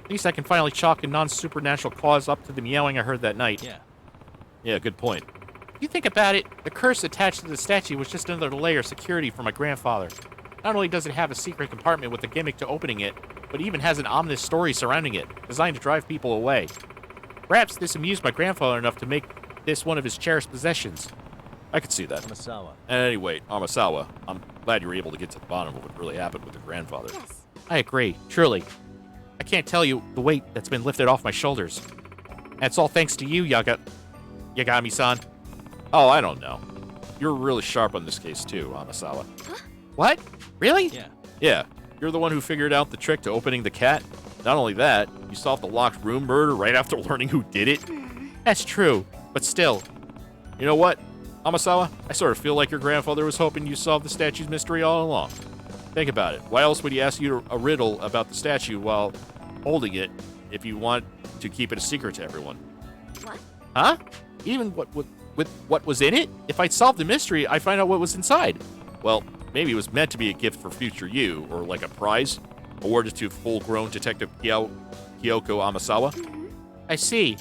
At least I can finally chalk a non-supernatural cause up to the meowing I heard that night. Yeah, good point. You think about it, the curse attached to the statue was just another layer of security for my grandfather. Not only does it have a secret compartment with a gimmick to opening it, but it even has an ominous story surrounding it, designed to drive people away. Perhaps this amused my grandfather enough to make this one of his cherished possessions. I could see that. Amasawa. Anyway, Amasawa, I'm glad you were able to get to the bottom of what really happened with your grandfather. Yes. I agree, truly. I can't tell you the weight that's been lifted off my shoulders. And it's all thanks to you, Yagami-san. Oh, I don't know. You're really sharp on this case too, Amasawa. Huh? What? Really? Yeah. Yeah, you're the one who figured out the trick to opening the cat. Not only that, you solved the locked room murder right after learning who did it. That's true, but still. You know what, Amasawa? I sort of feel like your grandfather was hoping you solved the statue's mystery all along. Think about it. Why else would he ask you a riddle about the statue while holding it if you want to keep it a secret to everyone? What? Huh? Even with what was in it? If I'd solved the mystery, I'd find out what was inside. Well, maybe it was meant to be a gift for future you, or like a prize awarded to full-grown Detective Kyoko Amasawa. I see.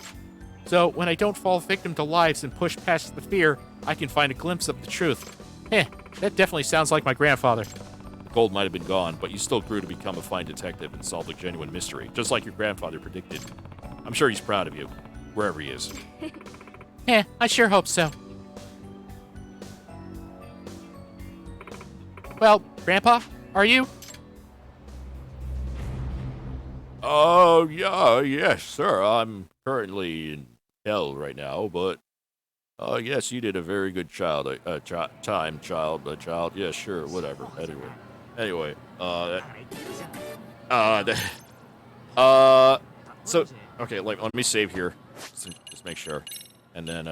So when I don't fall victim to lives and push past the fear, I can find a glimpse of the truth. That definitely sounds like my grandfather. The gold might have been gone, but you still grew to become a fine detective and solve a genuine mystery, just like your grandfather predicted. I'm sure he's proud of you, wherever he is. I sure hope so. Well, Grandpa, are you? Oh, yes, sir. I'm currently in hell right now, but yes, you did a very good child. Yeah, sure, whatever. Anyway, so okay, let me save here, just make sure, and then